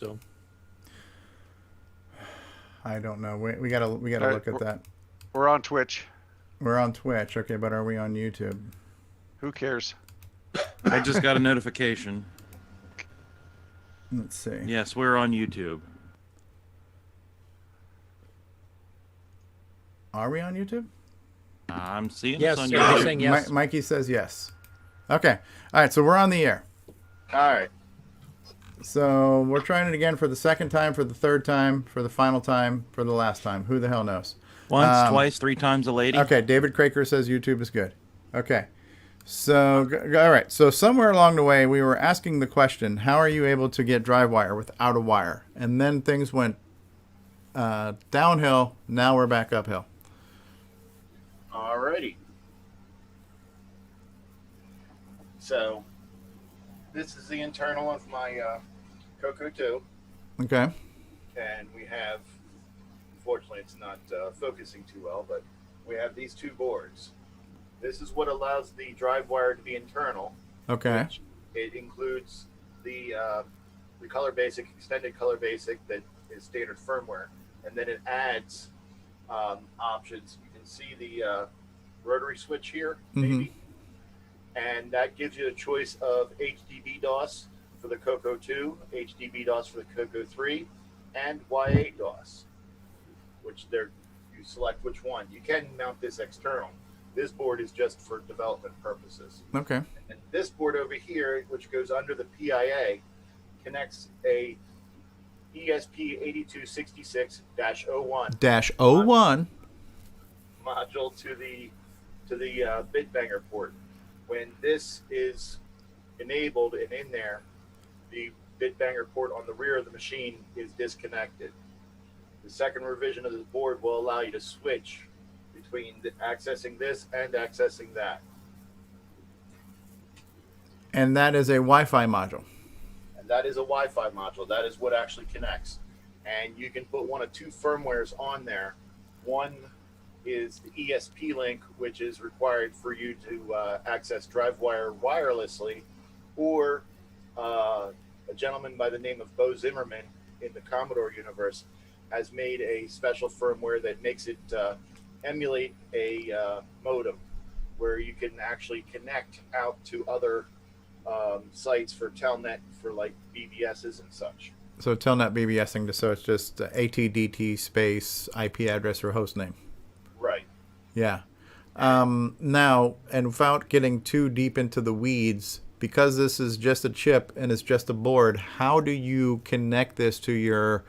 So I don't know. We gotta look at that. We're on Twitch. We're on Twitch, okay, but are we on YouTube? Who cares? I just got a notification. Let's see. Yes, we're on YouTube. Are we on YouTube? I'm seeing yes, us on everybody's YouTube. saying yes. Mikey says yes. Okay. All right, so we're on the air. All right. So we're trying it again for the second time, for the third time, for the final time, for the last time. Who the hell knows? Once, twice, 3 times a lady. Okay, David Craker says YouTube is good. Okay. So, all right. So somewhere along the way, we were asking the question, how are you able to get DriveWire without a wire? And then things went downhill. Now we're back uphill. Alrighty. So, this is the internal of my CoCo 2. Okay. And we have, unfortunately it's not focusing too well, but we have these two boards. This is what allows the DriveWire to be internal. Okay. It includes the color basic, extended color basic that is standard firmware. And then it adds options. You can see the rotary switch here, maybe. And that gives you a choice of HDB DOS for the CoCo 2, HDB DOS for the CoCo 3, and Y8 DOS, which you select which one. You can mount this external. This board is just for development purposes. Okay. And this board over here, which goes under the PIA, connects a ESP8266-01 -01 module to the bitbanger port. When this is enabled and in there, the bitbanger port on the rear of the machine is disconnected. The second revision of this board will allow you to switch between accessing this and accessing that. And that is a Wi-Fi module. And that is a Wi-Fi module. That is what actually connects. And you can put one of two firmwares on there. One is the ESP link, which is required for you to access DriveWire wirelessly, or a gentleman by the name of Bo Zimmerman in the Commodore universe has made a special firmware that makes it emulate a modem where you can actually connect out to other sites for Telnet for like BBSs and such. So Telnet BBSing, so it's just ATDT space IP address or host name. Right. Yeah. Now, and without getting too deep into the weeds, because this is just a chip and it's just a board, how do you connect this to your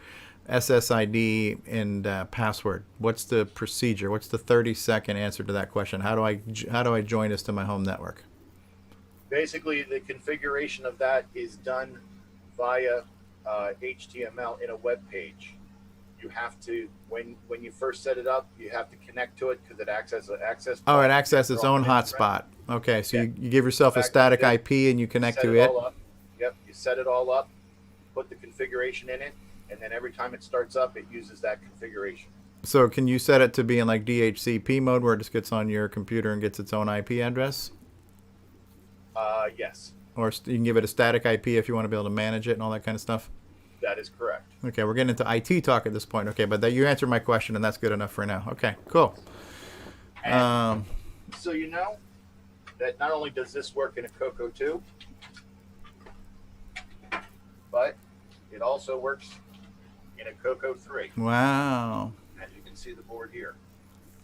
SSID and password? What's the procedure? What's the 30-second answer to that question? How do I join this to my home network? Basically, the configuration of that is done via HTML in a web page. You have to, when you first set it up, you have to connect to it because it accesses Oh, it accesses its own hotspot. Okay, so you give yourself a static IP and you connect to it. Yep, you set it all up, put the configuration in it, and then every time it starts up, it uses that configuration. So can you set it to be in like DHCP mode where it just gets on your computer and gets its own IP address? Yes. Or you can give it a static IP if you want to be able to manage it and all that kind of stuff? That is correct. Okay, we're getting into IT talk at this point. Okay, but you answered my question, and that's good enough for now. Okay, cool. And so you know that not only does this work in a CoCo 2, but it also works in a CoCo 3. Wow. As you can see the board here.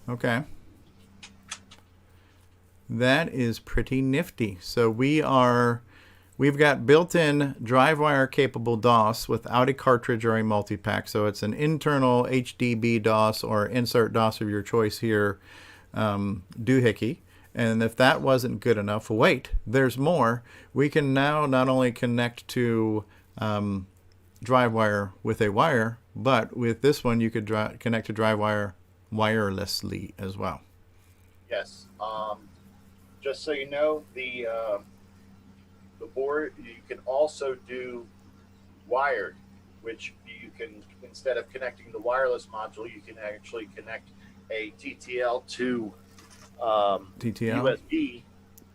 Okay. That is pretty nifty. So we've got built-in DriveWire capable DOS without a cartridge or a multi-pack. So it's an internal HDB DOS or insert DOS of your choice here, doohickey. And if that wasn't good enough, wait, there's more. We can now not only connect to DriveWire with a wire, but with this one you could connect to DriveWire wirelessly as well. Yes. Just so you know, the board, you can also do wired, which you can, instead of connecting the wireless module, you can actually connect a TTL to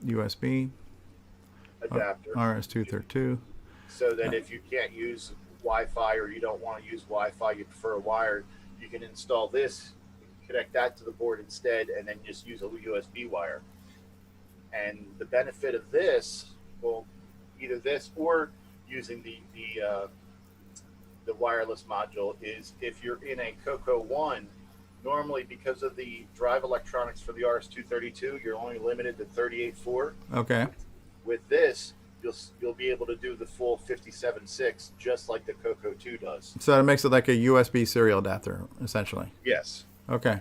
USB adapter. RS-232. So that if you can't use Wi-Fi or you don't want to use Wi-Fi, you prefer a wired, you can install this, connect that to the board instead, and then just use a USB wire. And the benefit of this, well, either this or using the wireless module, is if you're in a CoCo 1, normally because of the drive electronics for the RS-232, you're only limited to 38.4. Okay. With this, you'll be able to do the full 57.6 just like the CoCo 2 does. So it makes it like a USB serial adapter, essentially. Yes. Okay.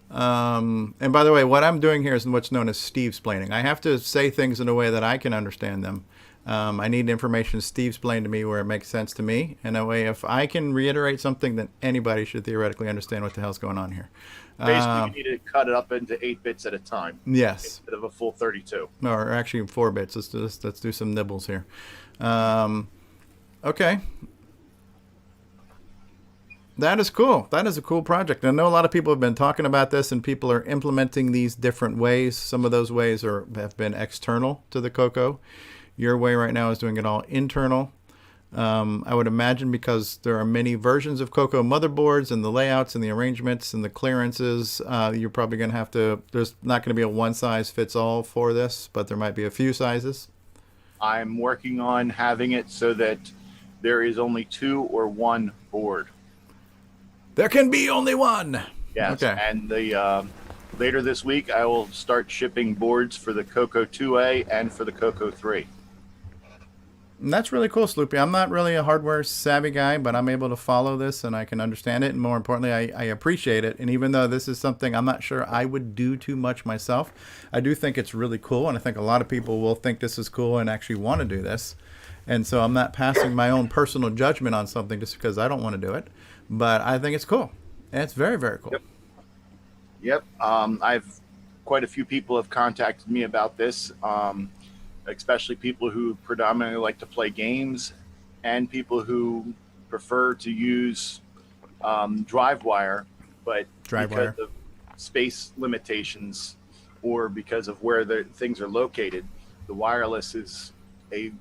And by the way, what I'm doing here is what's known as Steve-splaining. I have to say things in a way that I can understand them. I need information Steve-splained to me where it makes sense to me. And that way, if I can reiterate something, then anybody should theoretically understand what the hell's going on here. Basically, you need to cut it up into 8 bits at a time. Yes. Instead of a full 32. Or actually 4 bits. Let's do some nibbles here. Okay. That is cool. That is a cool project. I know a lot of people have been talking about this, and people are implementing these different ways. Some of those ways have been external to the CoCo. Your way right now is doing it all internal. I would imagine because there are many versions of CoCo motherboards and the layouts and the arrangements and the clearances, you're probably going to have to, there's not going to be a one-size-fits-all for this, but there might be a few sizes. I'm working on having it so that there is only 2 or 1 board. There can be only one. Yes, Okay. and the later this week I will start shipping boards for the CoCo 2A and for the CoCo 3. And that's really cool, Sloopy. I'm not really a hardware savvy guy, but I'm able to follow this and I can understand it. And more importantly, I appreciate it. And even though this is something I'm not sure I would do too much myself, I do think it's really cool. And I think a lot of people will think this is cool and actually want to do this. And so I'm not passing my own personal judgment on something just because I don't want to do it. But I think it's cool. And it's very, very cool. Yep. I've quite a few people have contacted me about this. Especially people who predominantly like to play games and people who prefer to use DriveWire, but because of space limitations or because of where the things are located, the wireless is a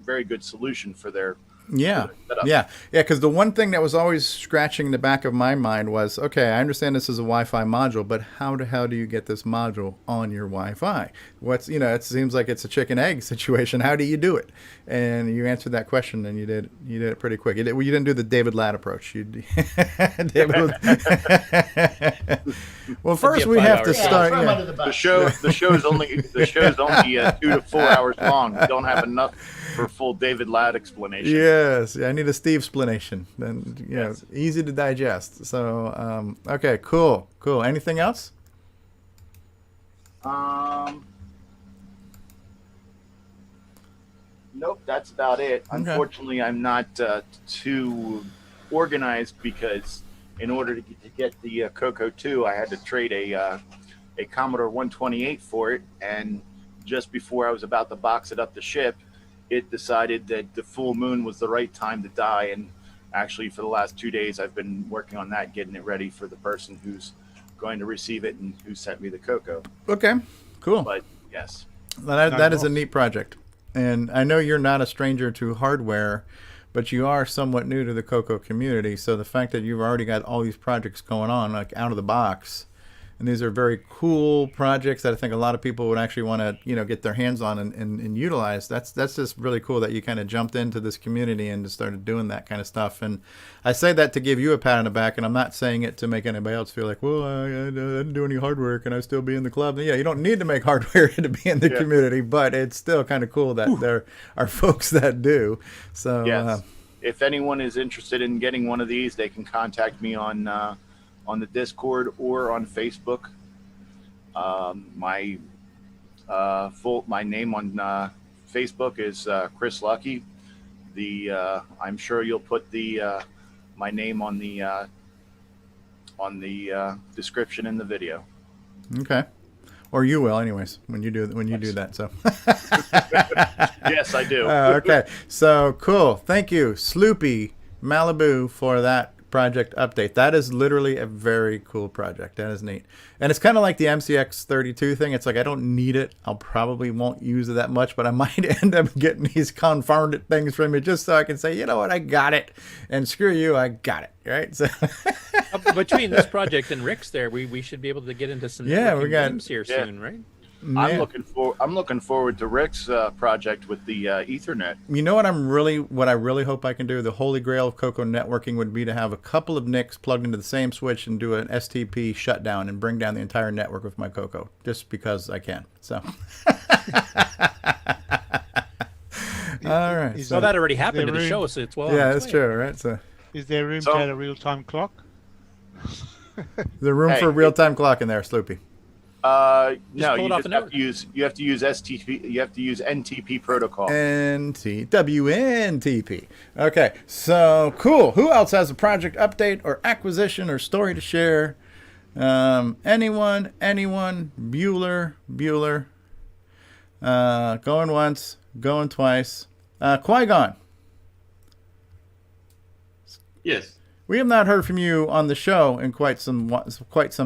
very good solution for their setup. Yeah. Because the one thing that was always scratching the back of my mind was, okay, I understand this is a Wi-Fi module, but how do you get this module on your Wi-Fi? It seems like it's a chicken egg situation. How do you do it? And you answered that question, and you did it pretty quick. You didn't do the David Ladd approach. Well, first we have to start. The show's only 2 to 4 hours long. We don't have enough for full David Ladd explanation. Yes, I need a Steve explanation. Then yes. Easy to digest. So okay, cool. Anything else? Nope, that's about it. Okay. Unfortunately, I'm not too organized because in order to get the CoCo 2, I had to trade a Commodore 128 for it, and just before I was about to box it up to ship, it decided that the full moon was the right time to die. And actually, for the last 2 days, I've been working on that, getting it ready for the person who's going to receive it and who sent me the CoCo. Okay, cool. But yes, that is a neat project. And I know you're not a stranger to hardware, but you are somewhat new to the CoCo community. So the fact that you've already got all these projects going on, like out of the box, and these are very cool projects that I think a lot of people would actually want to, get their hands on and utilize. That's just really cool that you kind of jumped into this community and just started doing that kind of stuff. And I say that to give you a pat on the back, and I'm not saying it to make anybody else feel like, well, I didn't do any hardware. Can I still be in the club? Yeah, you don't need to make hardware to be in the community, but it's still kind of cool that there are folks that do. So yes. If anyone is interested in getting one of these, they can contact me on the Discord or on Facebook. My name on Facebook is Chris Lucky. I'm sure you'll put my name on the description in the video. Okay, or you will, anyways, when you do that. So yes, I do. Okay, so cool. Thank you, Sloopy Malibu, for that project update. That is literally a very cool project. That is neat. And it's kind of like the MCX32 thing. It's like I don't need it. I'll probably won't use it that much, but I might end up getting these confounded things from it just so I can say, you know what, I got it. And screw you, I got it. Right? So between this project and Rick's there, we should be able to get into some we got games here soon, right? I'm looking forward to Rick's project with the Ethernet. You know what I really hope I can do? The holy grail of CoCo networking would be to have a couple of NICs plugged into the same switch and do an STP shutdown and bring down the entire network with my CoCo, just because I can. So, all right. So that already happened in the show, so it's well. Yeah, that's true, right? So, is there room to add a real-time clock? The room for a real-time clock in there, Sloopy. No, you have to use STP. You have to use NTP protocol. WNTP. Okay, so cool. Who else has a project update or acquisition or story to share? Anyone? Bueller. Going once, going twice. Quigon. Yes. We have not heard from you on the show in quite some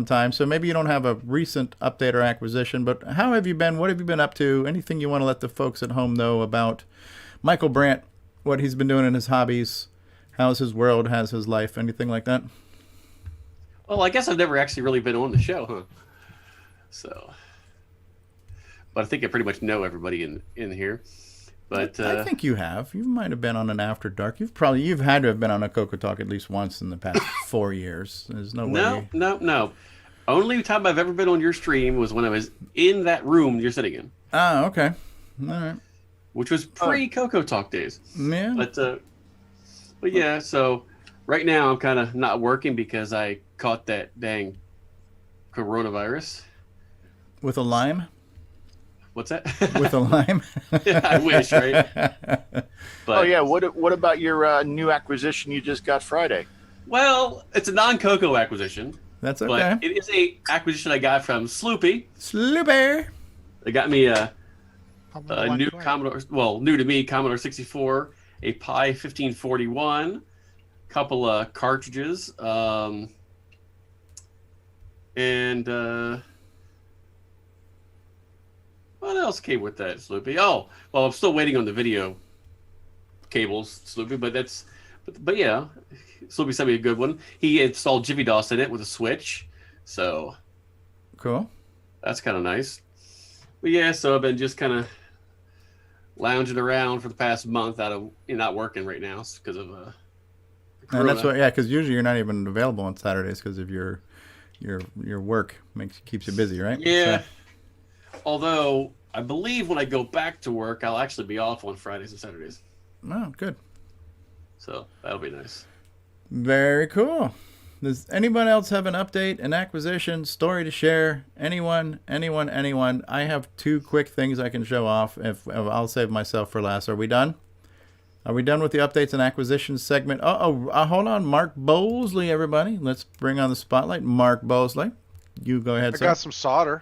time, so maybe you don't have a recent update or acquisition, but how have you been? What have you been up to? Anything you want to let the folks at home know about Michael Brandt, what he's been doing in his hobbies, how's his world, how's his life, anything like that? Well, I guess I've never actually really been on the show, huh? So, but I think I pretty much know everybody in here. But I think you have. You might have been on an After Dark. You've had to have been on a CoCoTALK at least once in the past 4 years. There's no way. No. Only time I've ever been on your stream was when I was in that room you're sitting in. Ah, okay. All right. Which was pre-CoCoTALK days. Yeah. But yeah, so right now I'm kind of not working because I caught that dang coronavirus. With a lime? What's that? With a lime? I wish, right? But, what about your new acquisition you just got Friday? Well, it's a non-CoCo acquisition. That's okay. But it is a acquisition I got from Sloopy. Sloopy. They got me a new Commodore, new to me, Commodore 64, a Pi 1541, couple of cartridges, and what else came with that, Sloopy? Oh, well, I'm still waiting on the video cables, Sloopy, but yeah, Sloopy sent me a good one. He installed Jivy DOS in it with a switch, so cool. That's kind of nice. But yeah, so I've been just kind of lounging around for the past month out of not working right now because of and that's because usually you're not even available on Saturdays because of your work keeps you busy, right? Yeah. So. Although I believe when I go back to work, I'll actually be off on Fridays and Saturdays. Oh, good. So that'll be nice. Very cool. Does anyone else have an update, an acquisition, story to share? Anyone? I have 2 quick things I can show off. If I'll save myself for last. Are we done? Are we done with the updates and acquisitions segment? Hold on. Marc Bosley, everybody. Let's bring on the spotlight. Marc Bosley. You go ahead, I sir. got some solder.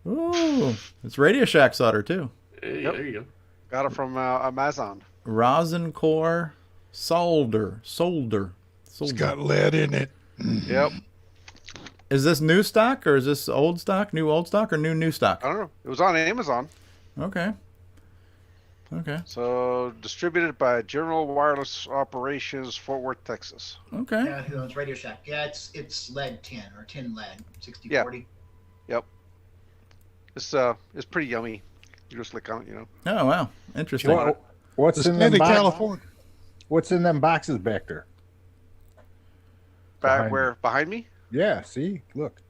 Ooh, it's Radio Shack solder, too. Hey, yep. There you go. Got it from Amazon. Rosin core solder. It's got lead in it. Yep. Is this new stock or is this old stock? New old stock or new stock? I don't know. It was on Amazon. Okay. So distributed by General Wireless Operations, Fort Worth, Texas. Okay. Yeah, who owns Radio Shack? Yeah, it's lead tin or tin lead 6040. Yep. It's pretty yummy. You just lick on it, Oh wow, interesting. What's in them California? What's in them boxes back there? Behind me? Yeah. See, look.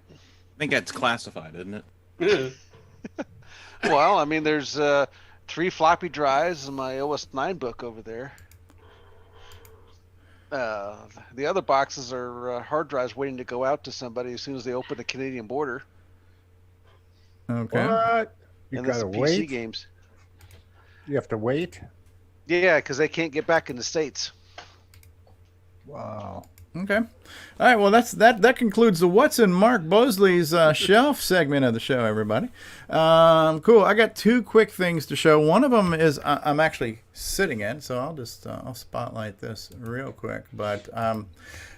I think that's classified, isn't it? Well, I mean, there's 3 floppy drives in my OS 9 book over there. The other boxes are hard drives waiting to go out to somebody as soon as they open the Canadian border. Okay. What? You And gotta PC wait. games. You have to wait. Yeah, because they can't get back in the States. Wow. Okay. All right. Well, that concludes the What's in Marc Bosley's shelf segment of the show, everybody. Cool. I got two quick things to show. One of them is I'm actually sitting in, so I'll spotlight this real quick. But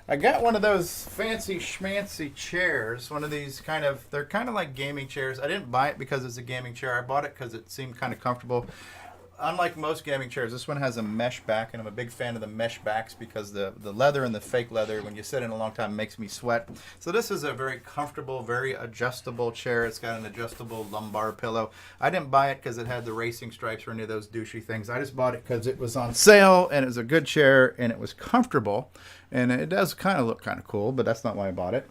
I got one of those fancy schmancy chairs. One of these they're kind of like gaming chairs. I didn't buy it because it's a gaming chair. I bought it because it seemed kind of comfortable. Unlike most gaming chairs, this one has a mesh back, and I'm a big fan of the mesh backs because the leather and the fake leather, when you sit in a long time, makes me sweat. So this is a very comfortable, very adjustable chair. It's got an adjustable lumbar pillow. I didn't buy it because it had the racing stripes or any of those douchey things. I just bought it because it was on sale, and it was a good chair, and it was comfortable. And it does kind of look kind of cool, but that's not why I bought it.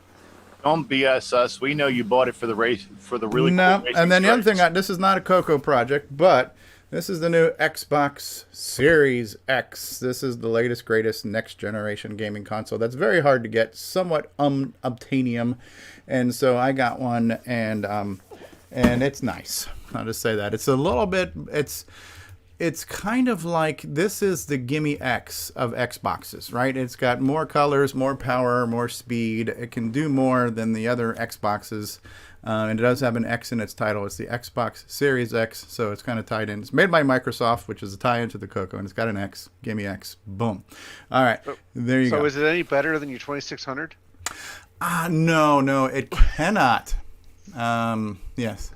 Don't BS us. We know you bought it for the race, for the really no. cool racing And then the other stripes. thing, this is not a CoCo project, but this is the new Xbox Series X. This is the latest, greatest, next generation gaming console. That's very hard to get, somewhat obtainium, and so I got one, and it's nice. I'll just say that it's a little bit. It's kind of like this is the Gimme X of Xboxes, right? It's got more colors, more power, more speed. It can do more than the other Xboxes. And it does have an X in its title. It's the Xbox Series X, so it's kind of tied in. It's made by Microsoft, which is a tie into the CoCo, and it's got an X. Gimme X. Boom. All right. There you go. So is it any better than your 2600? No, it cannot. Yes.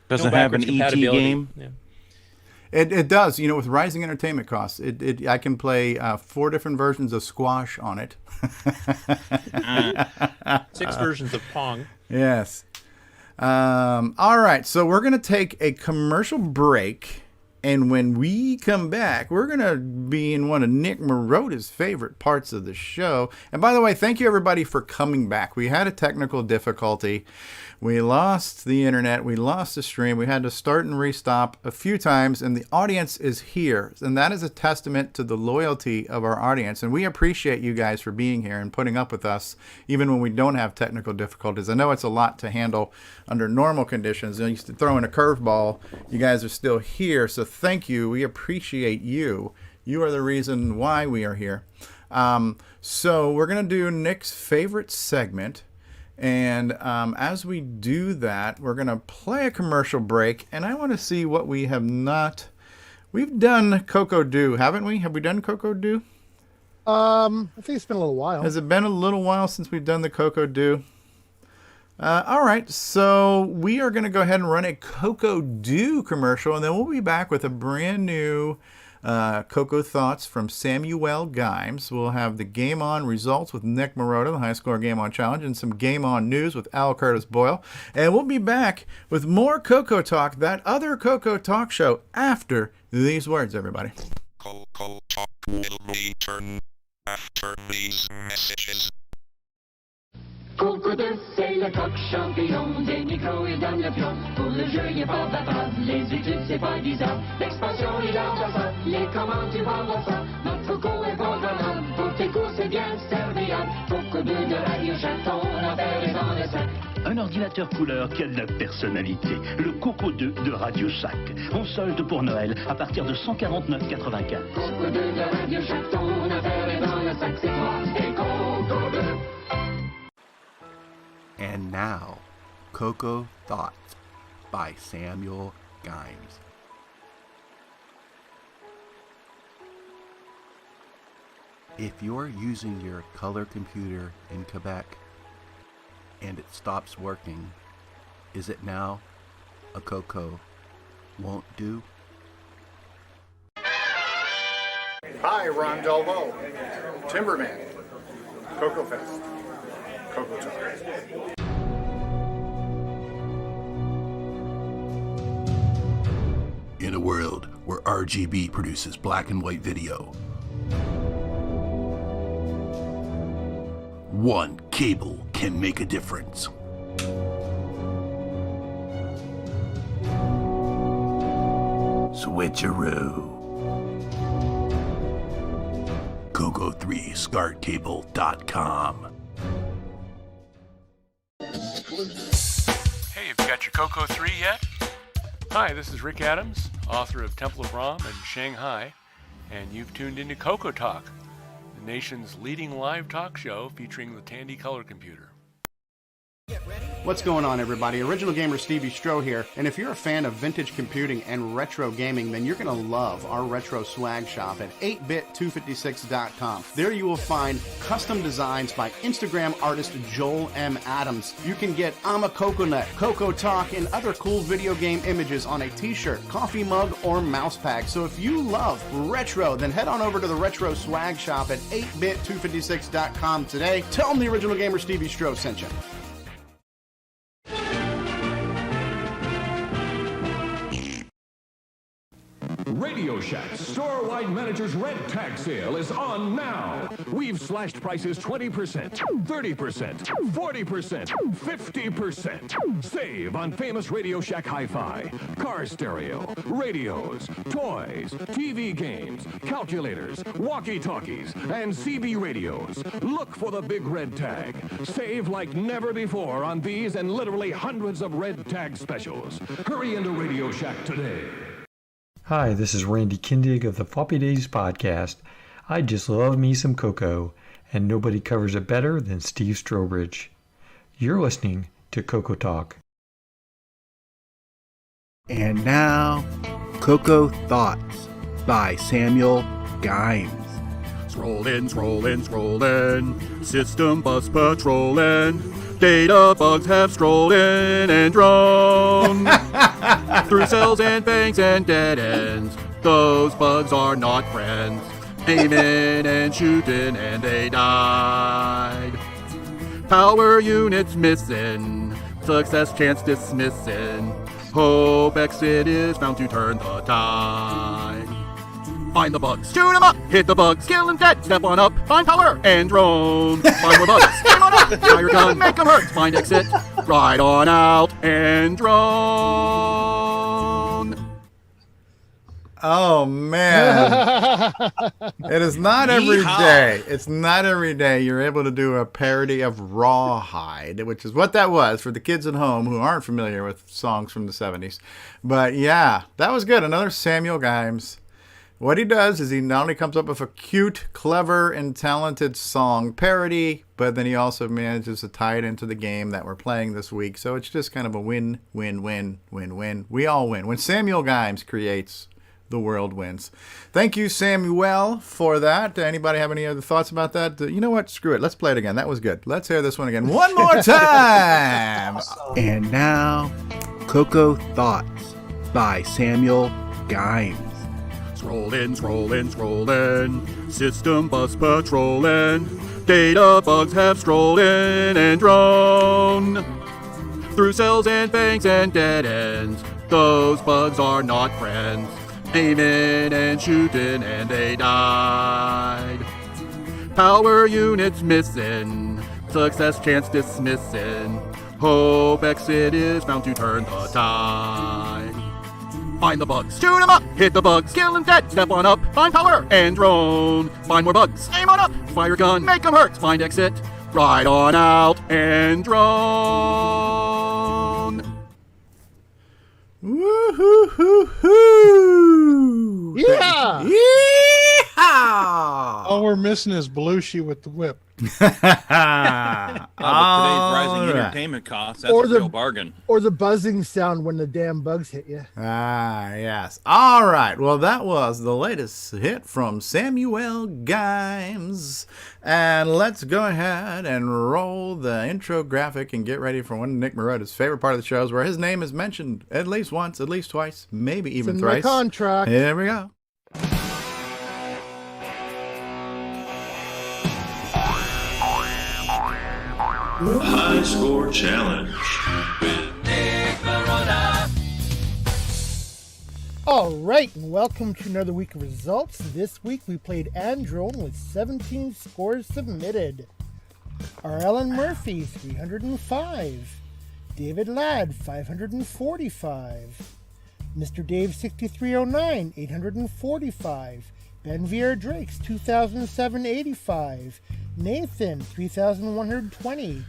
Does No it have an backwards ET compatibility. game? Yeah. It does. With rising entertainment costs, I can play 4 different versions of Squash on it. 6 versions of Pong. Yes. All right, so we're going to take a commercial break, and when we come back, we're going to be in one of Nick Marotta's favorite parts of the show. And by the way, thank you everybody for coming back. We had a technical difficulty. We lost the internet. We lost the stream. We had to start and restop a few times, and the audience is here. And that is a testament to the loyalty of our audience. And we appreciate you guys for being here and putting up with us, even when we don't have technical difficulties. I know it's a lot to handle under normal conditions. I used to throw in a curveball. You guys are still here, so thank you. We appreciate you. You are the reason why we are here. So we're going to do Nick's favorite segment. And as we do that, we're going to play a commercial break, and I want to see what we have not. We've done CoCo, haven't we? Have we done CoCo? I think it's been a little while. Has it been a little while since we've done the CoCo? All right, so we are going to go ahead and run a CoCo commercial, and then we'll be back with a brand new CoCo Thoughts from Samuel Gimes. We'll have the Game On results with Nick Marotta, the High Score Game On Challenge, and some Game On news with Al Curtis Boyle. And we'll be back with more CoCo Talk, that other CoCo Talk show, after these words, everybody. CoCo Talk will return after these messages. CoCo 2, c'est le coq champignon, des micros et dans le pion. Pour le jeu, il n'est pas bavard, les études, c'est pas bizarre. L'expansion, il a ça, les commandes, tu vas voir ça. Notre CoCo est programmable, pour tes cours, c'est bien serviable. CoCo 2 de Radio Chaton, l'affaire est dans le sac. Un ordinateur couleur qui a de la personnalité. Le CoCo 2 de Radio Shack. En solde pour Noël à partir de 149,95. CoCo 2 de Radio Chaton, l'affaire est dans le sac. C'est moi et CoCo 2. And now, CoCo Thoughts by Samuel Gimes. If you're using your color computer in Quebec and it stops working, is it now a CoCo won't do? Hi, Ron Delvaux, Timberman, CoCo Fest, CoCo Talk. In a world where RGB produces black and white video, one cable can make a difference. Switcheroo. CoCo3ScartCable.com. Hey, have you got your CoCo 3 yet? Hi, this is Rick Adams, author of Temple of Ram and Shanghai, and you've tuned into CoCo Talk, the nation's leading live talk show featuring the Tandy color computer. What's going on, everybody? Original Gamer Stevie Strow here, and if you're a fan of vintage computing and retro gaming, then you're going to love our retro swag shop at 8bit256.com. There you will find custom designs by Instagram artist Joel M. Adams. You can get I'm a Coconut, CoCoTALK, and other cool video game images on a t-shirt, coffee mug, or mouse pad. So if you love retro, then head on over to the retro swag shop at 8bit256.com today. Tell them the Original Gamer Stevie Strow sent you. Radio Shack's store-wide manager's red tag sale is on now. We've slashed prices 20%, 30%, 40%, 50%. Save on famous Radio Shack hi-fi, car stereo, radios, toys, TV games, calculators, walkie-talkies, and CB radios. Look for the big red tag. Save like never before on these and literally hundreds of red tag specials. Hurry into Radio Shack today. Hi, this is Randy Kindig of the Floppy Days podcast. I just love me some CoCo, and nobody covers it better than Steve Strobridge. You're listening to CoCoTALK. And now, CoCo Thoughts by Samuel Gimes. Scrollin', system bus patrolling. Data bugs have strolled in and drone through cells and banks and dead ends. Those bugs are not friends. Aiming and shooting and they died. Power units missing. Success chance dismissing. Hope exit is found to turn the tide. Find the bugs, shoot 'em up, hit the bugs, kill 'em dead, step on up, find power and drone. Find more bugs, aim on up, fire gun, make 'em hurt, find exit, ride on out and drone. Oh man. It is not every day. It's not every day you're able to do a parody of Rawhide, which is what that was for the kids at home who aren't familiar with songs from the 70s. But yeah, that was good. Another Samuel Gimes. What he does is he not only comes up with a cute, clever, and talented song parody, but then he also manages to tie it into the game that we're playing this week. So it's just kind of a win, win, win, win, win. We all win. When Samuel Gimes creates, the world wins. Thank you, Samuel, for that. Anybody have any other thoughts about that? You know what? Screw it. Let's play it again. That was good. Let's hear this one again. One more time! And now, CoCo Thoughts by Samuel Gimes. Scrollin', system bus patrolling. Data bugs have strolled in and drone through cells and banks and dead ends. Those bugs are not friends. Aiming and shooting and they died. Power units missing. Success chance dismissing. Hope exit is found to turn the tide. Find the bugs, shoot 'em up, hit the bugs, kill 'em dead, step on up, find power and drone. Find more bugs, aim on up, fire gun, make 'em hurt, find exit, ride on out and drone. Woo-hoo-hoo-hoo! Yeah! Yeehaw! All we're missing is Belushi with the whip. But today's rising entertainment costs, that's a real bargain. Or the buzzing sound when the damn bugs hit you. Ah, yes. All right. Well, that was the latest hit from Samuel Gimes. And let's go ahead and roll the intro graphic and get ready for one of Nick Marotta's favorite part of the shows, where his name is mentioned at least once, at least twice, maybe even thrice. It's in my contract. Here we go. High Score Challenge with Nick Marotta. All right, and welcome to another week of results. This week we played Androne with 17 scores submitted. R. Ellen Murphy, 305. David Ladd, 545. Mr. Dave, 6309, 845. Ben Vier Drakes, 2007-85. Nathan, 3120.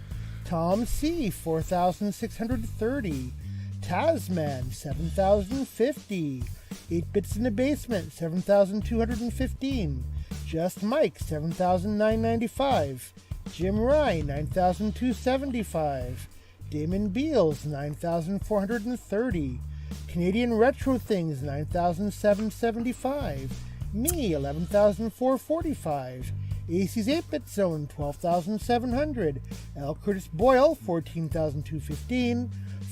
Tom C, 4630. Tasman, 7050. 8 Bits in the Basement, 7215. Just Mike, 7,995. Jim Rye, 9,275. Damon Beals, 9,430. Canadian Retro Things, 9,775. Me, 11,445. AC's 8-Bit Zone, 12,700. L. Curtis Boyle, 14,215.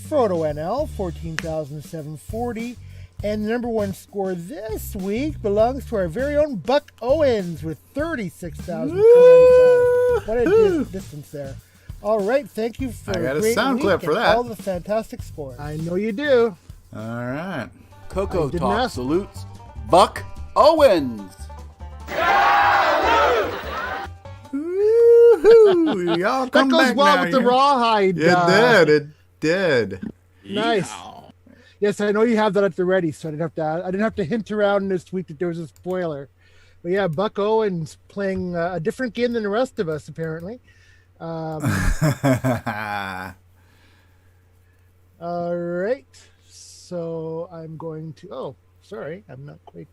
Frodo NL, 14,740. And the number one score this week belongs to our very own Buck Owens with 36,295. What a distance there. All right, thank you for I got a sound clip for that. All the fantastic scores. I know you do. All right. CoCoTALK salutes Buck Owens. Woo-hoo. Y'all come that goes back well now. with the rawhide. It did. Nice. Yes, I know you have that at the ready, so I didn't have to hint around this week that there was a spoiler. But yeah, Buck Owens playing a different game than the rest of us, apparently. All right. So I'm going to. Oh, sorry, I'm not quite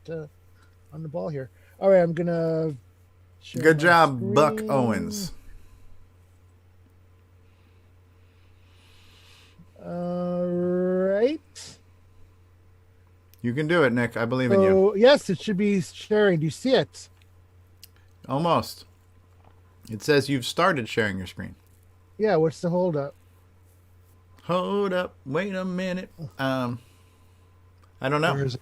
on the ball here. All right, I'm gonna. Good job, Buck Owens. All right. You can do it, Nick. I believe in you. Yes, it should be sharing. Do you see it? Almost. It says you've started sharing your screen. Yeah, what's the hold up? Hold up. Wait a minute. I don't know. Where is it?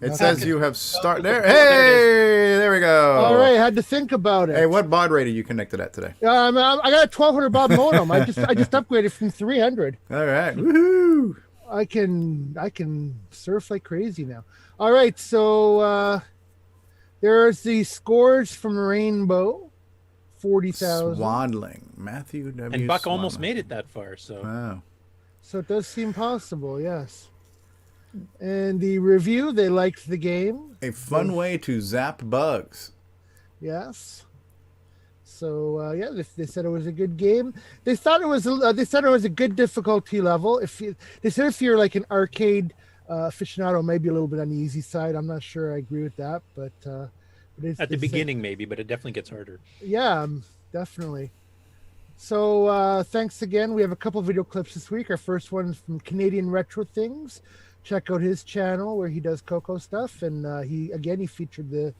It says you have started. There. Hey, there we go. All right, I had to think about it. Hey, what baud rate are you connected at today? I got a 1200 baud modem. I just upgraded from 300. All right. Woohoo! I can surf like crazy now. All right, so there's the scores from Rainbow. 40,000. Swadling. Matthew W. And Buck Swadling. almost made it that far, so. Wow. So it does seem possible, yes. And the review, they liked the game. A fun way to zap bugs. Yes. So yeah, they said it was a good game. They thought it was a good difficulty level. They said if you're like an arcade aficionado, maybe a little bit on the easy side. I'm not sure I agree with that, but at the beginning maybe, but it definitely gets harder. Yeah, definitely. So thanks again. We have a couple video clips this week. Our first one is from Canadian Retro Things. Check out his channel where he does CoCo stuff, and he featured the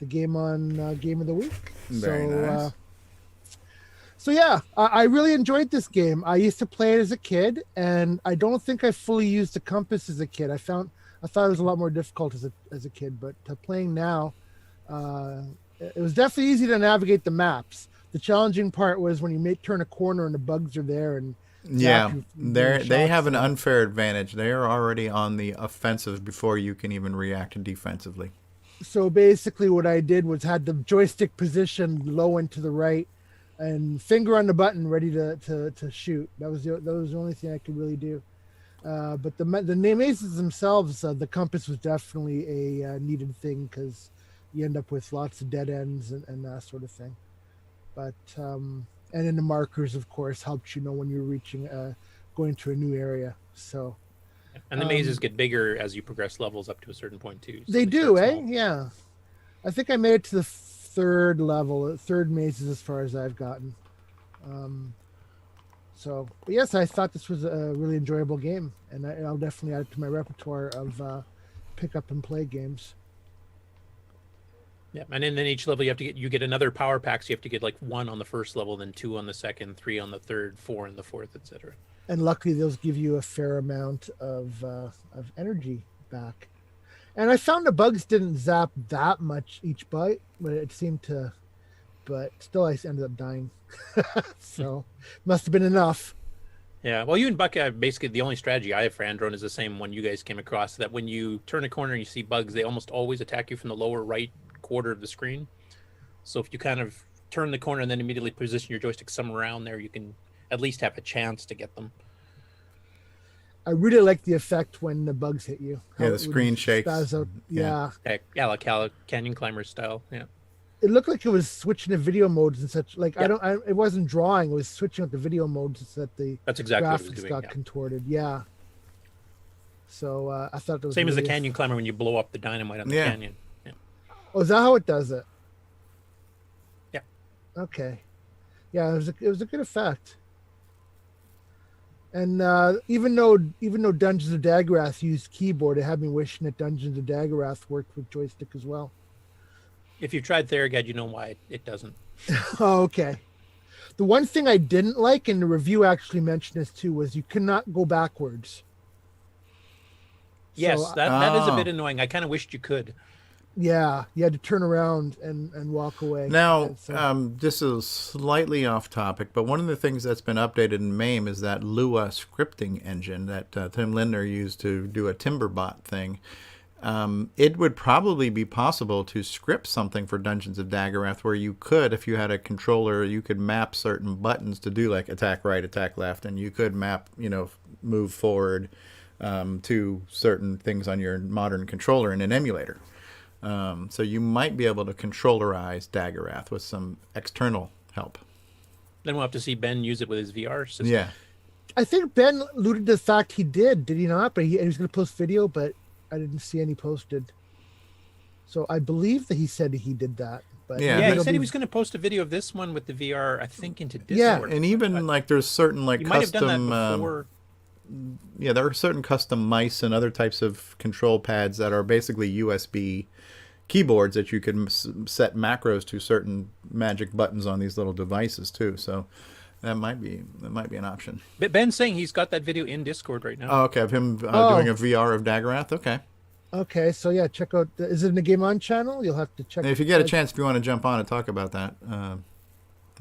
game on Game of the Week. Very nice. So yeah, I really enjoyed this game. I used to play it as a kid, and I don't think I fully used the compass as a kid. I thought it was a lot more difficult as a kid, but playing now, it was definitely easy to navigate the maps. The challenging part was when you turn a corner and the bugs are there, and they have an unfair advantage. They are already on the offensive before you can even react defensively. So basically, what I did was had the joystick position low and to the right, and finger on the button, ready to shoot. That was the only thing I could really do. But the mazes themselves, the compass was definitely a needed thing because you end up with lots of dead ends and that sort of thing. But and then the markers, of course, helped you know when you're going to a new area. So. And the mazes get bigger as you progress levels up to a certain point too. So they do, Yeah. I think I made it to the third mazes as far as I've gotten. But yes, I thought this was a really enjoyable game, and I'll definitely add it to my repertoire of pick up and play games. Yeah, and then each level you get another power pack, so you have to get like 1 on the first level, then 2 on the second, 3 on the third, 4 on the fourth, etc. And luckily, those give you a fair amount of energy back. And I found the bugs didn't zap that much each bite, but it seemed to. But still, I ended up dying. So must have been enough. Yeah, well, you and Buck, basically the only strategy I have for Andron is the same one you guys came across. That when you turn a corner and you see bugs, they almost always attack you from the lower right quarter of the screen. So if you kind of turn the corner and then immediately position your joystick somewhere around there, you can at least have a chance to get them. I really like the effect when the bugs hit you. Yeah, the screen shakes. Out. Yeah, like Canyon Climber style. Yeah. It looked like it was switching the video modes and such. Like it wasn't drawing. It was switching up the video modes so that the That's exactly what it graphics was doing, got contorted. Yeah. So I thought it was same really as the Canyon Climber when you blow up the dynamite on the canyon. Yeah. Oh, is that how it does it? Okay. Yeah, it was a good effect. And even though Dungeons of Daggerath used keyboard, it had me wishing that Dungeons of Daggerath worked with joystick as well. If you've tried Theraguide, you know why it doesn't. Oh, okay. The one thing I didn't like, and the review actually mentioned this too, was you cannot go backwards. Yes, So, that is a bit annoying. I kind of wished you could. Yeah, you had to turn around and walk away. Now, this is slightly off topic, but one of the things that's been updated in MAME is that Lua scripting engine that Tim Lindner used to do a Timberbot thing. It would probably be possible to script something for Dungeons of Daggerath where you could, if you had a controller, you could map certain buttons to do like attack right, attack left, and you could map, move forward to certain things on your modern controller in an emulator. So you might be able to controllerize Daggerath with some external help. Then we'll have to see Ben use it with his VR system. Yeah. I think Ben alluded to the fact he did he not? But he was going to post video, but I didn't see any posted. So I believe that he said he did that. But yeah, he said he was going to post a video of this one with the VR, I think, into Discord. Yeah, and even there's certain you might have done that before. Yeah, there are certain custom mice and other types of control pads that are basically USB keyboards that you can set macros to certain magic buttons on these little devices too. So that might be an option. But Ben's saying he's got that video in Discord right now. Oh, okay, of him doing a VR of Daggerath. Okay. Okay, so yeah, check out. Is it in the Game On channel? You'll have to check. And if you get a chance, if you want to jump on and talk about that,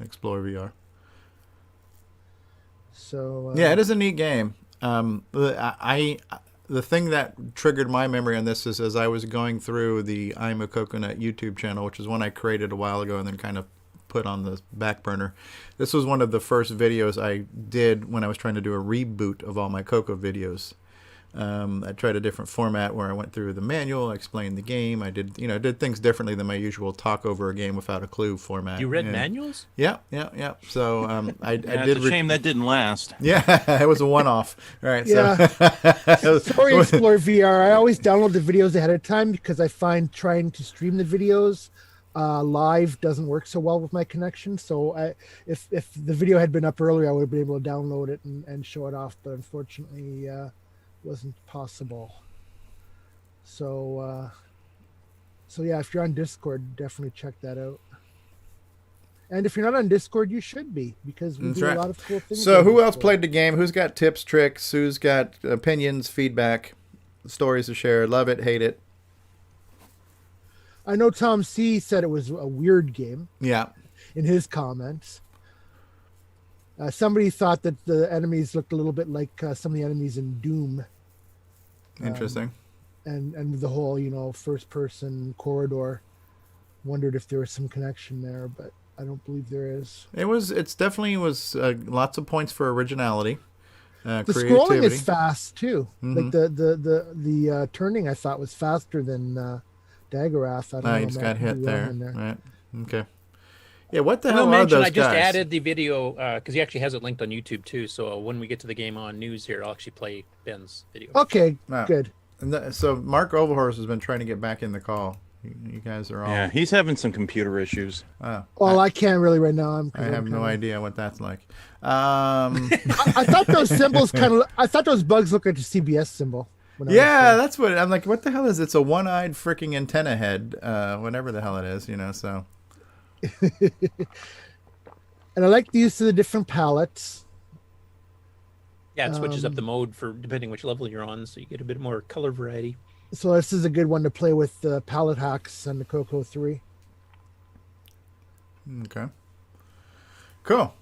explore VR. So yeah, it is a neat game. The thing that triggered my memory on this is as I was going through the I'm a Coconut YouTube channel, which is one I created a while ago and then kind of put on the back burner. This was one of the first videos I did when I was trying to do a reboot of all my CoCo videos. I tried a different format where I went through the manual, I explained the game. I did things differently than my usual talk over a game without a clue format. You read manuals? Yeah. So I did. It's a shame that didn't last. Yeah, it was a one-off. Right. Yeah. So Story Explorer VR. I always download the videos ahead of time because I find trying to stream the videos live doesn't work so well with my connection. So if the video had been up earlier, I would have been able to download it and show it off. But unfortunately, wasn't possible. So yeah, if you're on Discord, definitely check that out. And if you're not on Discord, you should be, because we do a lot of cool things. So who else played the game? Who's got tips, tricks? Who's got opinions, feedback, stories to share? Love it, hate it? I know Tom C said it was a weird game. Yeah. In his comments. Somebody thought that the enemies looked a little bit like some of the enemies in Doom. Interesting. And the whole, first-person corridor. Wondered if there was some connection there, but I don't believe there is. It's definitely was lots of points for originality. The creativity. scrolling is fast too. Mm-hmm. Like the turning, I thought was faster than Daggerath. I don't know. You just got hit there. Right. Okay. Yeah, what the I hell will are mention, those I just guys? added the video because he actually has it linked on YouTube too. So when we get to the Game On news here, I'll actually play Ben's video. Okay, Wow. good. And so Mark Overhorse has been trying to get back in the call. You guys are all. Yeah, he's having some computer issues. Well, I can't really right now. I have no idea what that's like. I thought those symbols I thought those bugs looked like a CBS symbol. Yeah, that's what I'm like. What the hell is it? It's a one-eyed freaking antenna head, whatever the hell it is, So. And I like the use of the different palettes. Yeah, it switches up the mode for depending which level you're on, so you get a bit more color variety. So this is a good one to play with the palette hacks and the CoCo 3. Okay. Cool.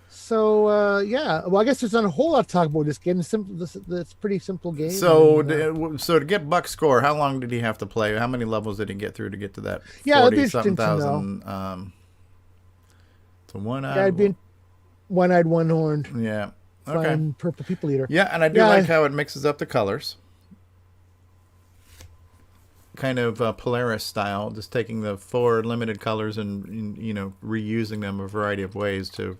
So yeah, well, I guess there's not a whole lot to talk about this game. It's a pretty simple game. So, so to get Buck's score, how long did he have to play? How many levels did he get through to get to that? Yeah, it'd be 40-something interesting to thousand. To one-eyed. Yeah, I'd be one-eyed, one-horned. Yeah. Okay. Flying purple people eater. Yeah, and I do like how it mixes up the colors. Kind of Polaris style, just taking the 4 limited colors and reusing them a variety of ways to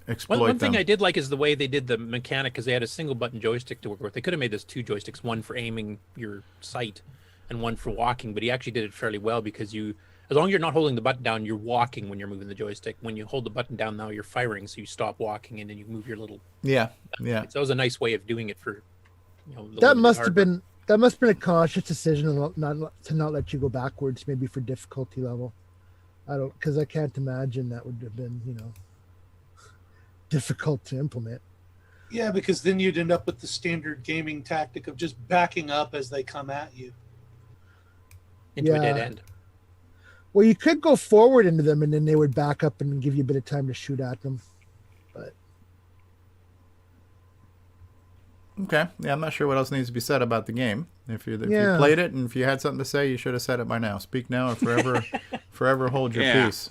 exploit One thing them. I did like is the way they did the mechanic, because they had a single button joystick to work with. They could have made this 2 joysticks, one for aiming your sight and one for walking, but he actually did it fairly well because as long as you're not holding the button down, you're walking when you're moving the joystick. When you hold the button down, now you're firing, so you stop walking and then you move your little. Yeah. So that was a nice way of doing it for. That must have been a conscious decision to not let you go backwards, maybe for difficulty level. Because I can't imagine that would have been difficult to implement. Yeah, because then you'd end up with the standard gaming tactic of just backing up as they come at you. Into a dead end. Well, you could go forward into them, and then they would back up and give you a bit of time to shoot at them. But okay, yeah, I'm not sure what else needs to be said about the game. If you played it and if you had something to say, you should have said it by now. Speak now or forever hold your peace.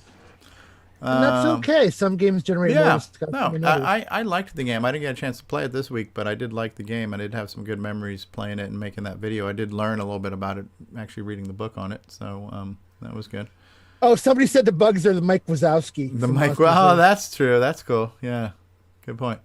And that's okay. Some games generate more discussion than others. I liked the game. I didn't get a chance to play it this week, but I did like the game. I did have some good memories playing it and making that video. I did learn a little bit about it, actually reading the book on it. So that was good. Oh, somebody said the bugs are the Mike Wazowski. That's true. That's cool. Yeah, good point.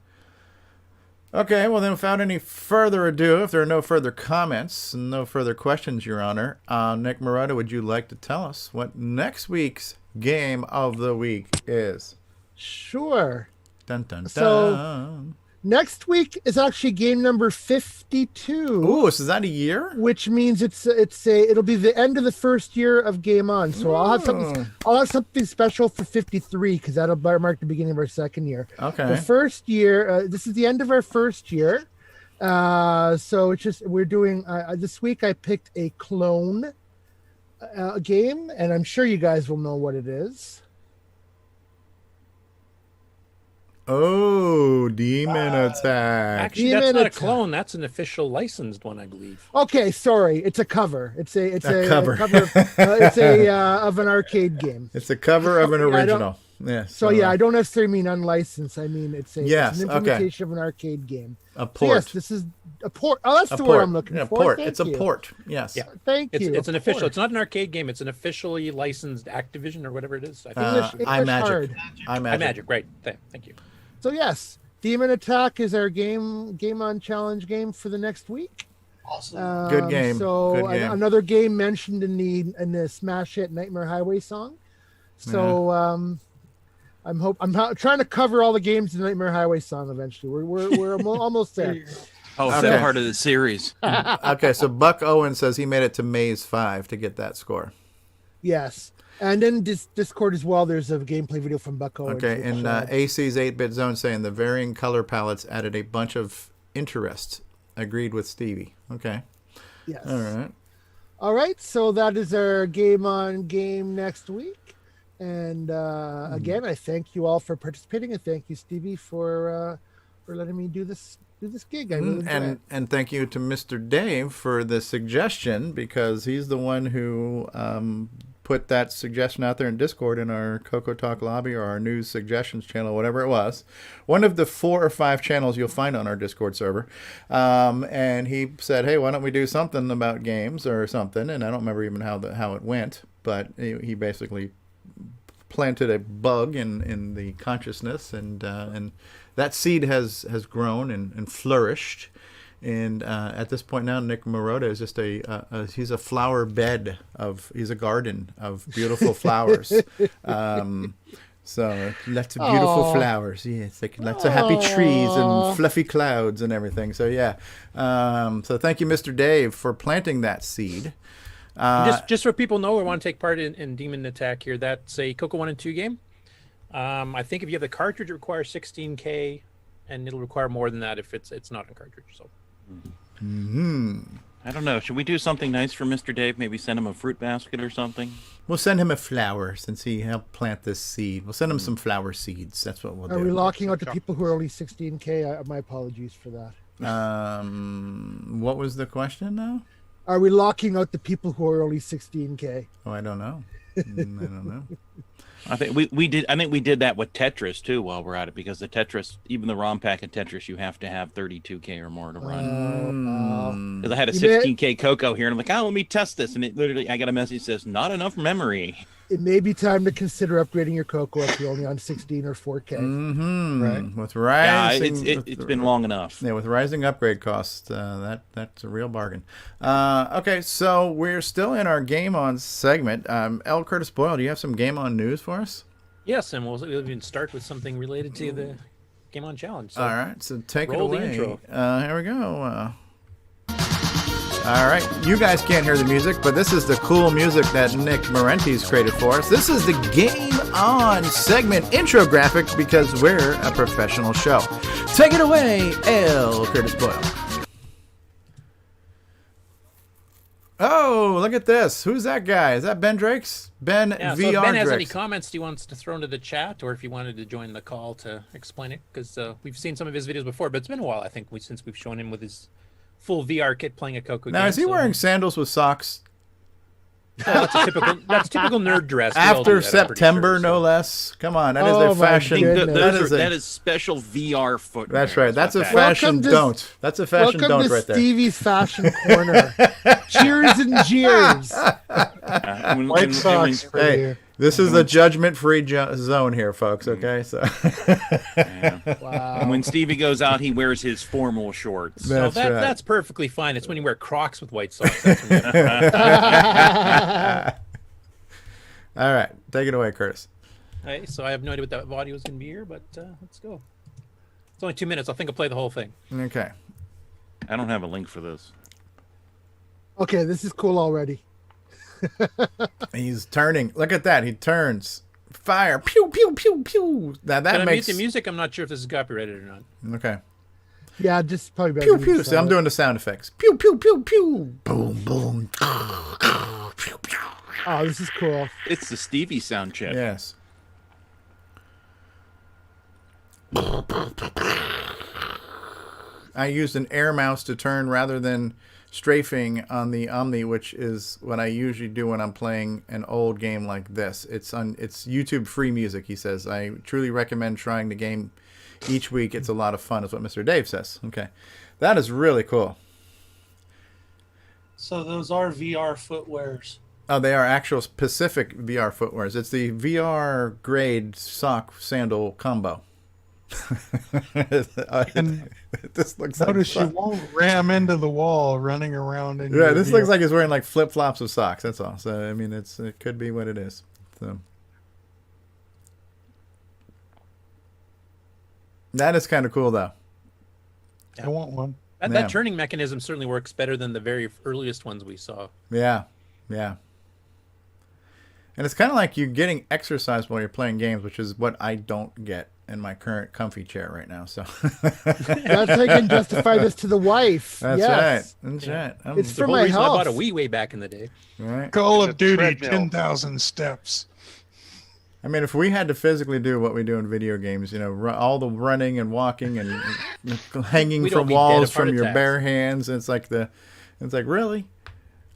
Okay, well then, without any further ado, if there are no further comments and no further questions, Your Honor, Nick Marotta, would you like to tell us what next week's game of the week is? Sure. Dun, dun, dun. So next week is actually game number 52. Ooh, so is that a year? Which means it'll be the end of the first year of Game On. So I'll have something special for 53 because that'll mark the beginning of our second year. Okay. The first year, this is the end of our first year. So it's just we're doing this week. I picked a clone game, and I'm sure you guys will know what it is. Oh, Demon Attack. Actually, that's not a clone. That's an official licensed one, I believe. Okay, sorry. It's a cover. It's a cover. It's of an arcade game. It's a cover of an original. Yes. So I don't necessarily mean unlicensed. I mean it's an implementation of an arcade game. A port. So yes, this is a port. Oh, that's the word I'm looking for. Port. Thank It's a you. port. Yes. Yeah. Thank you. It's an official. It's not an arcade game. It's an officially licensed Activision or whatever it is. I think. English iMagic. Right. Thank you. So yes, Demon Attack is our game on challenge game for the next week. Awesome. Good game. So Good game. another game mentioned in the smash hit Nightmare Highway song. So I'm trying to cover all the games in the Nightmare Highway song eventually. We're almost there. Oh, Okay. that part of the series. Okay, so Buck Owen says he made it to Maze 5 to get that score. Yes. And in Discord as well, there's a gameplay video from Buck Owen. Okay, and AC's 8-Bit Zone saying the varying color palettes added a bunch of interest. Agreed with Stevie. Okay. Yes. All right. All right, so that is our game on game next week. And again, I thank you all for participating, and thank you, Stevie, for letting me do this gig. I really enjoy it. And thank you to Mr. Dave for the suggestion, because he's the one who put that suggestion out there in Discord in our CoCoTALK lobby or our news suggestions channel, whatever it was. One of the 4 or 5 channels you'll find on our Discord server. And he said, hey, why don't we do something about games or something? And I don't remember even how it went, but he basically planted a bug in the consciousness, and that seed has grown and flourished. And at this point now, Nick Marotta is just he's a flower bed he's a garden of beautiful flowers. So lots of beautiful flowers. Yes, like lots of happy trees and fluffy clouds and everything. So yeah. So thank you, Mr. Dave, for planting that seed. Just so people know, we want to take part in Demon Attack here. That's a CoCo 1 and 2 game. I think if you have the cartridge, it requires 16K, and it'll require more than that if it's not a cartridge. So. I don't know. Should we do something nice for Mr. Dave? Maybe send him a fruit basket or something? We'll send him a flower since he helped plant this seed. We'll send him some flower seeds. That's what we'll do. Are we locking out the people who are only 16K? My apologies for that. What was the question now? Are we locking out the people who are only 16K? Oh, I don't know. I don't know. I think we did. I think we did that with Tetris too. While we're at it, because the Tetris, even the ROM pack in Tetris, you have to have 32K or more to run. Because I had a 16K CoCo here, and I'm like, let me test this, and it literally, I got a message that says not enough memory. It may be time to consider upgrading your CoCo if you're only on 16 or 4K. Right. With rising, it's been long enough. Yeah, with rising upgrade costs, that's a real bargain. Okay, so we're still in our Game On segment. L. Curtis Boyle, do you have some Game On news for us? Yes, and we'll even start with something related to the Game On Challenge. So all right, so take it roll the away. intro. Here we go. All right, you guys can't hear the music, but this is the cool music that Nick Marotta's created for us. This is the Game On segment intro graphic because we're a professional show. Take it away, L. Curtis Boyle. Oh, look at this. Who's that guy? Is that Ben Drakes? Ben Yeah, VR so if Ben has any Drakes. comments he wants to throw into the chat, or if he wanted to join the call to explain it, because we've seen some of his videos before, but it's been a while, I think, since we've shown him with his full VR kit playing a CoCo Now, game. is he wearing sandals with socks? That's typical nerd dress. We all do After that, I'm pretty September, sure, no less. Come on, that is a fashion. That is special VR footwear. That's right. That's a not bad. fashion don't. That's a fashion Welcome don't to right there. Stevie's Fashion Corner. Cheers and jeers. White socks for Hey, you. this is a judgment-free zone here, folks. Okay, so. Wow. And when Stevie goes out, he wears his formal shorts. That's right. That's perfectly fine. It's when you wear Crocs with white socks. That's when All right, take it away, Curtis. Hey, so I have no idea what that audio is going to be here, but let's go. It's only 2 minutes. I think I'll play the whole thing. Okay. I don't have a link for this. Okay, this is cool already. He's turning. Look at that. He turns. Fire. Pew, pew, pew, pew. Now that Can I makes... mute the music? I'm not sure if this is copyrighted or not. Okay. Yeah, just probably better. Pew, to pew. use See, I'm doing the sound effects. Pew, pew, pew, pew. Boom, boom. Oh, this is cool. It's the Stevie sound chip. Yes. I used an air mouse to turn rather than strafing on the Omni, which is what I usually do when I'm playing an old game like this. It's YouTube free music, he says. I truly recommend trying the game each week. It's a lot of fun, is what Mr. Dave says. Okay. That is really cool. So those are VR footwears. Oh, they are actual specific VR footwears. It's the VR grade sock sandal combo. And this looks notice like you won't ram into the wall running around. In yeah, your this VR. looks like he's wearing like flip flops of socks. That's all. So I mean, it could be what it is. So that is kind of cool, though. I want one. That turning mechanism certainly works better than the very earliest ones we saw. Yeah, yeah. And it's kind of like you're getting exercise while you're playing games, which is what I don't get in my current comfy chair right now. So that's how I can justify this to the wife. That's yes. right. That's right. It's the for whole my reason health. I bought a Wii way back in the day. Right. Call of Duty, treadmill. 10,000 steps. I mean, if we had to physically do what we do in video games, you know, all the running and walking and hanging We'd all from be dead walls of heart from your attacks. bare hands, it's like really?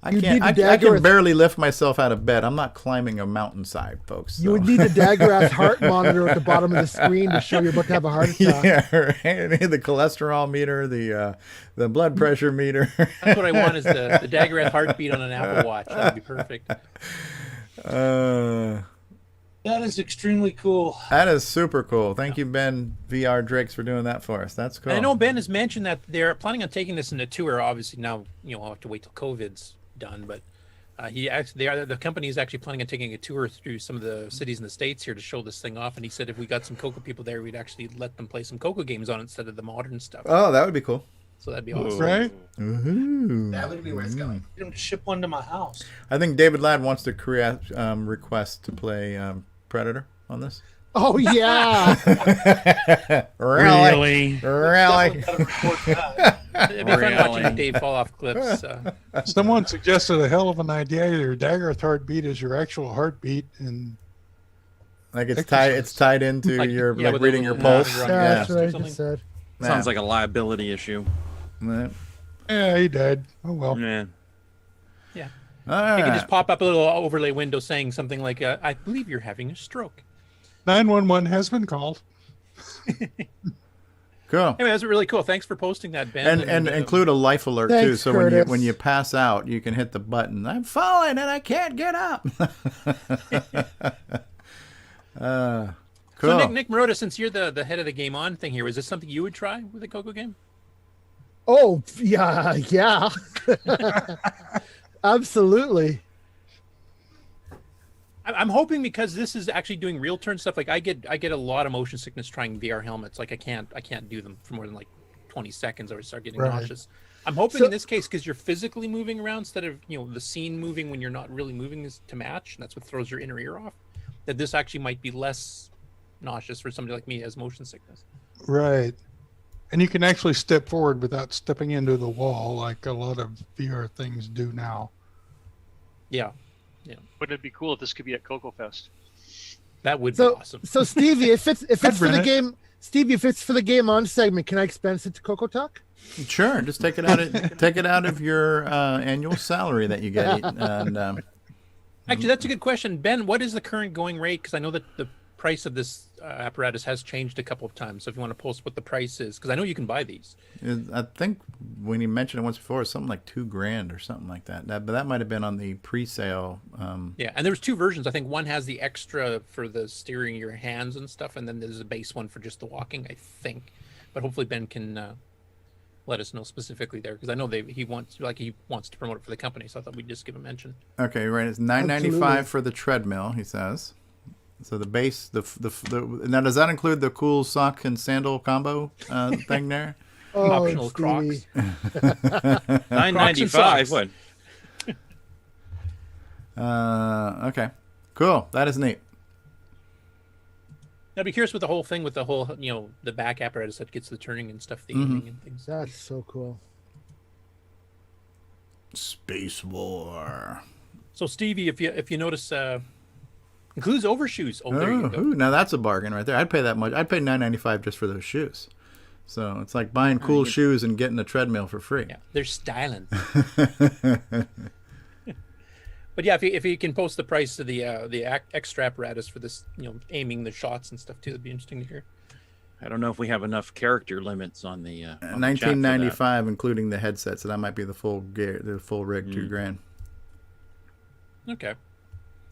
I You'd can't. need the I dagger can barely lift myself out of bed. I'm not climbing a mountainside, folks. You would need a dagger-ass heart monitor at the bottom of the screen to show you're about to have a heart attack. Yeah, right. The cholesterol meter, the blood pressure meter. That's what I want is the Daggereth heartbeat on an Apple Watch. That would be perfect. That is extremely cool. That is super cool. Thank you, Ben VR Drakes, for doing that for us. That's cool. And I know Ben has mentioned that they're planning on taking this in a tour. Obviously, now I'll have to wait till COVID's done, but the company is actually planning on taking a tour through some of the cities in the States here to show this thing off. And he said if we got some CoCo people there, we'd actually let them play some CoCo games on it instead of the modern stuff. Oh, that would be cool. So that'd be awesome. Right? Ooh. That would be where it's going. Get them to ship one to my house. I think David Ladd wants to create request to play Predator on this. Oh yeah. Really? It'd be fun watching Dave fall off cliffs. Someone suggested a hell of an idea. Your Daggereth heartbeat is your actual heartbeat, and like it's tied into your with reading a your little pulse. run. Yeah, that's Yeah. what I just said. Sounds like a liability issue. Yeah. yeah, he died. Oh well. Yeah. Yeah. It can just pop up a little overlay window saying something like, "I believe you're having a stroke." 911 has been called. Cool. Anyway, that's really cool. Thanks for posting that, Ben. And include a life alert too, Thanks, so Curtis. when you pass out, you can hit the button. I'm falling and I can't get up. Cool. So Nick Marotta, since you're the head of the Game On thing here, is this something you would try with a CoCo game? Oh yeah. Absolutely. I'm hoping, because this is actually doing real turn stuff. Like I get a lot of motion sickness trying VR helmets. Like I can't do them for more than like 20 seconds or I start getting nauseous. I'm hoping in this case, because you're physically moving around instead of the scene moving when you're not really moving is to match, and that's what throws your inner ear off, that this actually might be less nauseous for somebody like me who has motion sickness. Right. And you can actually step forward without stepping into the wall like a lot of VR things do now. Yeah. Wouldn't it be cool if this could be at CoCo Fest? That would be awesome. So Stevie, if it's for the rent it. game, Stevie, if it's for the Game On segment, can I expense it to CoCoTALK? Sure, just take it out of your annual salary that you get. And Actually, that's a good question, Ben. What is the current going rate? Because I know that the price of this apparatus has changed a couple of times. So if you want to post what the price is, because I know you can buy these. I think when you mentioned it once before, it's something like $2,000 or something like that. But that might have been on the pre-sale. Yeah, and there's two versions. I think one has the extra for the steering your hands and stuff, and then there's a base one for just the walking, I think. But hopefully Ben can let us know specifically there, because I know he wants to promote it for the company. So I thought we'd just give a mention. Okay, right. It's $9.95 for the treadmill, he says. So the base, now does that include the cool sock and sandal combo thing there? Optional Crocs. $9.95. What? Okay, cool. That is neat. I'd be curious with the whole thing with the whole the back apparatus that gets the turning and stuff, the aiming and things. That's so cool. SPACEWAR. So Stevie, if you notice, includes overshoes. Oh, there you go. Now that's a bargain right there. I'd pay that much. I'd pay $9.95 just for those shoes. So it's like buying cool shoes and getting a treadmill for free. Yeah, they're styling. But yeah, if you can post the price of the extra apparatus for this, aiming the shots and stuff too, that'd be interesting to hear. I don't know if we have enough character limits on the. $19.95, including the headset. So that might be the full gear, the full rig, $2,000. Okay.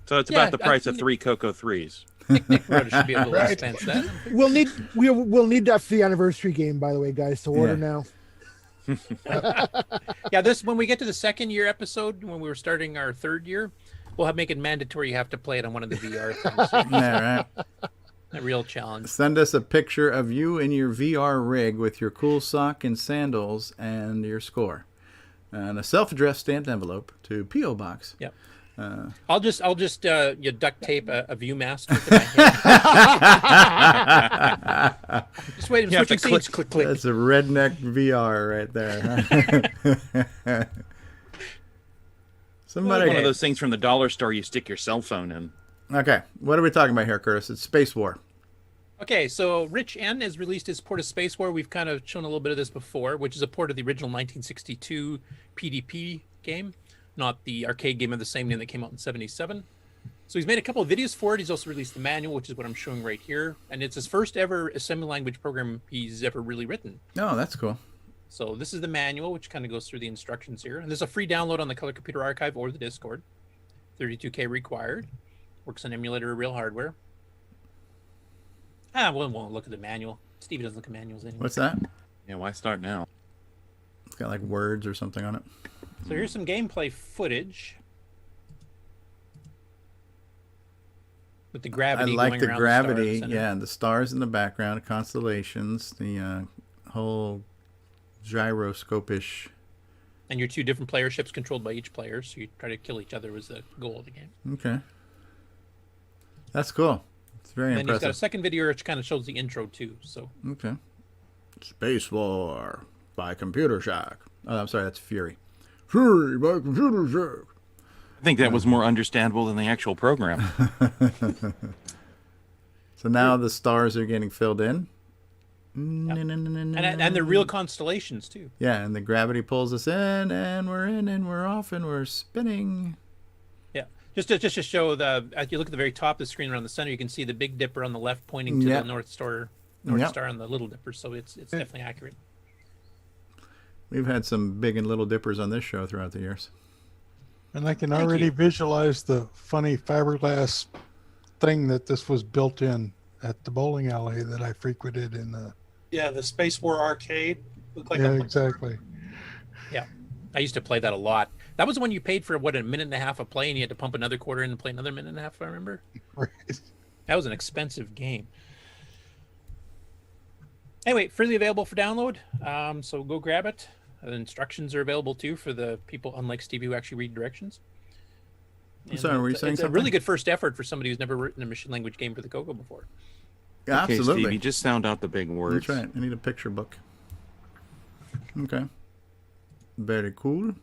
So it's about the price of 3 CoCo 3s. Nick Marotta should be able to expense that. We'll need that for the anniversary game, by the way, guys. So order now. Yeah, when we get to the second year episode, when we were starting our third year, we'll make it mandatory. You have to play it on one of the VR things. Yeah, right. A real challenge. Send us a picture of you in your VR rig with your cool sock and sandals and your score, and a self-addressed stamped envelope to P.O. Box. Yep. I'll just you duct tape a ViewMaster to my head. Just wait and switch scenes. Click. That's a redneck VR right there. Huh? Somebody, one of those things from the dollar store you stick your cell phone in. Okay, what are we talking about here, Curtis? It's SPACEWAR. Okay, so RichN has released his port of SPACEWAR. We've kind of shown a little bit of this before, which is a port of the original 1962 PDP game, not the arcade game of the same name that came out in '77. So he's made a couple of videos for it. He's also released the manual, which is what I'm showing right here. And it's his first ever assembly language program he's ever really written. Oh, that's cool. So this is the manual, which kind of goes through the instructions here. And there's a free download on the Color Computer Archive or the Discord. 32K required. Works on emulator or real hardware. We won't look at the manual. Stevie doesn't look at manuals anyway. What's that? Yeah, why start now? It's got like words or something on it. So here's some gameplay footage. With the gravity. I like going the around gravity, the yeah, the stars in the background, constellations, the whole gyroscope-ish. And your two different player ships controlled by each player, so you try to kill each other was the goal of the game. Okay. That's cool. It's very and then impressive. he's got a second video which kind of shows the intro too. So okay. SPACEWAR by Computer Shock. Oh, I'm sorry, that's Fury. Fury by Computer Shock. I think that was more understandable than the actual program. So now the stars are getting filled in. And they're real constellations too. Yeah, and the gravity pulls us in, and we're in, and we're off, and we're spinning. Yeah, just to show as you look at the very top of the screen around the center, you can see the Big Dipper on the left pointing to the North Star on the Little Dipper. So it's definitely accurate. We've had some big and little dippers on this show throughout the years. And I can already visualize the funny fiberglass thing that this was built in at the bowling alley that I frequented in the... Yeah, the SPACEWAR arcade. Looked like exactly. Yeah, I used to play that a lot. That was the one you paid for, what, a minute and a half of play, and you had to pump another quarter in and play another minute and a half, if I remember. Right. That was an expensive game. Anyway, freely available for download, so go grab it. The instructions are available too for the people, unlike Stevie, who actually read directions. Sorry, were you saying it's something? a really good first effort for somebody who's never written a machine language game for the CoCo before. Yeah, okay, absolutely. Stevie, just sound out the big words. That's right. I need a picture book. Okay. Very cool.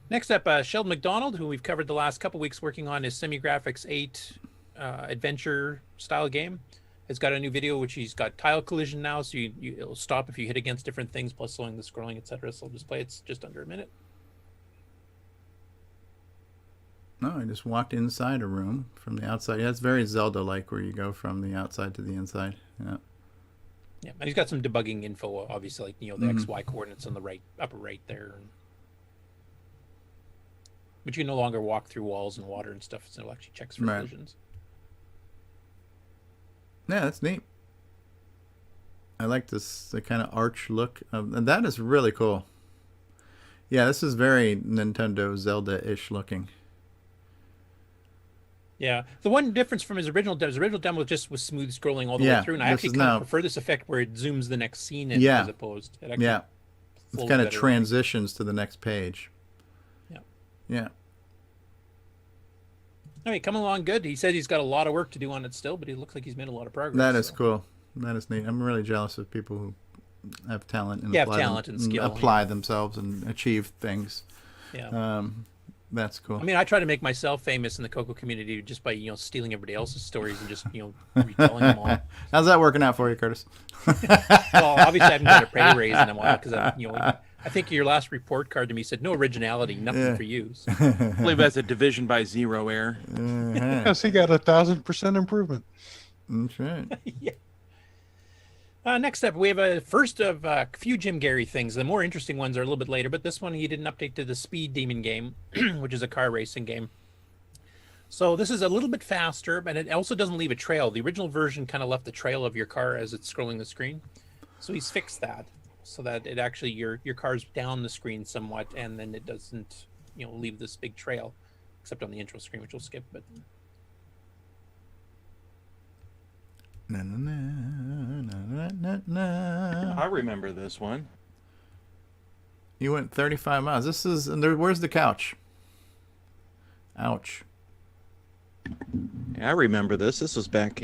Next up, Sheldon MacDonald, who we've covered the last couple weeks working on his SemiGraphics 8 adventure style game. Has got a new video, which he's got tile collision now, so it'll stop if you hit against different things, plus slowing the scrolling, etc. So I'll just play. It's just under a minute. No, I just walked inside a room from the outside. Yeah, it's very Zelda-like, where you go from the outside to the inside. Yeah. Yeah, and he's got some debugging info, obviously, like the XY coordinates on the upper right there. But you can no longer walk through walls and water and stuff, so it actually checks for collisions. Yeah, that's neat. I like the kind of arch look, and that is really cool. Yeah, this is very Nintendo Zelda-ish looking. Yeah, the one difference from his original demo just was smooth scrolling all the way through, and I actually kind of prefer this effect where it zooms the next scene in as opposed. It it kind of transitions to the next page. Yeah. Yeah. All right, coming along good. He said he's got a lot of work to do on it still, but he looks like he's made a lot of progress. That is cool. That is neat. I'm really jealous of people who have talent and and skill, apply themselves and achieve things. Yeah. That's cool. I mean, I try to make myself famous in the CoCo community just by stealing everybody else's stories and just retelling them all. How's that working out for you, Curtis? Well, obviously I haven't got a pay raise in a while because I think your last report card to me said no originality, nothing for you. So. I believe that's a division by zero error. Yes, he got 1,000% improvement. That's right. Yeah. Next up, we have a first of a few Jim Gerrie things. The more interesting ones are a little bit later, but this one he did an update to the Speed Demon game, which is a car racing game. So this is a little bit faster, but it also doesn't leave a trail. The original version kind of left the trail of your car as it's scrolling the screen. So he's fixed that so that it actually your car's down the screen somewhat, and then it doesn't leave this big trail, except on the intro screen, which we'll skip. But Na, na, na, na, na. I remember this one. You went 35 miles. This is, and where's the couch? Ouch. Yeah, I remember this. This was back,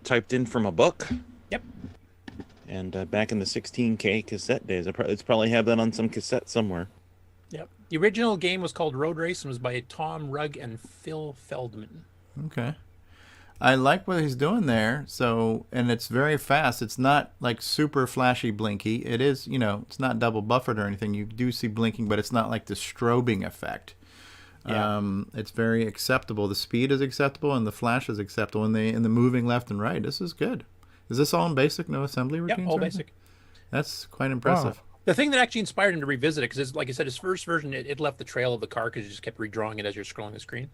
typed in from a book. Yep. And back in the 16K cassette days. It's probably have that on some cassette somewhere. Yep. The original game was called Road Race and was by Tom Rugg and Phil Feldman. Okay. I like what he's doing there. So, and it's very fast. It's not like super flashy blinky. It is, it's not double buffered or anything. You do see blinking, but it's not like the strobing effect. Yeah. It's very acceptable. The speed is acceptable and the flash is acceptable. And the moving left and right, this is good. Is this all in basic, no assembly routines? Yep, all basic. That's quite impressive. Wow. The thing that actually inspired him to revisit it, because like I said, his first version, it left the trail of the car because you just kept redrawing it as you're scrolling the screen.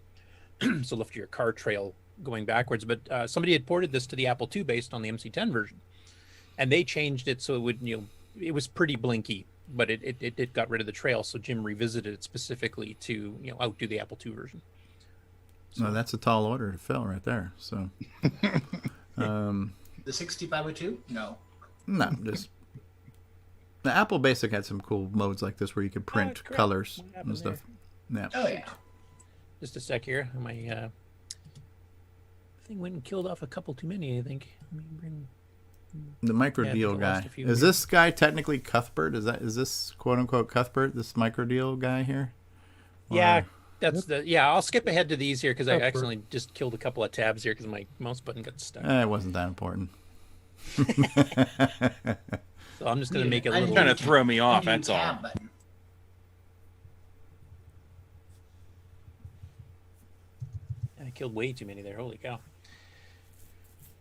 So left your car trail going backwards. But somebody had ported this to the Apple II based on the MC10 version. And they changed it so it would, it was pretty blinky, but it got rid of the trail. So Jim revisited it specifically to, outdo the Apple II version. So no, that's a tall order to fill right there. So the 6502? No. No, just the Apple Basic had some cool modes like this where you could print colors and stuff. Yeah. Oh yeah. Just a sec here. My thing went and killed off a couple too many, I think. Let me bring the micro deal guy. Is this guy technically Cuthbert? Is this quote unquote Cuthbert, this micro deal guy here? Yeah, I'll skip ahead to these here because I accidentally just killed a couple of tabs here because my mouse button got stuck. It wasn't that important. So I'm just going to make it a I'm little... trying to throw me off, Undo that's all. tab button. I killed way too many there. Holy cow.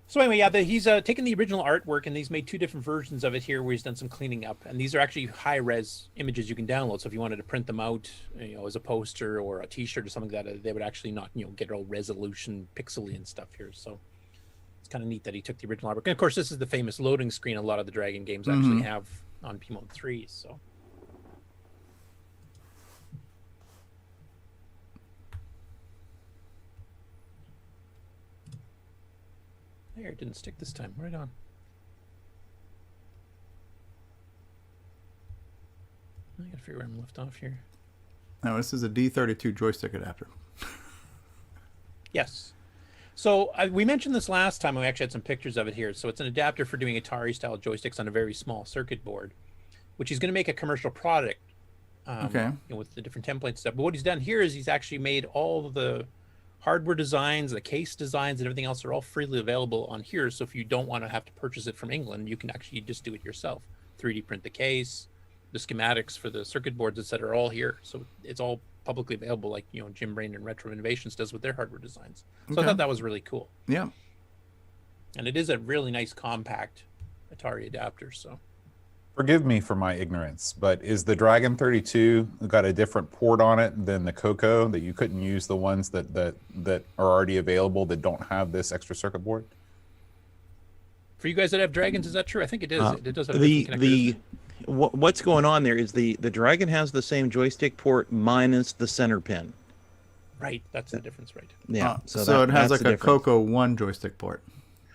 So anyway, yeah, he's taken the original artwork and he's made 2 different versions of it here where he's done some cleaning up. And these are actually high-res images you can download. So if you wanted to print them out, as a poster or a T-shirt or something like that, they would actually not, get all resolution, pixely and stuff here. So it's kind of neat that he took the original artwork. And of course, this is the famous loading screen a lot of the Dragon games actually have on P-Mode 3. So. There, it didn't stick this time. Right on. I gotta figure where I'm left off here. No, this is a D32 joystick adapter. Yes. So we mentioned this last time, and we actually had some pictures of it here. So it's an adapter for doing Atari-style joysticks on a very small circuit board, which he's going to make a commercial product with the different templates and stuff. But what he's done here is he's actually made all of the hardware designs, the case designs, and everything else are all freely available on here. So if you don't want to have to purchase it from England, you can actually just do it yourself. 3D print the case, the schematics for the circuit boards, etc., are all here. So it's all publicly available, like Jim Brain and Retro Innovations does with their hardware designs. So I thought that was really cool. Yeah. And it is a really nice compact Atari adapter. So. Forgive me for my ignorance, but is the Dragon 32 got a different port on it than the CoCo, that you couldn't use the ones that are already available that don't have this extra circuit board? For you guys that have Dragons, is that true? I think it is. It does have a different connector. What's going on there is the Dragon has the same joystick port minus the center pin. Right, that's the difference, right? Yeah. So it has like a CoCo 1 joystick port.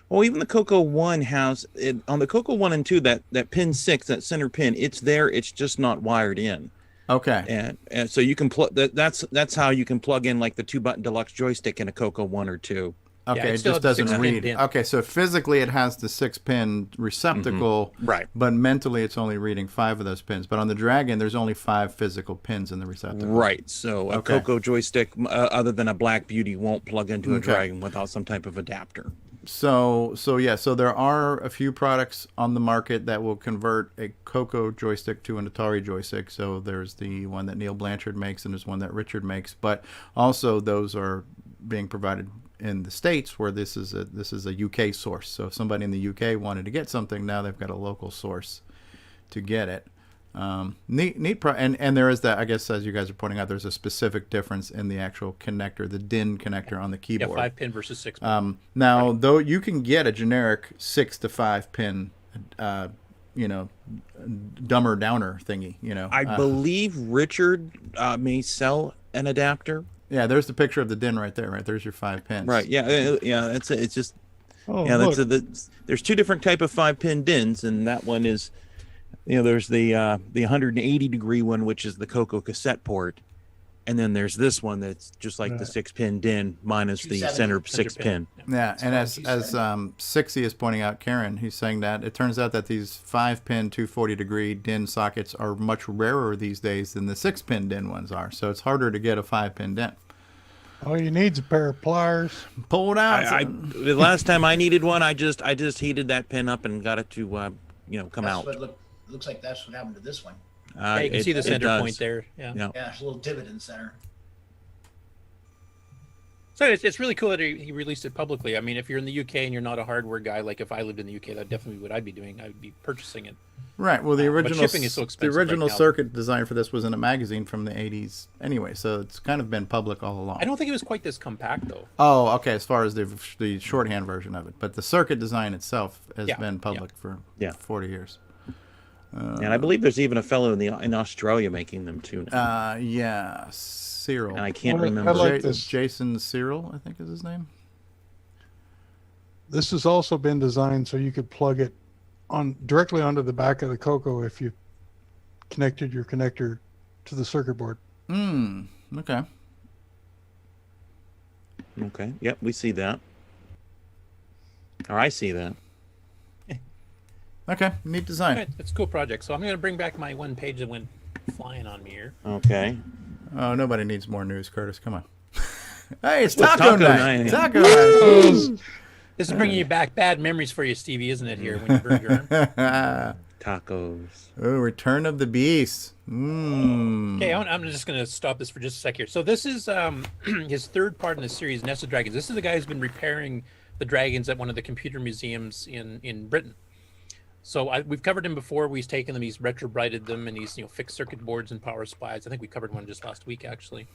Well, even the CoCo 1 has it on the CoCo 1 and 2. That pin 6, that center pin, it's there. It's just not wired in. Okay. And so you can plug that's how you can plug in like the 2-button deluxe joystick in a CoCo 1 or 2. Okay, yeah, it just doesn't read. Okay, so physically it has the 6-pin receptacle, right? But mentally it's only reading 5 of those pins. But on the Dragon, there's only 5 physical pins in the receptacle. Right. So a CoCo joystick, other than a Black Beauty, won't plug into a Dragon without some type of adapter. So there are a few products on the market that will convert a CoCo joystick to an Atari joystick. So there's the one that Neil Blanchard makes, and there's one that Richard makes. But also those are being provided in the States, where this is a UK source. So if somebody in the UK wanted to get something, now they've got a local source to get it. And there is that, I guess, as you guys are pointing out, there's a specific difference in the actual connector, the DIN connector on the keyboard. Yeah, 5-pin versus 6-pin. Now, though, you can get a generic 6 to 5-pin, dumber downer thingy. I believe Richard may sell an adapter. Yeah, there's the picture of the DIN right there. Right there's your 5 pins. Right. Yeah. It's just. Oh, yeah. look. There's 2 different type of 5-pin DINs, and that one is, there's the 180-degree one, which is the CoCo cassette port, and then there's this one that's just like the 6-pin DIN minus the center 6-pin. Yeah, and as Sixie is pointing out, Karen, he's saying that it turns out that these 5-pin 240-degree DIN sockets are much rarer these days than the 6-pin DIN ones are. So it's harder to get a 5-pin DIN. All you need is a pair of pliers. Pull it out. The last time I needed one, I just heated that pin up and got it to come out. Looks like that's what happened to this one. Yeah, you can see the center point there. Yeah, there's a little divot in the center. So it's really cool that he released it publicly. I mean, if you're in the UK and you're not a hardware guy, like if I lived in the UK, that's definitely what I'd be doing. I'd be purchasing it. Right. Well, the original but shipping is so expensive. The original right now. circuit design for this was in a magazine from the 80s anyway, so it's kind of been public all along. I don't think it was quite this compact, though. Oh, okay, as far as the shorthand version of it. But the circuit design itself has been public for 40 years. And I believe there's even a fellow in Australia making them too now. Yeah, Cyril. And I can't remember. I like this. Jason Cyril, I think is his name. This has also been designed so you could plug it directly onto the back of the CoCo if you connected your connector to the circuit board. Okay. Okay. Yep, we see that. Or I see that. Okay, neat design. Right, it's a cool project. So I'm going to bring back my one page that went flying on me here. Okay. Oh, nobody needs more news, Curtis. Come on. Hey, it's Taco taco night. night. Taco night. This is bringing you back bad memories for you, Stevie, isn't it? Here when you burn your arm. Tacos. Oh, Return of the Beast. Okay, I'm just going to stop this for just a sec here. So this is his third part in the series, Nest of Dragons. This is the guy who's been repairing the dragons at one of the computer museums in Britain. So we've covered him before. We've taken them, he's retro-brighted them, and he's fixed circuit boards and power supplies. I think we covered one just last week, actually.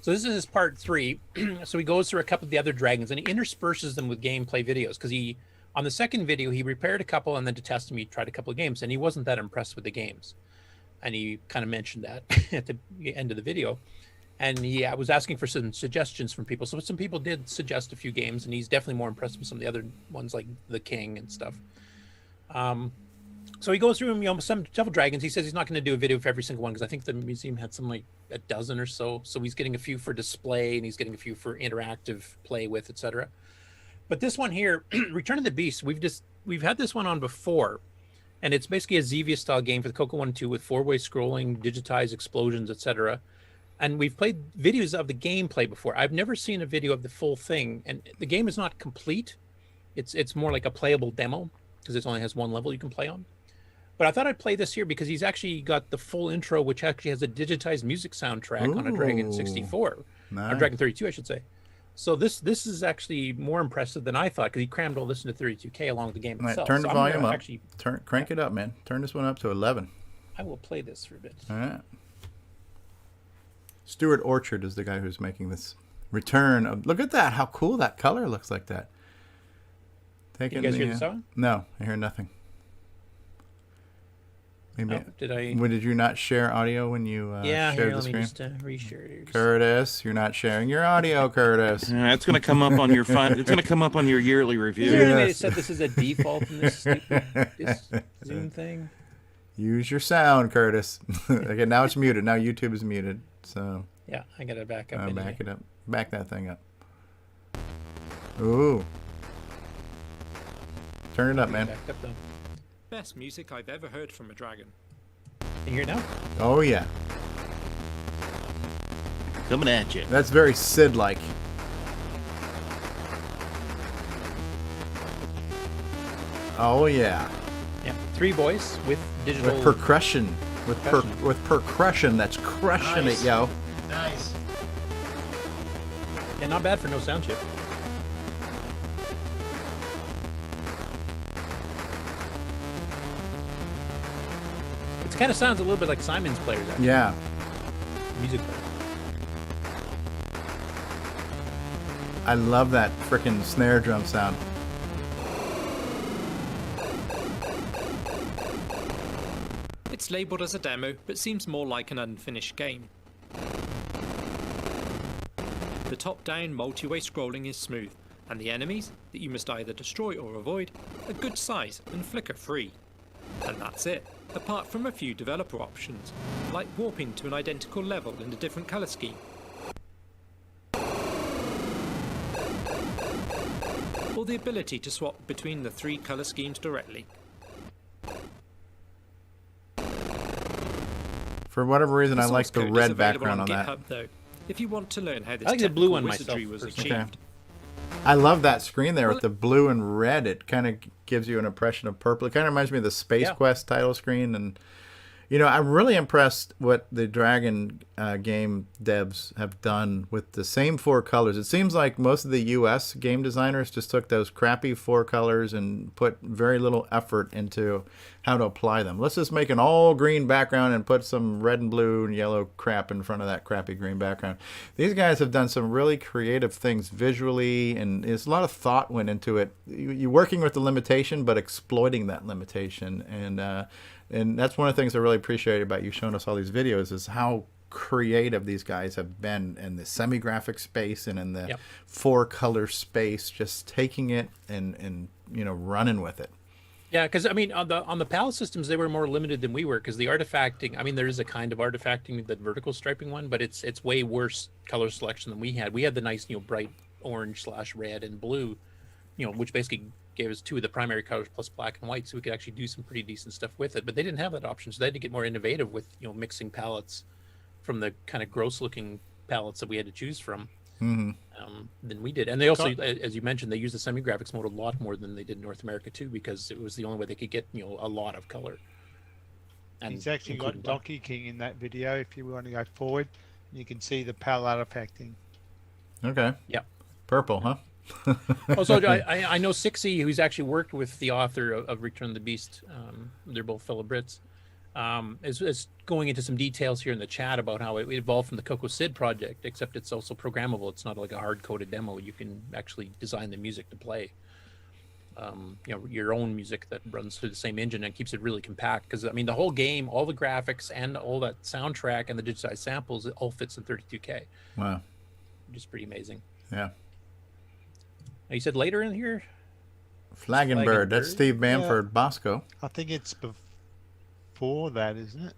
So this is his part 3. So he goes through a couple of the other dragons, and he intersperses them with gameplay videos, because on the second video, he repaired a couple, and then to test them, he tried a couple of games, and he wasn't that impressed with the games. And he kind of mentioned that at the end of the video. And I was asking for some suggestions from people. So some people did suggest a few games, and he's definitely more impressed with some of the other ones like The King and stuff. So he goes through several dragons. He says he's not going to do a video for every single one, because I think the museum had some like a dozen or so. So he's getting a few for display, and he's getting a few for interactive play with, etc. But this one here, Return of the Beast, we've had this one on before, and it's basically a Xevia style game for the CoCo 1 and 2 with 4-way scrolling, digitized explosions, etc. And we've played videos of the gameplay before. I've never seen a video of the full thing, and the game is not complete. It's more like a playable demo, because it only has one level you can play on. But I thought I'd play this here because he's actually got the full intro, which actually has a digitized music soundtrack on a Dragon 64, nice. or Dragon 32, I should say. So this is actually more impressive than I thought, because he crammed all this into 32K along with the game itself. Turn the volume up. Actually, Crank it up, man. Turn this one up to 11. I will play this for a bit. All right. Stuart Orchard is the guy who's making this return of. Look at that! How cool that color looks like that. You guys hear the song? No, I hear nothing. Maybe. Did you not share audio when you shared the screen? Let me just reshare it. Curtis, you're not sharing your audio, Curtis. It's going to come up on your it's going to come up on your yearly review. Is there any way to set this as a default in this stupid Zoom thing? Use your sound, Curtis. Okay, now it's muted. Now YouTube is muted. So yeah, I got to back up. Anyway. Back it up. Back that thing up. Ooh. Turn it up, man. Backed up, though. Best music I've ever heard from a dragon. You hear it now? Oh yeah. Coming at you. That's very Sid-like. Oh yeah. Yeah, 3 voice with digital. With percussion. With percussion, that's crushing it, yo. Nice. Yeah, not bad for no sound chip. It kind of sounds a little bit like Simon's players, actually. Yeah. Music players. I love that frickin' snare drum sound. It's labelled as a demo, but seems more like an unfinished game. The top-down multi-way scrolling is smooth, and the enemies, that you must either destroy or avoid, are good size and flicker-free. And that's it, apart from a few developer options, like warping to an identical level in a different colour scheme. Or the ability to swap between the 3 colour schemes directly. For whatever reason, I like the red background on GitHub, that. Though, if you want to learn how this I like the blue one wizardry myself, was personally. achieved. I love that screen there with the blue and red. It kind of gives you an impression of purple. It kind of reminds me of the Space Quest title screen. And, you know, I'm really impressed what the Dragon game devs have done with the same 4 colors. It seems like most of the US game designers just took those crappy 4 colors and put very little effort into how to apply them. Let's just make an all green background and put some red and blue and yellow crap in front of that crappy green background. These guys have done some really creative things visually, and there's a lot of thought went into it. You're working with the limitation, but exploiting that limitation. And that's one of the things I really appreciate about you showing us all these videos is how creative these guys have been in the semi-graphic space and in the 4-color space, just taking it and you know, running with it. Yeah, because I mean, on the PAL systems, they were more limited than we were, because the artifacting. I mean, there is a kind of artifacting, the vertical striping one, but it's way worse color selection than we had. We had the nice, you know, bright orange/red and blue, you know, which basically gave us 2 of the primary colors plus black and white, so we could actually do some pretty decent stuff with it. But they didn't have that option, so they had to get more innovative with, you know, mixing palettes from the kind of gross-looking palettes that we had to choose from. than we did. And they also, as you mentioned, they use the semi-graphics mode a lot more than they did in North America too, because it was the only way they could get a lot of color. And he's actually got Donkey King in that video. If you want to go forward, you can see the palette affecting. Okay. Yeah. Purple, huh? Also, I know Sixie, who's actually worked with the author of Return of the Beast. They're both fellow Brits. Is going into some details here in the chat about how it evolved from the Coco Sid project, except it's also programmable. It's not like a hard-coded demo. You can actually design the music to play. Your own music that runs through the same engine and keeps it really compact. Because I mean, the whole game, all the graphics and all that soundtrack and the digitized samples, it all fits in 32K. Wow. Which is pretty amazing. Yeah. Now, you said later in here? Flagenbird. That's Steve Bamford Bosco. I think it's before that, isn't it?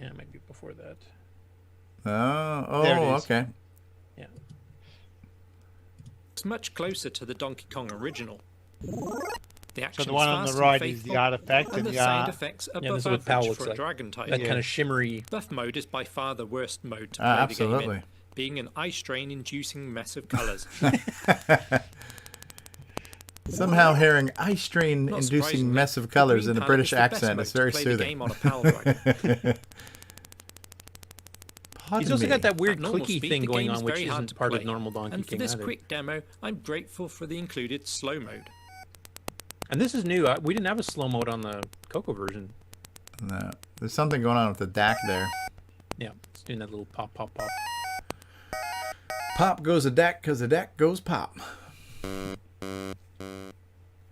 Yeah, maybe before that. Okay. Yeah. It's much closer to the Donkey Kong original. The action So the one on the right is the artifact, and the sound effects are above average for a dragon type. That kind of shimmery. Buff mode is by far the worst mode to play the game in, being an eye strain inducing mess of colours. Somehow hearing eye strain inducing mess of colors in a British accent is very soothing. He's also got that weird clicky thing going on, which isn't part of normal Donkey King. And for this quick demo, I'm grateful for the included slow mode. And this is new. We didn't have a slow mode on the CoCo version. No, there's something going on with the DAC there. Yeah, it's doing that little pop, pop, pop. Pop goes a DAC because the DAC goes pop.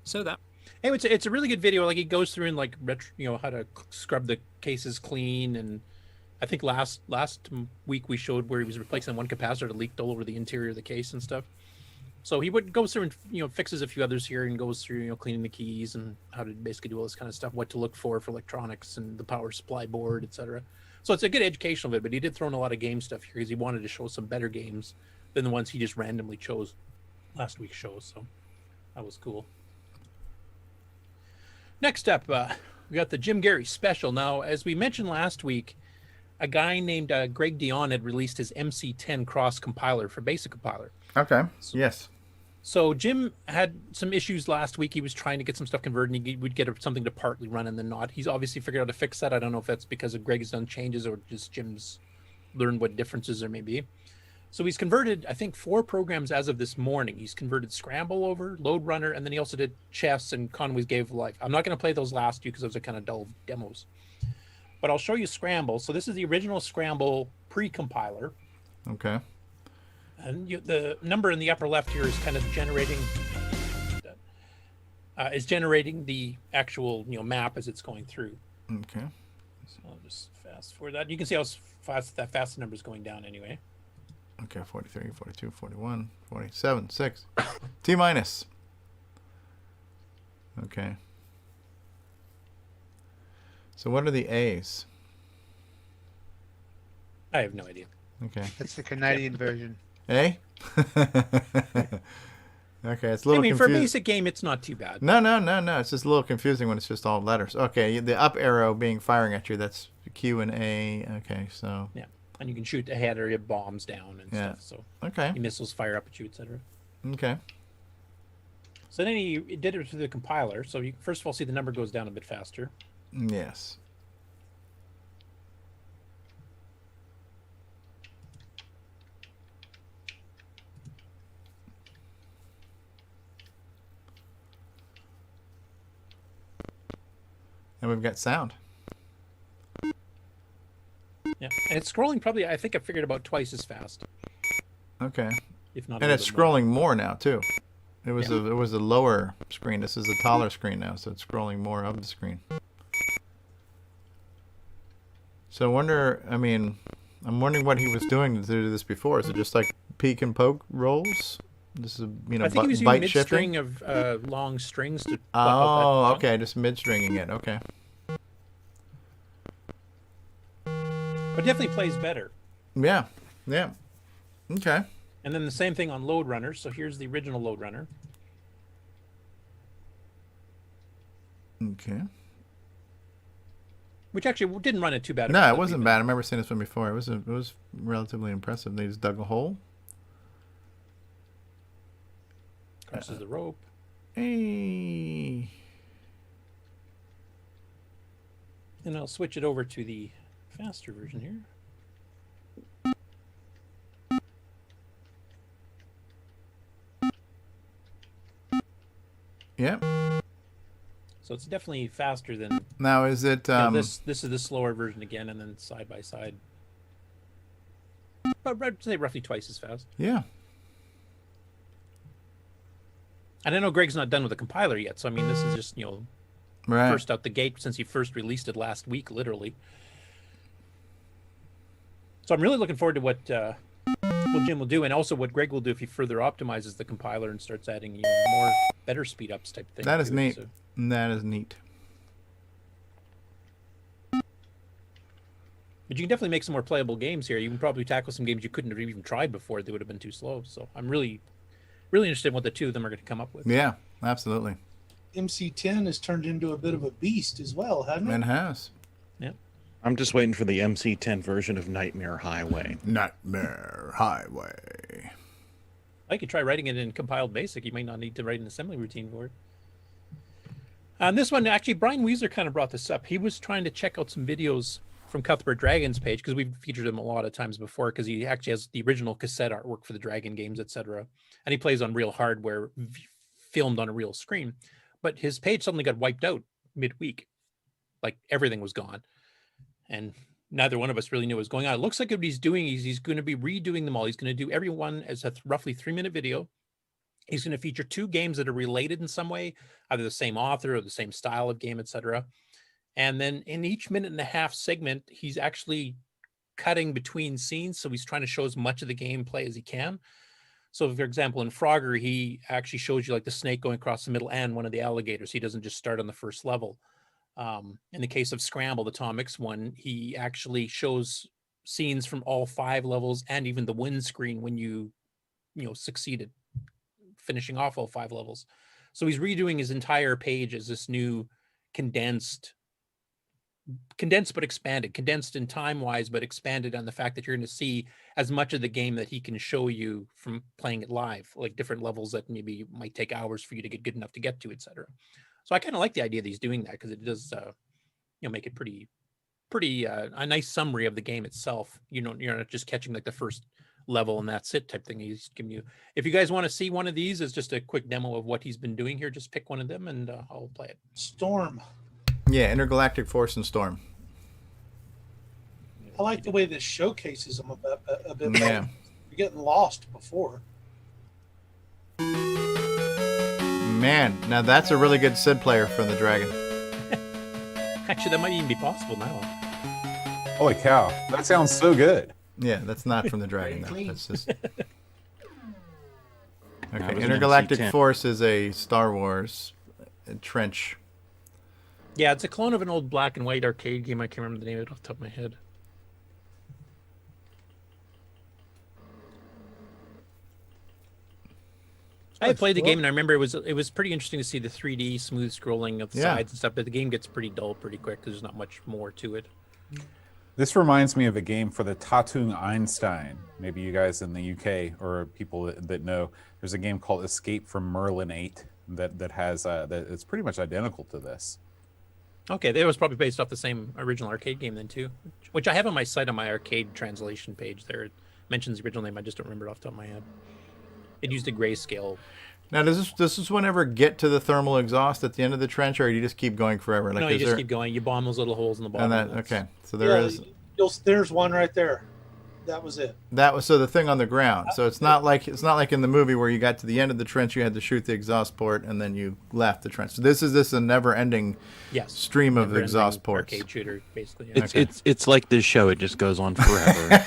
So that. Hey, it's a really good video. Like, he goes through and like how to scrub the cases clean, and I think last week we showed where he was replacing one capacitor that leaked all over the interior of the case and stuff. So he goes through and fixes a few others here, and goes through cleaning the keys and how to basically do all this kind of stuff, what to look for electronics and the power supply board, etc. So it's a good educational video, but he did throw in a lot of game stuff here because he wanted to show some better games than the ones he just randomly chose last week's show. So that was cool. Next up, we got the Jim Gerrie special. Now, as we mentioned last week, a guy named Greg Dion had released his MC10 cross compiler for Basic Compiler. Okay. Yes. So Jim had some issues last week. He was trying to get some stuff converted, and he would get something to partly run and then not. He's obviously figured out how to fix that. I don't know if that's because of Greg's done changes or just Jim's learned what differences there may be. So he's converted, I think, 4 programs as of this morning. He's converted Scramble over, Lode Runner, and then he also did Chess and Conway's Game of Life. I'm not going to play those last two because those are kind of dull demos. But I'll show you Scramble. So this is the original Scramble pre-compiler. Okay. And the number in the upper left here is kind of generating the actual map as it's going through. Okay. So I'll just fast forward that. You can see how fast the number is going down anyway. Okay, 43, 42, 41, 47, 6. T minus. Okay. So what are the A's? I have no idea. Okay. That's the Canadian version. A? Okay, it's a little confusing. For a basic game, it's not too bad. No. It's just a little confusing when it's just all letters. Okay, the up arrow being firing at you, that's Q and A. Okay, so. Yeah. And you can shoot ahead or hit bombs down and stuff. So okay, missiles fire up at you, etc. Okay. So then he did it through the compiler. So you first of all see the number goes down a bit faster. Yes. And we've got sound. Yeah, and it's scrolling probably, I think I figured about twice as fast. Okay. If not, and it's scrolling more now too. It was a lower screen. This is a taller screen now, so it's scrolling more of the screen. So I wonder. I mean, I'm wondering what he was doing to do this before. Is it just like peek and poke rolls? This is I think he was using mid-string of long strings to. Oh, okay, just mid-stringing it. Okay. But definitely plays better. Yeah. Okay. And then the same thing on Lode Runner. So here's the original Lode Runner. Okay. Which actually didn't run it too bad. No, it wasn't bad. I remember seeing this one before. It was relatively impressive. They just dug a hole. Crosses the rope. Hey. And I'll switch it over to the faster version here. Yep. So it's definitely faster than. Now is it? This is the slower version again, and then side by side. But I'd say roughly twice as fast. Yeah. And I know Greg's not done with the compiler yet, so I mean this is just right. first out the gate since he first released it last week, literally. So I'm really looking forward to what Jim will do, and also what Greg will do if he further optimizes the compiler and starts adding more better speed ups type thing. That is neat. So. That is neat. But you can definitely make some more playable games here. You can probably tackle some games you couldn't have even tried before; they would have been too slow. So I'm really interested in what the two of them are going to come up with. Yeah, absolutely. MC10 has turned into a bit of a beast as well, hasn't it? It has. Yeah. I'm just waiting for the MC10 version of Nightmare Highway. Nightmare Highway. I could try writing it in compiled BASIC. You might not need to write an assembly routine for it. On this one, actually, Brian Weezer kind of brought this up. He was trying to check out some videos from Cuthbert Dragon's page, because we've featured him a lot of times before, because he actually has the original cassette artwork for the Dragon games, etc. And he plays on real hardware, filmed on a real screen. But his page suddenly got wiped out midweek. Like everything was gone. And neither one of us really knew what was going on. It looks like what he's doing is he's going to be redoing them all. He's going to do every one as a roughly 3-minute video. He's going to feature 2 games that are related in some way, either the same author or the same style of game, etc. And then in each 1.5-minute segment, he's actually cutting between scenes. So he's trying to show as much of the gameplay as he can. So, for example, in Frogger, he actually shows you like the snake going across the middle and one of the alligators. He doesn't just start on the first level. In the case of Scramble, the Tom Mix one, he actually shows scenes from all 5 levels and even the win screen when you succeeded, finishing off all 5 levels. So he's redoing his entire page as this new condensed but expanded, condensed in time-wise, but expanded on the fact that you're going to see as much of the game that he can show you from playing it live, like different levels that maybe might take hours for you to get good enough to get to, etc. So I kind of like the idea that he's doing that, because it does, make it pretty a nice summary of the game itself. You're not just catching like the first level and that's it type thing. He's giving you. If you guys want to see one of these, it's just a quick demo of what he's been doing here. Just pick one of them and I'll play it. Storm. Yeah, Intergalactic Force and Storm. I like the way this showcases them a bit more. Yeah. You're getting lost before. Man, now that's a really good Sid player from the Dragon. Actually, that might even be possible now. Holy cow, that sounds so good. Yeah, that's not from the Dragon, though. That's just... Okay, That was an Intergalactic MC-10. Force is a Star Wars trench. Yeah, it's a clone of an old black and white arcade game. I can't remember the name of it off the top of my head. I had played the game and I remember it was pretty interesting to see the 3D smooth scrolling of the sides and stuff, but the game gets pretty dull pretty quick because there's not much more to it. This reminds me of a game for the Tatung Einstein. Maybe you guys in the UK or people that know. There's a game called Escape from Merlin 8 that has that it's pretty much identical to this. Okay, that was probably based off the same original arcade game then too, which I have on my site on my arcade translation page there. It mentions the original name, I just don't remember it off the top of my head. It used a grayscale. Now, does this one ever get to the thermal exhaust at the end of the trench, or you just keep going forever? Like, No, you just keep going. You bomb those little holes in the bottom. And that, okay, so there is. There's one right there. That was it. That was so the thing on the ground. So it's not like in the movie where you got to the end of the trench, you had to shoot the exhaust port, and then you left the trench. So this is a never-ending stream of exhaust ports. Arcade shooter, basically. Yeah. It's like this show. It just goes on forever.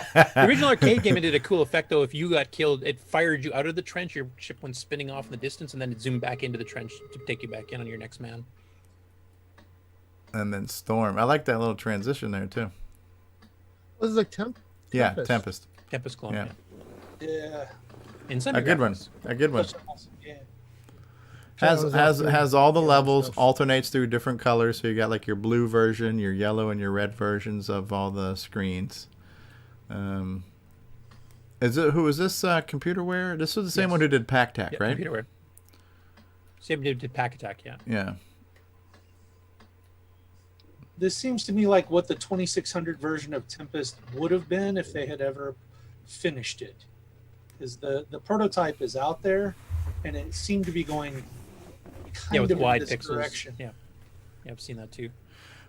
The original arcade game, it did a cool effect though. If you got killed, it fired you out of the trench. Your ship went spinning off in the distance, and then it zoomed back into the trench to take you back in on your next man. And then Storm. I like that little transition there too. Was it like Tempest? Yeah, Tempest. Tempest clone. Yeah. Yeah. In some A good one. A good one. Yeah. Has all the levels, alternates through different colors. So you got like your blue version, your yellow, and your red versions of all the screens. Who is this? Computerware? This was the same one who did Pack Tack, right? Computerware. Same who did Pack Attack, yeah. Yeah. This seems to me like what the 2600 version of Tempest would have been if they had ever finished it. Because the prototype is out there, and it seemed to be going kind with of wide in this pixels. direction. Yeah, I've seen that too.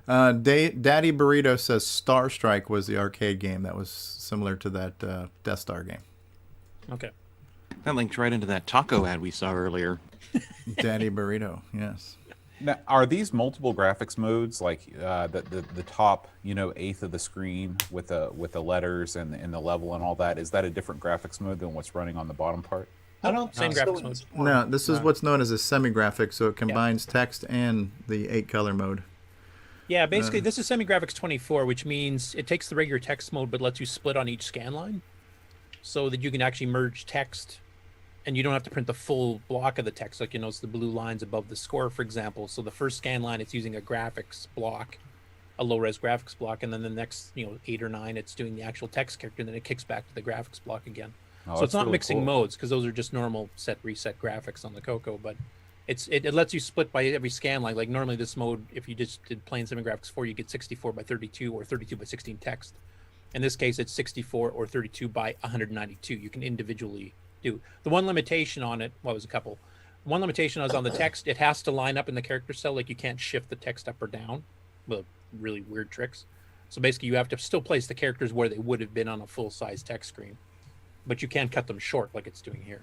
Daddy Burrito says Star Strike was the arcade game that was similar to that Death Star game. Okay. That linked right into that taco ad we saw earlier. Daddy Burrito, yes. Now, are these multiple graphics modes, like the top, eighth of the screen with the letters and the level and all that? Is that a different graphics mode than what's running on the bottom part? I don't Same think graphics so. mode. No, this is what's known as a semi-graphic, so it combines text and the 8-color mode. Yeah, basically this is semi-graphics 24, which means it takes the regular text mode but lets you split on each scan line so that you can actually merge text and you don't have to print the full block of the text. Like, it's the blue lines above the score, for example. So the first scan line, it's using a graphics block, a low-res graphics block, and then the next, 8 or 9, it's doing the actual text character, and then it kicks back to the graphics block again. So it's not really mixing cool. modes, because those are just normal set-reset graphics on the CoCo, but it lets you split by every scan line. Like normally this mode, if you just did plain semi-graphics 4, you get 64 by 32 or 32 by 16 text. In this case, it's 64 or 32 by 192. You can individually do. The one limitation on it, well, it was a couple. One limitation is on the text. It has to line up in the character cell. Like, you can't shift the text up or down. Well, really weird tricks. So basically, you have to still place the characters where they would have been on a full-size text screen, but you can cut them short like it's doing here.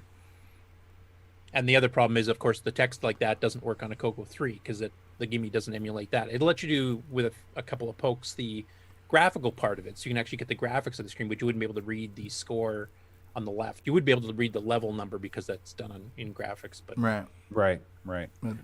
And the other problem is, of course, the text like that doesn't work on a CoCo 3 because the Gimme doesn't emulate that. It'll let you do, with a couple of pokes, the graphical part of it. So you can actually get the graphics of the screen, but you wouldn't be able to read the score on the left. You would be able to read the level number because that's done in graphics. But right.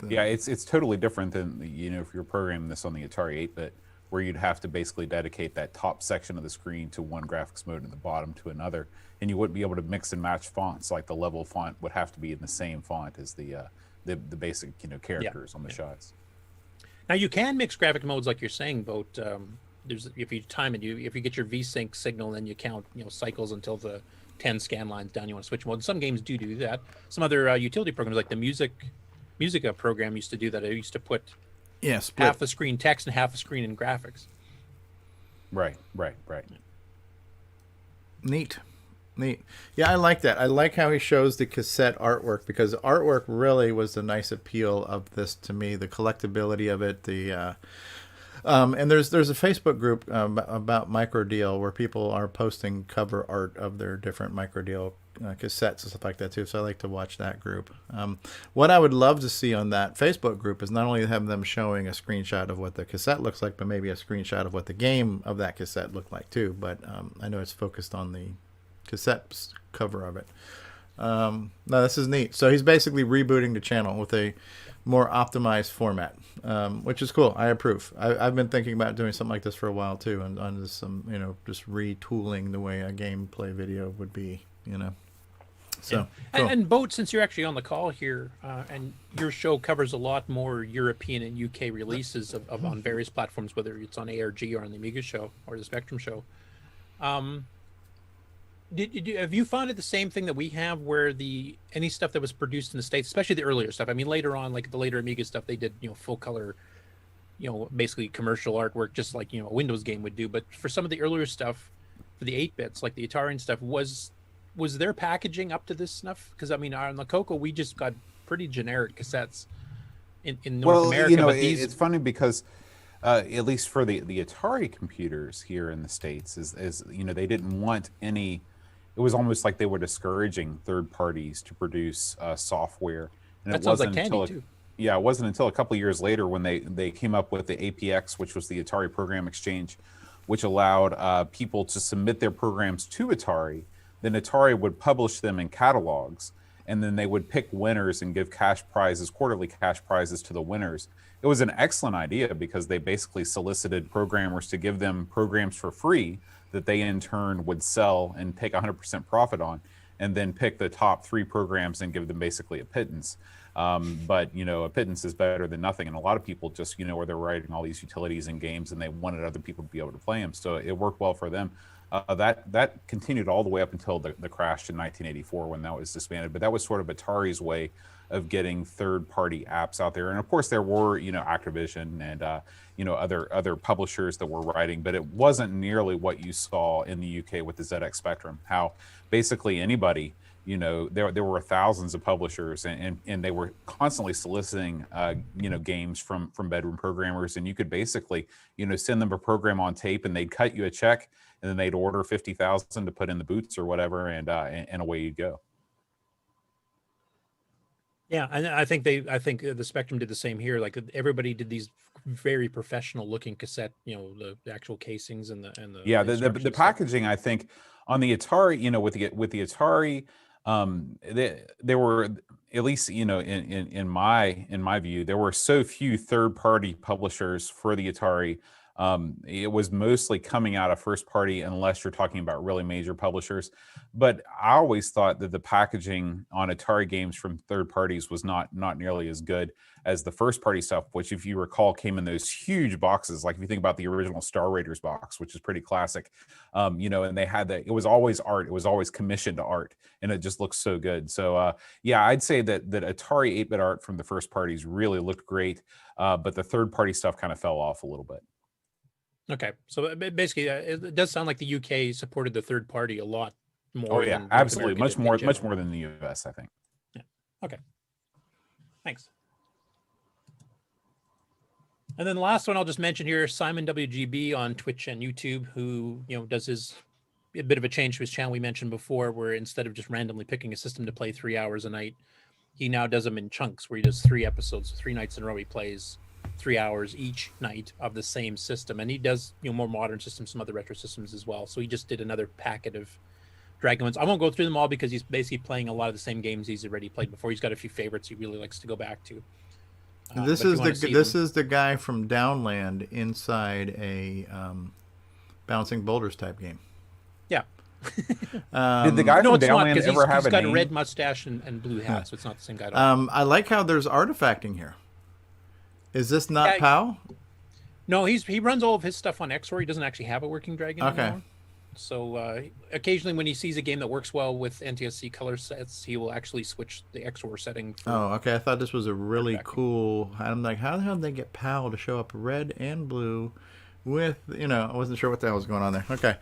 Yeah, it's totally different than if you're programming this on the Atari 8-bit, where you'd have to basically dedicate that top section of the screen to one graphics mode and the bottom to another, and you wouldn't be able to mix and match fonts. Like the level font would have to be in the same font as the basic characters on the shots. Now you can mix graphic modes like you're saying, Boat. There's, if you time it, if you get your VSync signal, then you count cycles until the 10 scan lines down. You want to switch mode. Some games do that. Some other utility programs like the Musica program used to do that. It used to put half the screen text and half the screen in graphics. Right. Neat. Yeah, I like that. I like how he shows the cassette artwork, because artwork really was the nice appeal of this to me. The collectability of it, and there's a Facebook group about Microdeal where people are posting cover art of their different Microdeal cassettes and stuff like that too. So I like to watch that group. What I would love to see on that Facebook group is not only have them showing a screenshot of what the cassette looks like, but maybe a screenshot of what the game of that cassette looked like too. But I know it's focused on the cassette cover of it. No, this is neat. So he's basically rebooting the channel with a more optimized format, which is cool. I approve. I've been thinking about doing something like this for a while too, and on some just retooling the way a gameplay video would be. So cool. And Boat, since you're actually on the call here, and your show covers a lot more European and UK releases of on various platforms, whether it's on ARG or on the Amiga show or the Spectrum show. Have you found it the same thing that we have, where any stuff that was produced in the States, especially the earlier stuff? I mean, later on, like the later Amiga stuff, they did full color, basically commercial artwork, just like a Windows game would do. But for some of the earlier stuff, for the 8-bits, like the Atari and stuff, was their packaging up to this snuff? Because I mean, on the CoCo, we just got pretty generic cassettes in North America. But it's funny because at least for the Atari computers here in the States, is they didn't want any. It was almost like they were discouraging third parties to produce software. And that sounds like Tandy too. Yeah, it wasn't until a couple of years later when they came up with the APX, which was the Atari Program Exchange, which allowed people to submit their programs to Atari. Then Atari would publish them in catalogs, and then they would pick winners and give cash prizes, quarterly cash prizes to the winners. It was an excellent idea because they basically solicited programmers to give them programs for free that they in turn would sell and take 100% profit on, and then pick the top 3 programs and give them basically a pittance. But a pittance is better than nothing, and a lot of people just where they're writing all these utilities and games and they wanted other people to be able to play them, so it worked well for them. That continued all the way up until the crash in 1984 when that was disbanded. But that was sort of Atari's way of getting third-party apps out there. And of course, there were Activision and other publishers that were writing, but it wasn't nearly what you saw in the UK with the ZX Spectrum. How basically anybody, there were thousands of publishers, and they were constantly soliciting games from bedroom programmers, and you could basically send them a program on tape, and they'd cut you a check, and then they'd order 50,000 to put in the boots or whatever, and away you'd go. Yeah, and I think the Spectrum did the same here. Like everybody did these very professional looking cassette, the actual casings and the the packaging. I think on the Atari, with the Atari, there were, at least in my view, there were so few third party publishers for the Atari. It was mostly coming out of first party, unless you're talking about really major publishers. But I always thought that the packaging on Atari games from third parties was not nearly as good as the first party stuff, which, if you recall, came in those huge boxes. Like if you think about the original Star Raiders box, which is pretty classic, and they had it was always art. It was always commissioned art, and it just looks so good. So I'd say that Atari 8-bit art from the first parties really looked great, but the third party stuff kind of fell off a little bit. Okay, so basically, it does sound like the UK supported the third party a lot more. Oh yeah, absolutely, much more than the US, I think. Yeah. Okay. Thanks. And then the last one I'll just mention here, Simonwgb on Twitch and YouTube, who does a bit of a change to his channel we mentioned before, where instead of just randomly picking a system to play 3 hours a night, he now does them in chunks, where he does 3 episodes, 3 nights in a row. He plays 3 hours each night of the same system, and he does more modern systems, some other retro systems as well. So he just did another packet of Dragon ones. I won't go through them all because he's basically playing a lot of the same games he's already played before. He's got a few favorites he really likes to go back to. This is the guy from Downland inside a bouncing boulders type game. Yeah. Did the guy from Downland ever have a name? He's got a red mustache and blue hat, so it's not the same guy at all. I like how there's artifacting here. Is this not POW? No, he runs all of his stuff on XRoar. He doesn't actually have a working Dragon anymore. So occasionally when he sees a game that works well with NTSC color sets, he will actually switch the XRoar setting. Okay. I thought this was a really cool. I'm like, how the hell did they get POW to show up red and blue with, I wasn't sure what the hell was going on there. Okay.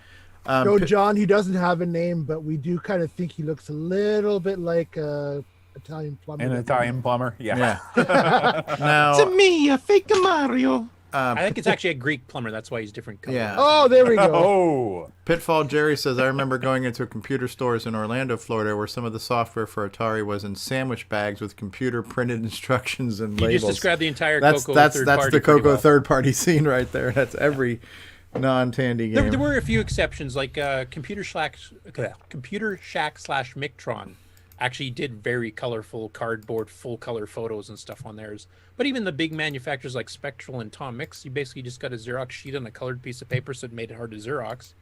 No, John, he doesn't have a name, but we do kind of think he looks a little bit like Italian plumber. An Italian plumber, yeah. Now, it's me, a fake Mario. I think it's actually a Greek plumber. That's why he's different color. Yeah. Oh, there we go. Oh. Pitfall Gerrie says, I remember going into computer stores in Orlando, Florida, where some of the software for Atari was in sandwich bags with computer printed instructions and labels. You just described the entire that's CoCo that's third that's party the CoCo well. third party scene right there. That's every non-Tandy game. There were a few exceptions, like Computer Shack / Mictron actually did very colorful cardboard full color photos and stuff on theirs. But even the big manufacturers like Spectral and Tom Mix, you basically just got a Xerox sheet on a colored piece of paper, so it made it hard to Xerox.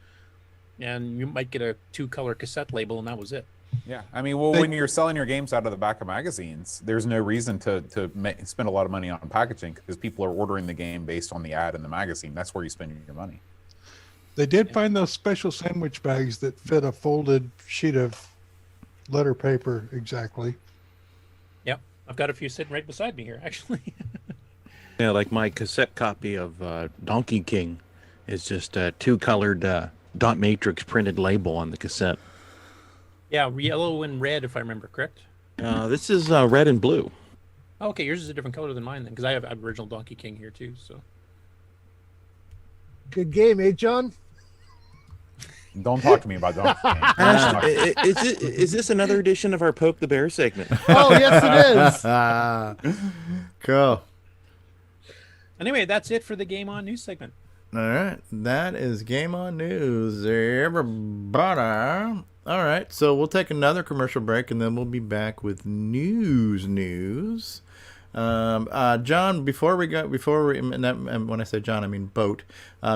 And you might get a 2-color cassette label, and that was it. Yeah, I mean, well, when you're selling your games out of the back of magazines, there's no reason to spend a lot of money on packaging, because people are ordering the game based on the ad in the magazine. That's where you spend your money. They did find those special sandwich bags that fit a folded sheet of letter paper exactly. Yep, I've got a few sitting right beside me here, actually. Yeah, like my cassette copy of Donkey King is just a 2-colored dot matrix printed label on the cassette. Yeah, yellow and red, if I remember correct. This is red and blue. Oh, okay, yours is a different color than mine then, because I have original Donkey King here too. So good game, eh, John? Don't talk to me about Donkey King. Is this another edition of our Poke the Bear segment? Oh, yes, it is. Cool. Anyway, that's it for the Game On News segment. All right, that is Game On News, everybody. All right, so we'll take another commercial break, and then we'll be back with news. John, and when I say John, I mean Boat.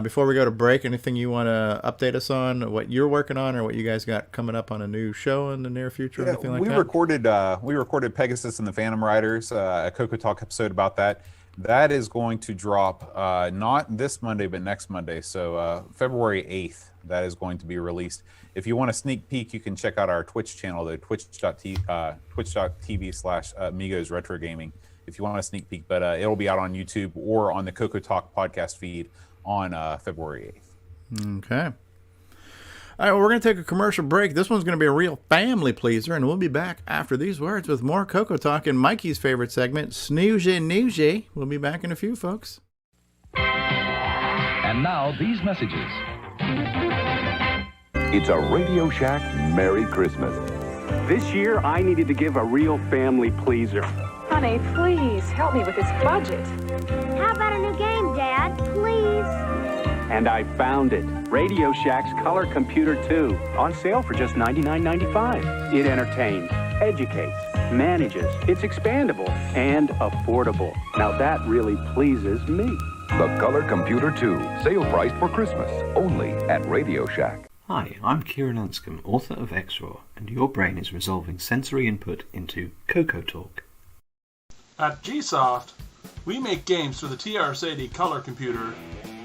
Before we go to break, anything you want to update us on, what you're working on, or what you guys got coming up on a new show in the near future, anything like that? We recorded Pegasus and the Phantom Riders, a CoCoTALK episode about that. That is going to drop not this Monday, but next Monday. So February 8th, that is going to be released. If you want a sneak peek, you can check out our Twitch channel, the twitch.tv/Amigos Retro Gaming, if you want a sneak peek. But it'll be out on YouTube or on the CoCoTALK podcast feed on February 8th. Okay. All right, well, we're going to take a commercial break. This one's going to be a real family pleaser, and we'll be back after these words with more CoCoTALK and Mikey's favorite segment, Snoozy Newsy. We'll be back in a few, folks. And now, these messages. It's a Radio Shack Merry Christmas. This year, I needed to give a real family pleaser. Honey, please, help me with this budget. How about a new game, Dad? Please. And I found it. Radio Shack's Color Computer 2, on sale for just $99.95. It entertains, educates, manages, it's expandable, and affordable. Now that really pleases me. The Color Computer 2, sale priced for Christmas, only at Radio Shack. Hi, I'm Kieran Anscombe, author of XRoar, and your brain is resolving sensory input into CoCoTALK. At Gsoft, we make games for the TRS-80 Color Computer,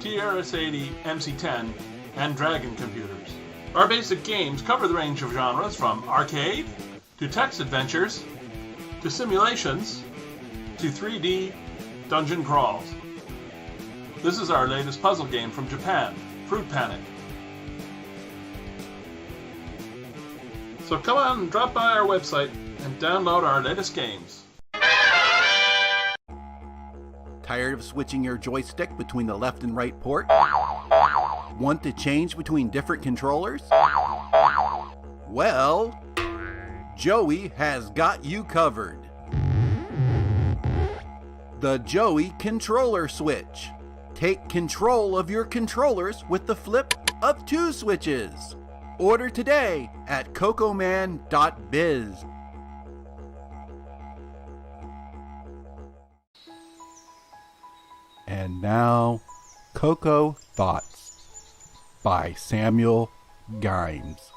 TRS-80 MC10, and Dragon computers. Our basic games cover the range of genres from arcade, to text adventures, to simulations, to 3D dungeon crawls. This is our latest puzzle game from Japan, Fruit Panic. So come on and drop by our website and download our latest games. Tired of switching your joystick between the left and right port? Want to change between different controllers? Well, Joey has got you covered. The Joey Controller Switch. Take control of your controllers with the flip of 2 switches. Order today at cocoman.biz. And now, Coco Thoughts by Samuel Gimes.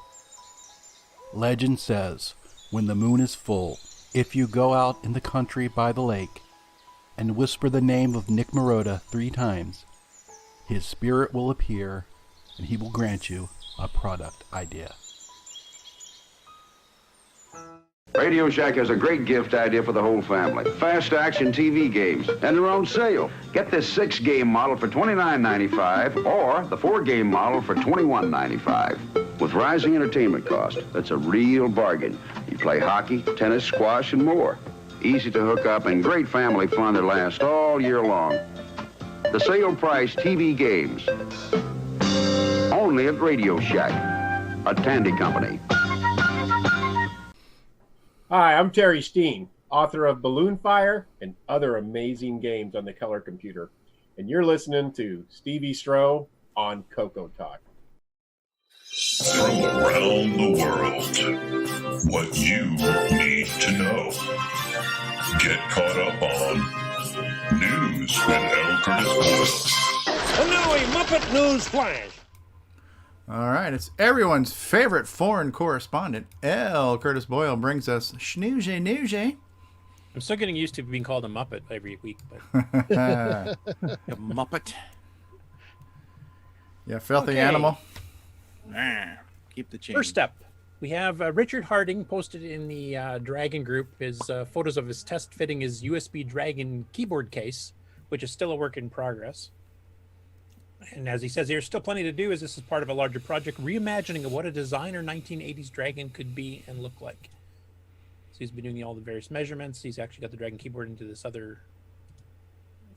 Legend says, when the moon is full, if you go out in the country by the lake and whisper the name of Nick Marotta 3 times, his spirit will appear and he will grant you a product idea. Radio Shack has a great gift idea for the whole family. Fast action TV games, and they're on sale. Get this 6-game model for $29.95 or the 4-game model for $21.95. With rising entertainment cost, that's a real bargain. You play hockey, tennis, squash, and more. Easy to hook up and great family fun that lasts all year long. The sale price TV games. Only at Radio Shack, a Tandy company. Hi, I'm Terry Steen, author of Balloon Fire and other amazing games on the color computer. And you're listening to Stevie Strow on CoCoTALK. From around the world, what you need to know. Get caught up on News with L. Curtis Boyle. And now a Muppet News Flash. All right, it's everyone's favorite foreign correspondent, L. Curtis Boyle, brings us Snoozy Newsy. I'm still getting used to being called a Muppet every week. But... A Muppet. Yeah, filthy animal. Keep the change. First up, we have Richard Harding posted in the Dragon group his photos of his test fitting his USB Dragon keyboard case, which is still a work in progress. And as he says, there's still plenty to do as this is part of a larger project, reimagining of what a designer 1980s Dragon could be and look like. So he's been doing all the various measurements. He's actually got the Dragon keyboard into this other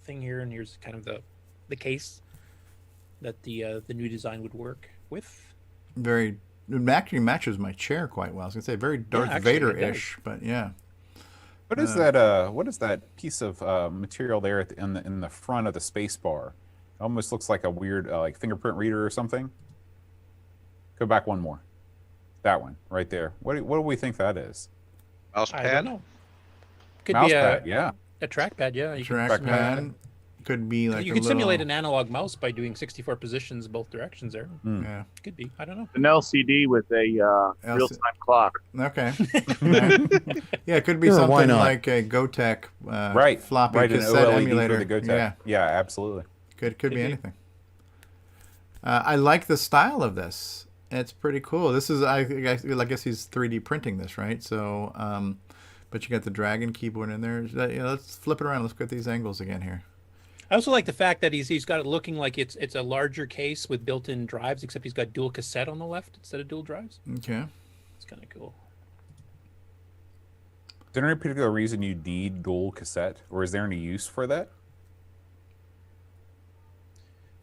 thing here, and here's kind of the case that the new design would work with. It actually matches my chair quite well. I was gonna say very Darth Vader-ish, but yeah. What is that? What is that piece of material there in the front of the space bar? Almost looks like a weird like fingerprint reader or something. Go back one more. That one right there. What do we think that is? Mouse I pad? don't know. Could Mouse be pad, yeah. A trackpad, yeah. Trackpad. could be like you a could simulate little... an analog mouse by doing 64 positions both directions there. Yeah. Could be. I don't know. An LCD with a real-time clock. Okay. Yeah, it could be Sure, why something not? like a GoTech floppy right, an cassette OLED emulator. for the GoTech. Yeah, Yeah, absolutely. could be anything. I like the style of this. It's pretty cool. This is I guess he's 3D printing this, right? So, but you got the Dragon keyboard in there. Let's flip it around. Let's get these angles again here. I also like the fact that he's got it looking like it's a larger case with built-in drives, except he's got dual cassette on the left instead of dual drives. Okay. It's kind of cool. Is there any particular reason you need dual cassette, or is there any use for that?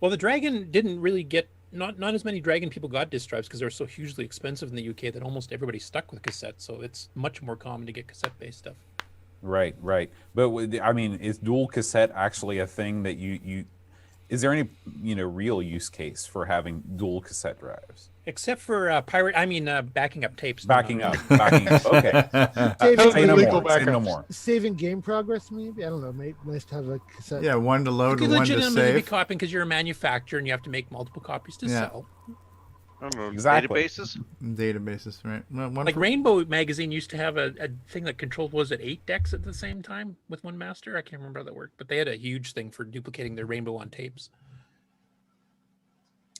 Well, the Dragon didn't really get not as many Dragon people got disk drives because they're so hugely expensive in the UK that almost everybody stuck with cassette. So it's much more common to get cassette-based stuff. Right. But I mean, is dual cassette actually a thing that you is there any real use case for having dual cassette drives? Except for backing up tapes. Backing up. Okay. Say no more. Saving game progress, maybe. I don't know. Nice to have a cassette. Yeah, one to load You and could one to legitimately be save. copying because you're a manufacturer and you have to make multiple copies to sell. I don't know, Exactly. databases? Right. Well, one Like for- Rainbow Magazine used to have a thing that controlled, was it 8 decks at the same time with one master? I can't remember how that worked, but they had a huge thing for duplicating their Rainbow on tapes.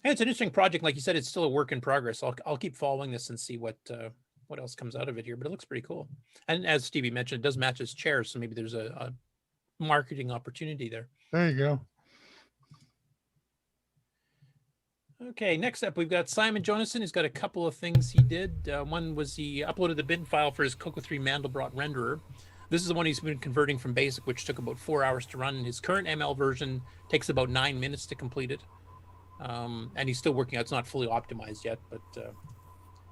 And it's an interesting project. Like you said, it's still a work in progress. I'll keep following this and see what else comes out of it here, but it looks pretty cool. And as Stevie mentioned, it does match his chair, so maybe there's a marketing opportunity there. There you go. Okay, next up we've got Simon Jonassen. He's got a couple of things he did. One was he uploaded the bin file for his CoCo 3 Mandelbrot renderer. This is the one he's been converting from BASIC, which took about 4 hours to run. His current ML version takes about 9 minutes to complete it. And he's still working out. It's not fully optimized yet, but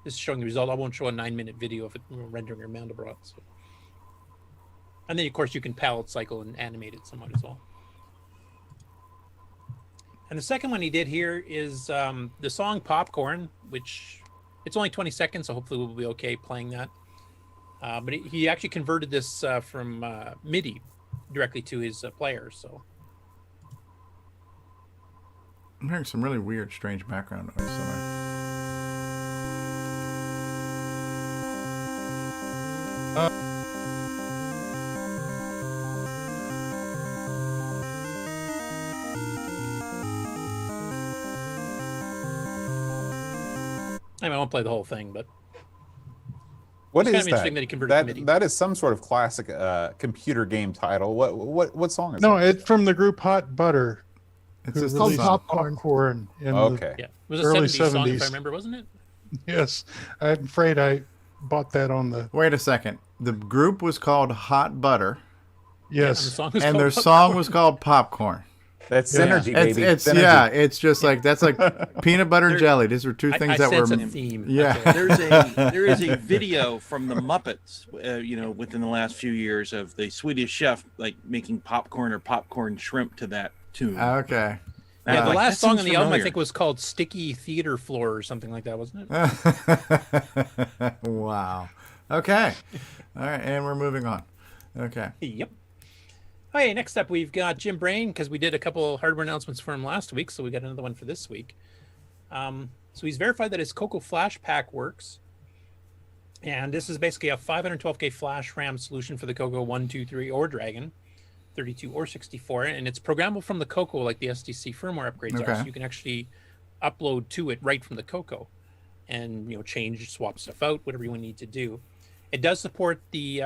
this is showing the result. I won't show a 9-minute video of it rendering your Mandelbrot. So. And then, of course, you can palette cycle and animate it somewhat as well. And the second one he did here is the song Popcorn, which it's only 20 seconds, so hopefully we'll be okay playing that. But he actually converted this from MIDI directly to his player. So I'm hearing some really weird, strange background noise somewhere. I won't play the whole thing, but What it's is kind of interesting that he converted to MIDI. That is some sort of classic computer game title. What song is No, that? it's from the group Hot Butter. It's who just released Popcorn. in Okay. Yeah, it was a early 70s song, if I 70s. remember, wasn't it? Yes, I'm afraid I bought that on the. Wait a second. The group was called Hot Butter. Yes, And their song was called Popcorn. That's Yeah. synergy, baby. It's Synergy. yeah. It's just like that's like peanut butter and jelly. These were two things I that were sense a theme. yeah. There is a video from the Muppets, within the last few years of the Swedish chef like making popcorn or popcorn shrimp to that tune. Okay. Yeah, the Like, last that song seems on the album I familiar. think was called "Sticky Theater Floor" or something like that, wasn't it? Wow. Okay. All right, and we're moving on. Okay. Yep. Okay, next up we've got Jim Brain, because we did a couple hardware announcements for him last week, so we got another one for this week. So he's verified that his CoCo Flash Pack works, and this is basically a 512K flash RAM solution for the CoCo 1, 2, 3, or Dragon, 32 or 64, and it's programmable from the CoCo like the SDC firmware upgrades are, Okay. so you can actually upload to it right from the CoCo, and change, swap stuff out, whatever you need to do. It does support the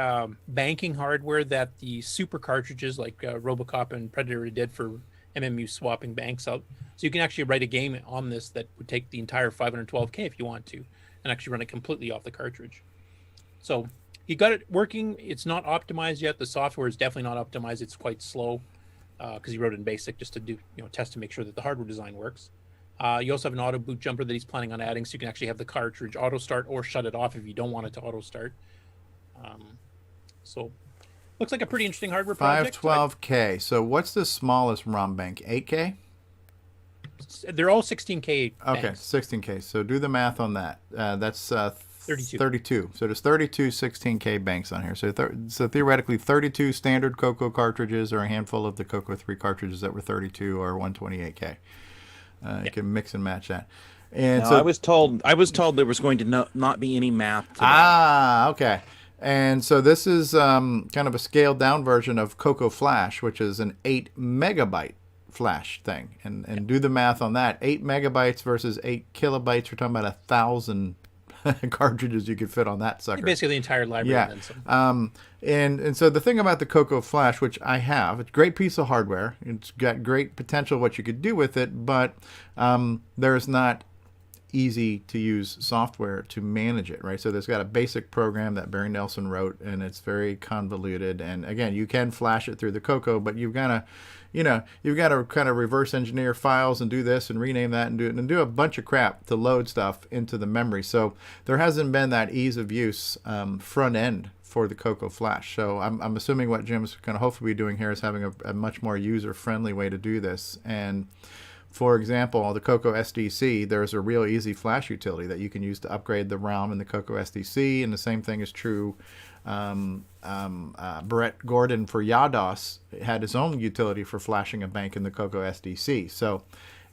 banking hardware that the super cartridges like Robocop and Predator did for MMU swapping banks out. So you can actually write a game on this that would take the entire 512K if you want to, and actually run it completely off the cartridge. So he got it working. It's not optimized yet. The software is definitely not optimized. It's quite slow because he wrote it in BASIC just to do test to make sure that the hardware design works. You also have an auto boot jumper that he's planning on adding, so you can actually have the cartridge auto start or shut it off if you don't want it to auto start. So looks like a pretty interesting hardware project. 512K. So what's the smallest ROM bank? 8K? They're all 16K Okay, banks. 16K. So do the math on that. That's They're 32. So there's 32 16K banks on here. So so theoretically, 32 standard CoCo cartridges, or a handful of the CoCo 3 cartridges that were 32 or 128K. You can mix and match that. And so I was told there was going to not be any math to that. Okay. And so this is kind of a scaled down version of CoCo Flash, which is an 8 megabyte flash thing. And do the math on that. 8 megabytes versus 8 kilobytes. We're talking about 1,000 cartridges you could fit on that sucker. Basically the entire library. Yeah. And then some. And so the thing about the CoCo Flash, which I have, it's a great piece of hardware. It's got great potential what you could do with it, but there's not easy to use software to manage it, right? So there's got a basic program that Barry Nelson wrote, and it's very convoluted. And again, you can flash it through the CoCo, but you've got to kind of reverse engineer files and do this and rename that and do a bunch of crap to load stuff into the memory. So there hasn't been that ease of use front end for the CoCo Flash. So I'm assuming what Jim's going to hopefully be doing here is having a much more user-friendly way to do this. And for example, the CoCo SDC, there's a real easy flash utility that you can use to upgrade the ROM in the CoCo SDC, and the same thing is true. Brett Gordon for Yados had his own utility for flashing a bank in the CoCo SDC. So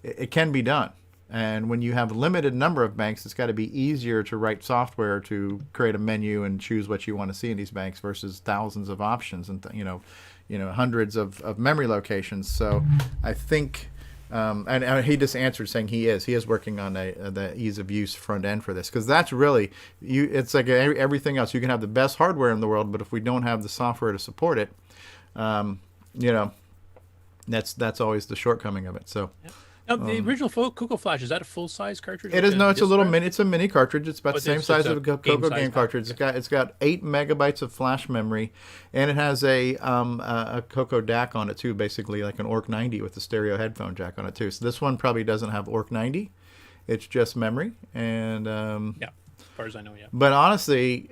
it can be done. And when you have a limited number of banks, it's got to be easier to write software to create a menu and choose what you want to see in these banks versus thousands of options and hundreds of memory locations. So I think. And he just answered saying he is working on the ease of use front end for this, because that's really it's like everything else. You can have the best hardware in the world, but if we don't have the software to support it, that's always the shortcoming of it. So. Now, the original CoCo Flash, is that a full-size cartridge? It is. No, it's a little mini. It's a mini cartridge. It's about the same size of a CoCo game cartridge. It's got 8 megabytes of flash memory, and it has a CoCo DAC on it too, basically like an ORC90 with a stereo headphone jack on it too. So this one probably doesn't have ORC90. It's just memory, and yeah, as far as I know, yeah. But honestly,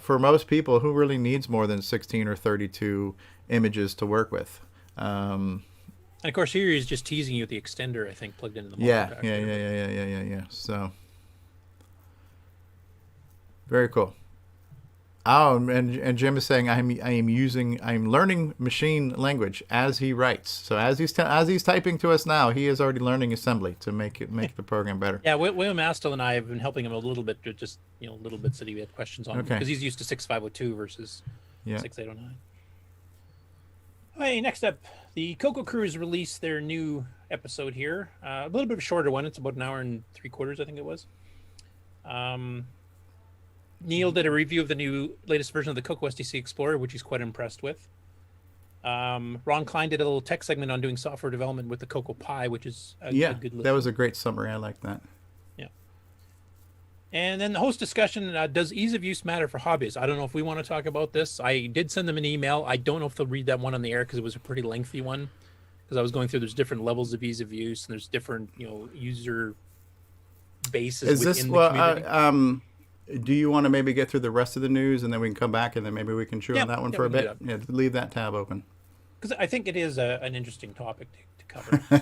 for most people, who really needs more than 16 or 32 images to work with? And of course, here he's just teasing you with the extender, I think, plugged into the multipack. Yeah. So very cool. Oh, and Jim is saying I'm learning machine language as he writes. So as he's typing to us now, he is already learning assembly to make the program better. Yeah, William Astle and I have been helping him a little bit, just little bits that he had questions on, because he's used to 6502 versus 6809. Okay, next up, the CoCo crew has released their new episode here. A little bit of a shorter one. It's about an hour and 3/4, I think it was. Neil did a review of the latest version of the CoCo SDC Explorer, which he's quite impressed with. Ron Klein did a little tech segment on doing software development with the CoCo Pi, which is a good listen. That was a great summary. I like that. Yeah. And then the host discussion, does ease of use matter for hobbyists? I don't know if we want to talk about this. I did send them an email. I don't know if they'll read that one on the air because it was a pretty lengthy one. Because I was going through, there's different levels of ease of use, and there's different, user bases within the community. Do you want to maybe get through the rest of the news, and then we can come back, and then maybe we can chew on that one for a bit? Yeah, leave that tab open. Because I think it is an interesting topic to cover. So.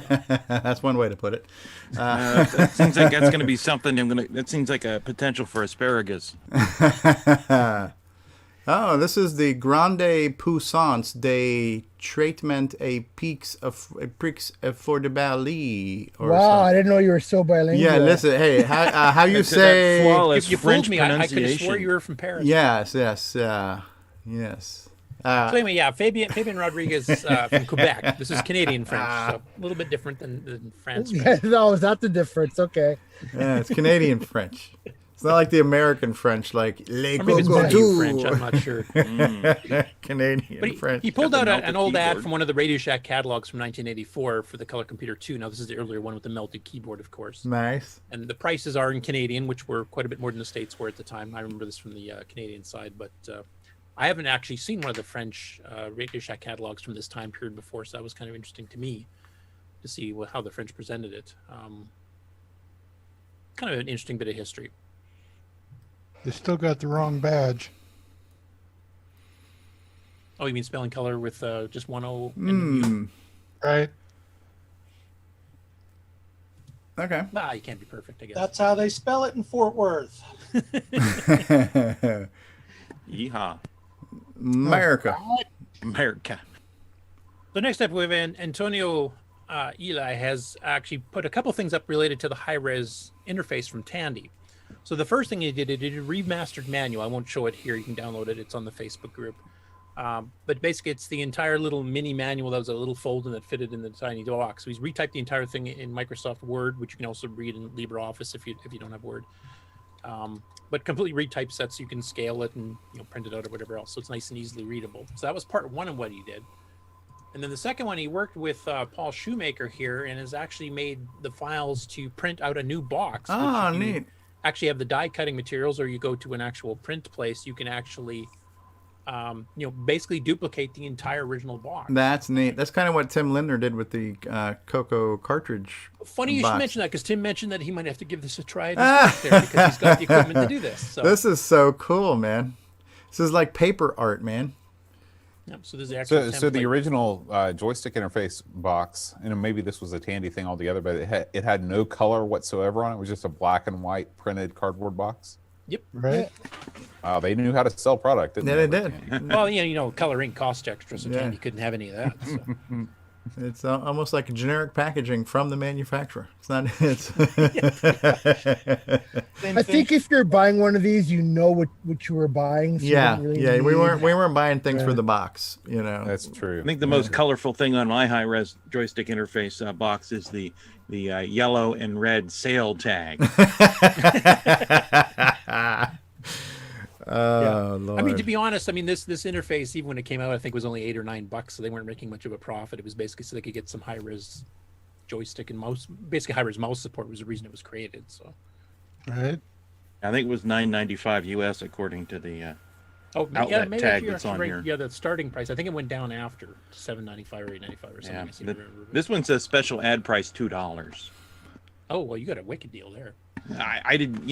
That's one way to put it. That seems like that's going to be something. That seems like a potential for asparagus. Oh, this is the Grande Puissance de Traitement et Prix Affordabilité. Wow, I didn't know you were so bilingual. Yeah, listen, hey, how you say... You fooled me. I could have swore you were from Paris. Yes. So anyway, yeah, Fabian Rodriguez from Quebec. This is Canadian French, so a little bit different than France French. No, is that the difference? Okay. Yeah, it's Canadian French. It's not like the American French, like Les CoCo French. I'm not sure. Canadian French. He pulled out an old ad from one of the Radio Shack catalogs from 1984 for the Color Computer 2. Now this is the earlier one with the melted keyboard, of course. Nice. And the prices are in Canadian, which were quite a bit more than the States were at the time. I remember this from the Canadian side, but I haven't actually seen one of the French Radio Shack catalogs from this time period before, so that was kind of interesting to me to see how the French presented it. Kind of an interesting bit of history. They still got the wrong badge. Oh, you mean spelling color with just one O? And Right. Okay. Nah, you can't be perfect, I guess. That's how they spell it in Fort Worth. Yeehaw. America. America. So next up, we have Antonio Eli has actually put a couple things up related to the high-res interface from Tandy. So the first thing he did a remastered manual. I won't show it here. You can download it. It's on the Facebook group. But basically, it's the entire little mini manual that was a little folder that fitted in the tiny box. So he's retyped the entire thing in Microsoft Word, which you can also read in LibreOffice if you don't have Word. But completely retyped set so you can scale it and print it out or whatever else. So it's nice and easily readable. So that was part one of what he did. And then the second one, he worked with Paul Shoemaker here and has actually made the files to print out a new box. Oh, neat. Actually have the die cutting materials, or you go to an actual print place, you can actually basically duplicate the entire original box. That's neat. That's kind of what Tim Lindner did with the CoCo cartridge. Funny you box. should mention that, because Tim mentioned that he might have to give this a try at his there because he's got the equipment to do this. So. This is so cool, man. This is like paper art, man. Yep, so there's the actual so the original joystick interface box, and maybe this was a Tandy thing altogether, but it had no color whatsoever on it. It was just a black and white printed cardboard box. Yep. Right. Wow, they knew how to sell product, didn't they? They did. Well, color ink cost extra, so Tandy couldn't have any of that. So. It's almost like generic packaging from the manufacturer. It's not. It's. I think if you're buying one of these, you know what you were buying. So Yeah, you don't really we need- weren't buying things for the box. That's true. I think the most colorful thing on my high-res joystick interface box is the yellow and red sale tag. Lord. I mean, to be honest, this interface, even when it came out, I think was only $8 or $9, so they weren't making much of a profit. It was basically so they could get some high-res joystick and mouse, basically high-res mouse support was the reason it was created. So, right. I think it was $9.95 US according to the outlet maybe tag if you're that's on actually here. Yeah, the starting price. I think it went down after to $7.95 or $8.95 or something. Yeah, I seem to remember. this one says special ad price $2. Oh well, you got a wicked deal there. I did,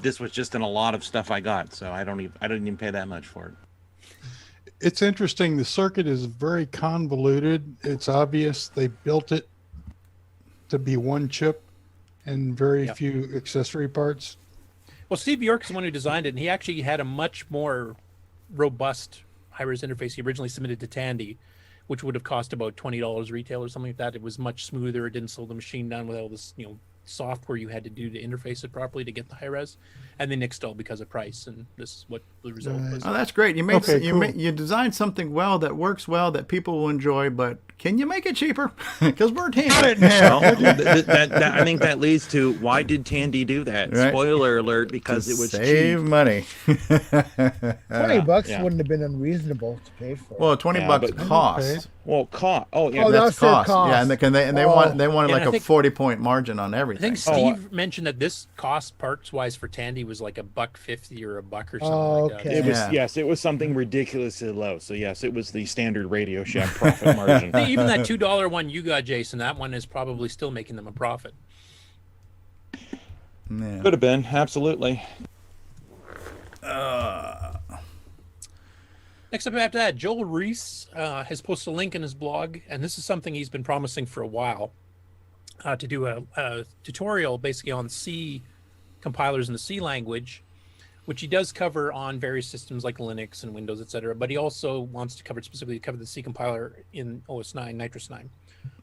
this was just in a lot of stuff I got, so I didn't even pay that much for it. It's interesting. The circuit is very convoluted. It's obvious they built it to be one chip and very few accessory parts. Well, Steve York is the one who designed it, and he actually had a much more robust high-res interface he originally submitted to Tandy, which would have cost about $20 retail or something like that. It was much smoother. It didn't slow the machine down with all this, software you had to do to interface it properly to get the high res, and they nixed all because of price, and this is what the result was. Oh, that's great. You designed something well that works well that people will enjoy, but can you make it cheaper? Because we're Tandy. I think that leads to why did Tandy do that? Right. Spoiler alert, because it was save cheap. money. $20 wouldn't have been unreasonable to pay for. Well, $20 cost. Well, cost. Oh, yeah, Oh, that's their cost. Yeah, and they wanted like I a think- 40-point margin on I everything. think Steve mentioned that this cost parts wise for Tandy was like $1.50 or $1 or something like that. It was yes, it was something ridiculously low. So yes, it was the standard Radio Shack profit margin. Even that $2 one you got, Jason, that one is probably still making them a profit. Yeah. Could have been, absolutely. Next up after that, Joel Reese has posted a link in his blog, and this is something he's been promising for a while, to do a tutorial basically on C compilers in the C language, which he does cover on various systems like Linux and Windows, etc. But he also wants to cover the C compiler in OS 9, Nitrous 9.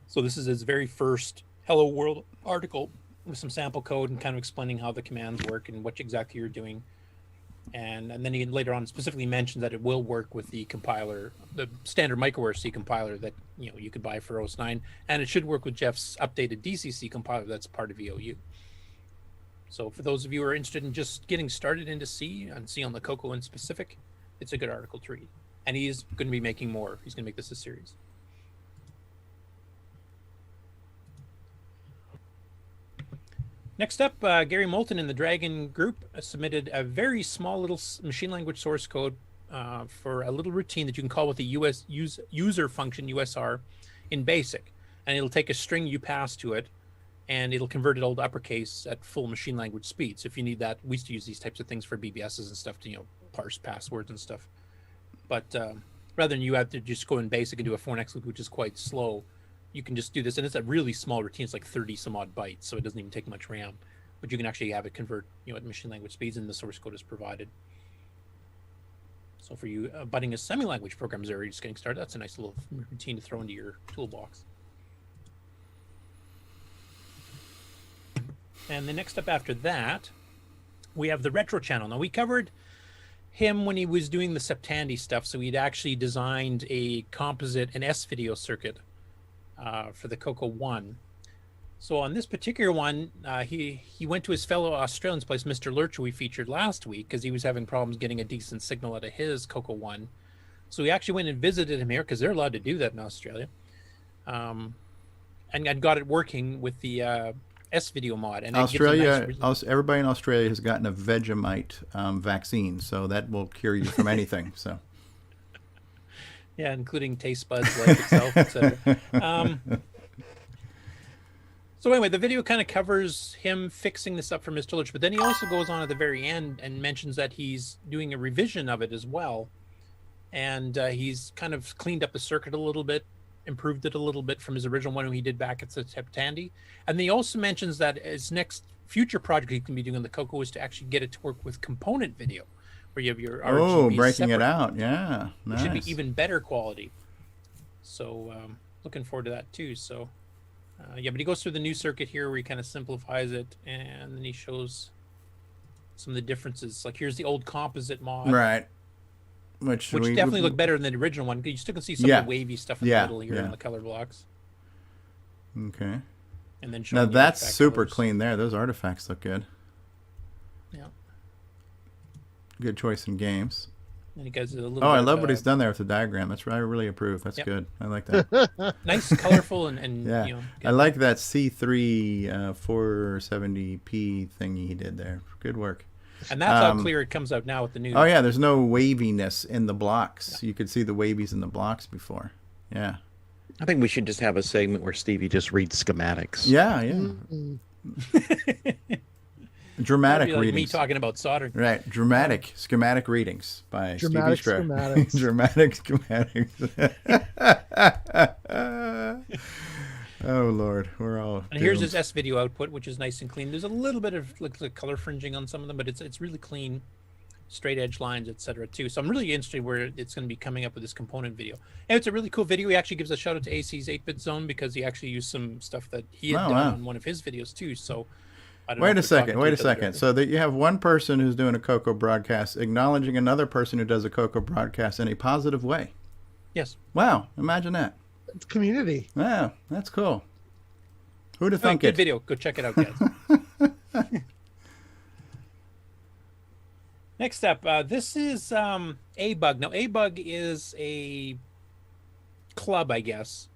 So this is his very first Hello World article with some sample code and kind of explaining how the commands work and what exactly you're doing. And then he later on specifically mentioned that it will work with the compiler, the standard microware C compiler that you could buy for OS 9, and it should work with Jeff's updated DCC compiler that's part of EOU. So for those of you who are interested in just getting started into C and C on the CoCo in specific, it's a good article to read. And he's going to be making more. He's going to make this a series. Next up, Gary Moulton in the Dragon group submitted a very small little machine language source code for a little routine that you can call with the user function USR in BASIC. And it'll take a string you pass to it, and it'll convert it all to uppercase at full machine language speed. So if you need that, we used to use these types of things for BBSs and stuff to parse passwords and stuff. But rather than you have to just go in BASIC and do a 4next loop, which is quite slow, you can just do this, and it's a really small routine. It's like 30 some odd bytes, so it doesn't even take much RAM. But you can actually have it convert, at machine language speeds, and the source code is provided. So for you budding as semi-language programs that are just getting started, that's a nice little routine to throw into your toolbox. And the next up after that, we have the retro channel. Now we covered him when he was doing the Septandi stuff, so he'd actually designed a composite and S-video circuit for the CoCo 1. So on this particular one, he went to his fellow Australian's place, Mr. Lurch, who we featured last week, because he was having problems getting a decent signal out of his CoCo 1. So we actually went and visited him here, because they're allowed to do that in Australia, and got it working with the S-video mod. And Australia, everybody in Australia has gotten a Vegemite vaccine, so that will cure you from anything. So, yeah, including taste buds, life itself, etc. So anyway, the video kind of covers him fixing this up for Mr. Lurch, but then he also goes on at the very end and mentions that he's doing a revision of it as well, and he's kind of cleaned up the circuit a little bit, improved it a little bit from his original one he did back at the Septandi. And then he also mentions that his next future project he can be doing on the CoCo is to actually get it to work with component video, where you have your RGB breaking separate, it out. Yeah, nice. It should be even better quality. So looking forward to that too. So yeah, but he goes through the new circuit here where he kind of simplifies it, and then he shows some of the differences. Like here's the old composite mod, right? Which definitely look better than the original one. You still can see some of the wavy stuff in the middle here in the color blocks. Okay. And then now that's super clean there. Those artifacts look good. Yeah. Good choice in games. And he does a little I love what he's done there with the diagram. That's I really approve. That's good. I like that. Nice, colorful, and yeah. I like that C3 470p thing he did there. Good work. And that's how clear it comes out now with the new. Oh yeah, there's no waviness in the blocks. Yeah. You could see the wavies in the blocks before. Yeah. I think we should just have a segment where Stevie just reads schematics. Yeah, yeah. Dramatic like readings. Me talking about soldering. Right. Dramatic schematic readings by Dramatic Stevie Strow. Schematics. Dramatic schematics. Oh Lord, we're all. And here's his S video output, which is nice and clean. There's a little bit of like color fringing on some of them, but it's really clean, straight edge lines, etc. too. So I'm really interested where it's going to be coming up with this component video. And it's a really cool video. He actually gives a shout out to AC's 8-Bit Zone because he actually used some stuff that he had done on one of his videos too. So I don't know. Wait a second. So that you have one person who's doing a CoCo broadcast acknowledging another person who does a CoCo broadcast in a positive way. Yes. Wow! Imagine that. It's community. Wow, that's cool. Who'd have thunk it? Good video. Go check it out, guys. Next up, this is A-Bug. Now, A-Bug is a club, I guess,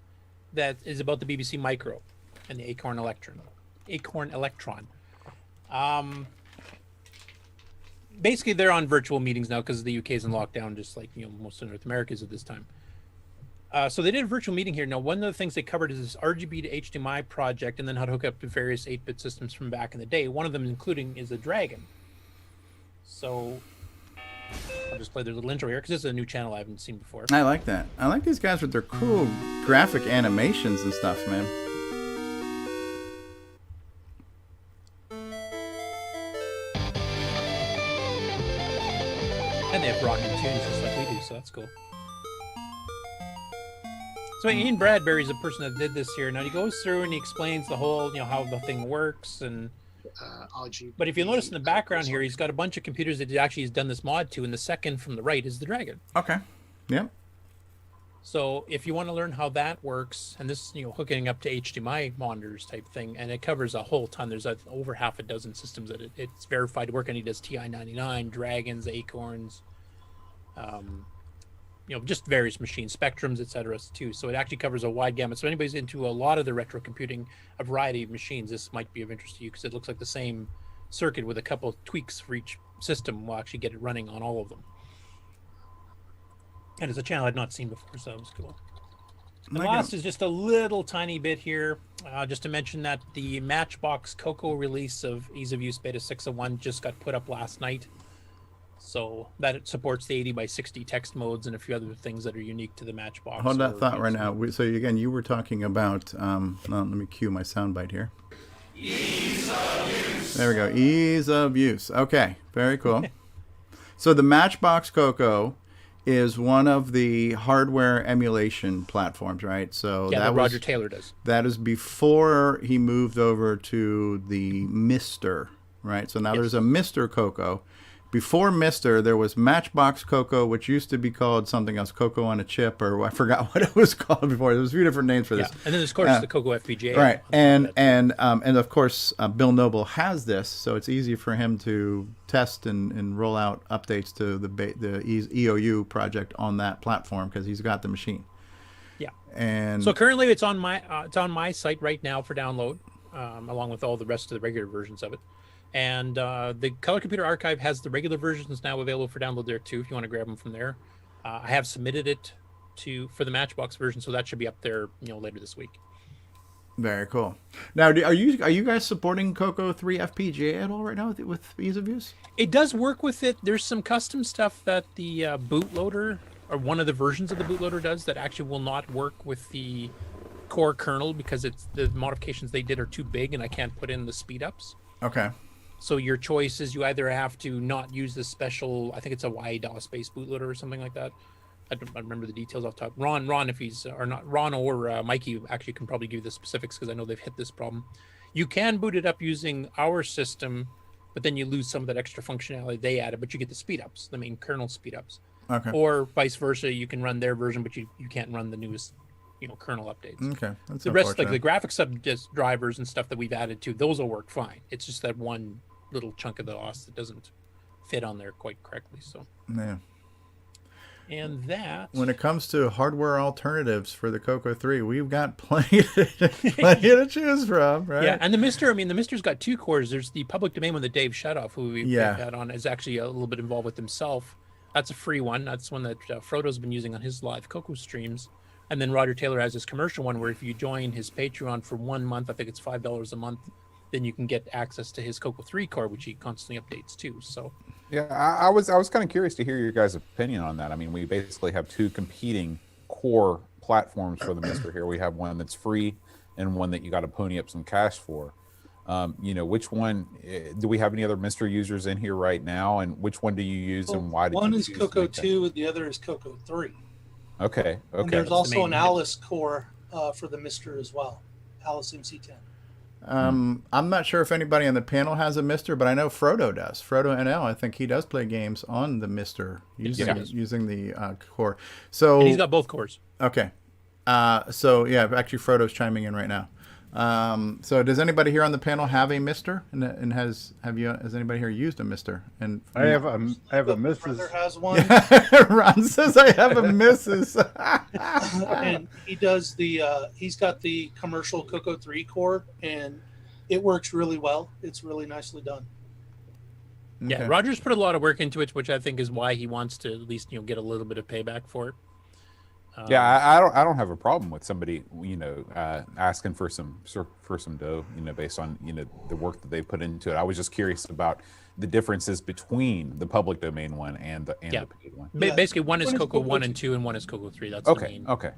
that is about the BBC Micro and the Acorn Electron. Basically, they're on virtual meetings now because the UK is in lockdown, just like most of North America is at this time. So they did a virtual meeting here. Now, one of the things they covered is this RGB to HDMI project, and then how to hook up to various 8-bit systems from back in the day. One of them, including, is a Dragon. So I'll just play their little intro here because this is a new channel I haven't seen before. I like that. I like these guys with their cool graphic animations and stuff, man. And they have rocking tunes just like we do, so that's cool. So Ian Bradbury is the person that did this here. Now he goes through and he explains the whole, how the thing works, and but if you notice in the background here, he's got a bunch of computers that he actually has done this mod to, and the second from the right is the Dragon. Okay. Yep. So if you want to learn how that works, and this hooking up to HDMI monitors type thing, and it covers a whole ton. There's over half a dozen systems that it's verified to work, and he does TI-99, Dragons, Acorns, just various machines, Spectrums, etc. too. So it actually covers a wide gamut. So anybody's into a lot of the retro computing, a variety of machines, this might be of interest to you because it looks like the same circuit with a couple of tweaks for each system will actually get it running on all of them. And it's a channel I'd not seen before, so it was cool. The last is just a little tiny bit here, just to mention that the Matchbox CoCo release of Ease of Use Beta 601 just got put up last night. So that it supports the 80 by 60 text modes and a few other things that are unique to the Matchbox. Hold that thought right now. So again, you were talking about. Let me cue my soundbite here. Ease of use. There we go. Ease of use. Okay, very cool. So the Matchbox CoCo is one of the hardware emulation platforms, right? So that Roger Taylor does. That is before he moved over to the Mister, right? So now there's a Mister CoCo. Before Mister, there was Matchbox CoCo, which used to be called something else, CoCo on a chip, or I forgot what it was called before. There was a few different names for this. And then there's, of course, the CoCo FPGA. Right, and of course, Bill Noble has this, so it's easy for him to test and roll out updates to the EOU project on that platform because he's got the machine. Yeah. And so currently, it's on my site right now for download, along with all the rest of the regular versions of it. And the Color Computer Archive has the regular versions now available for download there too, if you want to grab them from there. I have submitted it for the Matchbox version, so that should be up there, later this week. Very cool. Now, are you guys supporting CoCo 3 FPGA at all right now with ease of use? It does work with it. There's some custom stuff that the bootloader, or one of the versions of the bootloader, does that actually will not work with the core kernel because the modifications they did are too big, and I can't put in the speed ups. Okay. So your choice is you either have to not use the special, I think it's a YDOS-based bootloader or something like that. I don't remember the details off the top. Ron, if he's, or not, Ron or Mikey actually can probably give you the specifics because I know they've hit this problem. You can boot it up using our system, but then you lose some of that extra functionality they added, but you get the speed-ups, the main kernel speed-ups. Okay. Or vice versa, you can run their version, but you can't run the newest kernel updates. Okay. That's the rest, like the graphics drivers and stuff that we've added to, those will work fine. It's just that one little chunk of the OS that doesn't fit on there quite correctly. So yeah. And that when it comes to hardware alternatives for the CoCo 3, we've got plenty to choose from, right? Yeah, and the Mister's got 2 cores. There's the public domain one that Dave Shutoff, who we've had on, is actually a little bit involved with himself. That's a free one. That's one that Frodo's been using on his live CoCo streams. And then Roger Taylor has this commercial one where if you join his Patreon for 1 month, I think it's $5 a month, then you can get access to his CoCo 3 core, which he constantly updates too. So yeah, I was kind of curious to hear your guys' opinion on that. I mean, we basically have 2 competing core platforms for the Mister here. We have one that's free and one that you got to pony up some cash for. Which one? Do we have any other Mister users in here right now? And which one do you use and why? One is CoCo 2, and the other is CoCo 3. Okay. And there's also an Alice core for the Mister as well, Alice MC10. I'm not sure if anybody on the panel has a Mister, but I know Frodo does. Frodo NL, I think he does play games on the Mister using the core. So and he's got both cores. Okay. So yeah, actually Frodo's chiming in right now. So does anybody here on the panel have a Mister? And has anybody here used a Mister? And I have a Mrs. Brother has one. Ron says I have a Mrs. And he does he's got the commercial CoCo 3 core, and it works really well. It's really nicely done. Yeah, Okay. Roger's put a lot of work into it, which I think is why he wants to at least get a little bit of payback for it. Yeah, I don't have a problem with somebody asking for some dough, based on the work that they put into it. I was just curious about the differences between the public domain one and the paid one. Basically, one is CoCo 1 and 2, and one is CoCo 3. That's the main. Okay.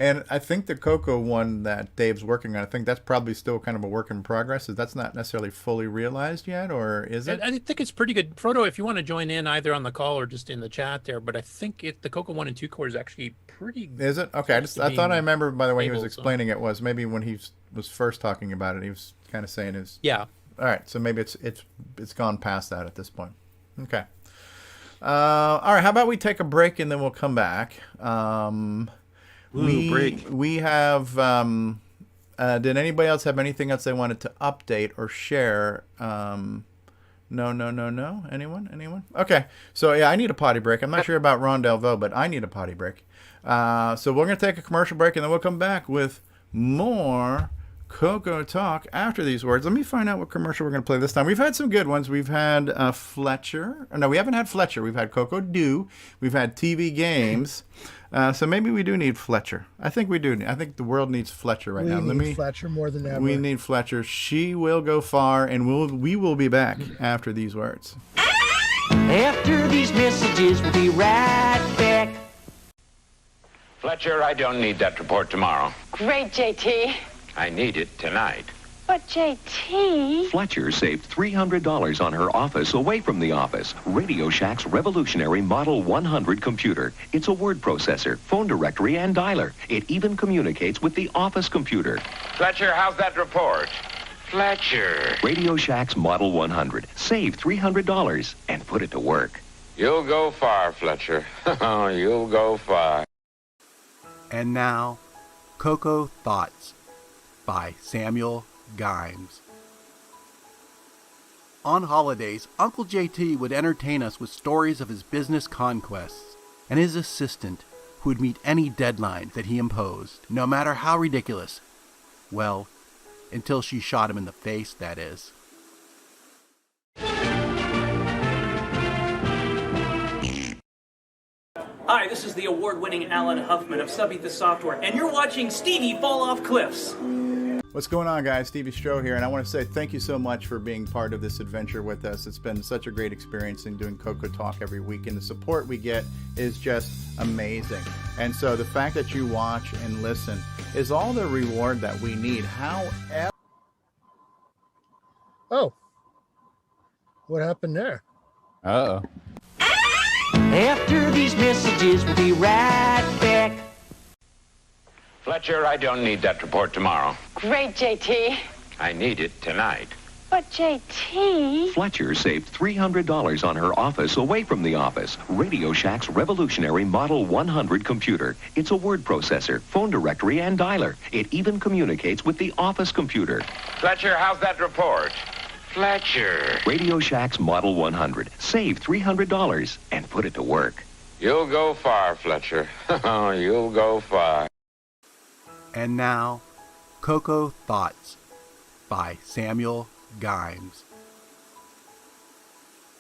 And I think the CoCo one that Dave's working on, I think that's probably still kind of a work in progress. That's not necessarily fully realized yet, or is it? I think it's pretty good. Frodo, if you want to join in either on the call or just in the chat there, but I think the CoCo 1 and 2 core is actually pretty. Is it? Okay, I thought I remember by the way he was explaining it was maybe when he was first talking about it, he was kind of saying it. Yeah. All right, so maybe it's gone past that at this point. Okay. All right, how about we take a break and then we'll come back. Break. We have. Did anybody else have anything else they wanted to update or share? No. Anyone? Okay. So yeah, I need a potty break. I'm not sure about Ron Delvaux, but I need a potty break. So we're gonna take a commercial break and then we'll come back with more CoCo Talk after these words. Let me find out what commercial we're gonna play this time. We've had some good ones. We've had Fletcher. No, we haven't had Fletcher. We've had CoCo Do. We've had TV Games. So maybe we do need Fletcher. I think we do. I think the world needs Fletcher right now. We need Fletcher more than ever. We need Fletcher. She will go far, and we will be back after these words. After these messages, we'll be right back. Fletcher, I don't need that report tomorrow. Great, JT. I need it tonight. But JT... Fletcher saved $300 on her office away from the office. Radio Shack's revolutionary Model 100 computer. It's a word processor, phone directory, and dialer. It even communicates with the office computer. Fletcher, how's that report? Fletcher. Radio Shack's Model 100. Save $300 and put it to work. You'll go far, Fletcher. You'll go far. And now, CoCo Thoughts by Samuel Gimes. On holidays, Uncle JT would entertain us with stories of his business conquests and his assistant who would meet any deadline that he imposed, no matter how ridiculous. Well, until she shot him in the face, that is. Hi, this is the award-winning Alan Huffman of Subbeat the Software, and you're watching Stevie Fall Off Cliffs. What's going on, guys? Stevie Strow here, and I want to say thank you so much for being part of this adventure with us. It's been such a great experience in doing CoCoTALK every week, and the support we get is just amazing. And so the fact that you watch and listen is all the reward that we need. However... Oh. What happened there? Uh-oh. After these messages, we'll be right back. Fletcher, I don't need that report tomorrow. Great, JT. I need it tonight. But JT... Fletcher saved $300 on her office away from the office. Radio Shack's revolutionary Model 100 computer. It's a word processor, phone directory, and dialer. It even communicates with the office computer. Fletcher, how's that report? Fletcher. Radio Shack's Model 100. Save $300 and put it to work. You'll go far, Fletcher. You'll go far. And now, CoCo Thoughts by Samuel Gimes.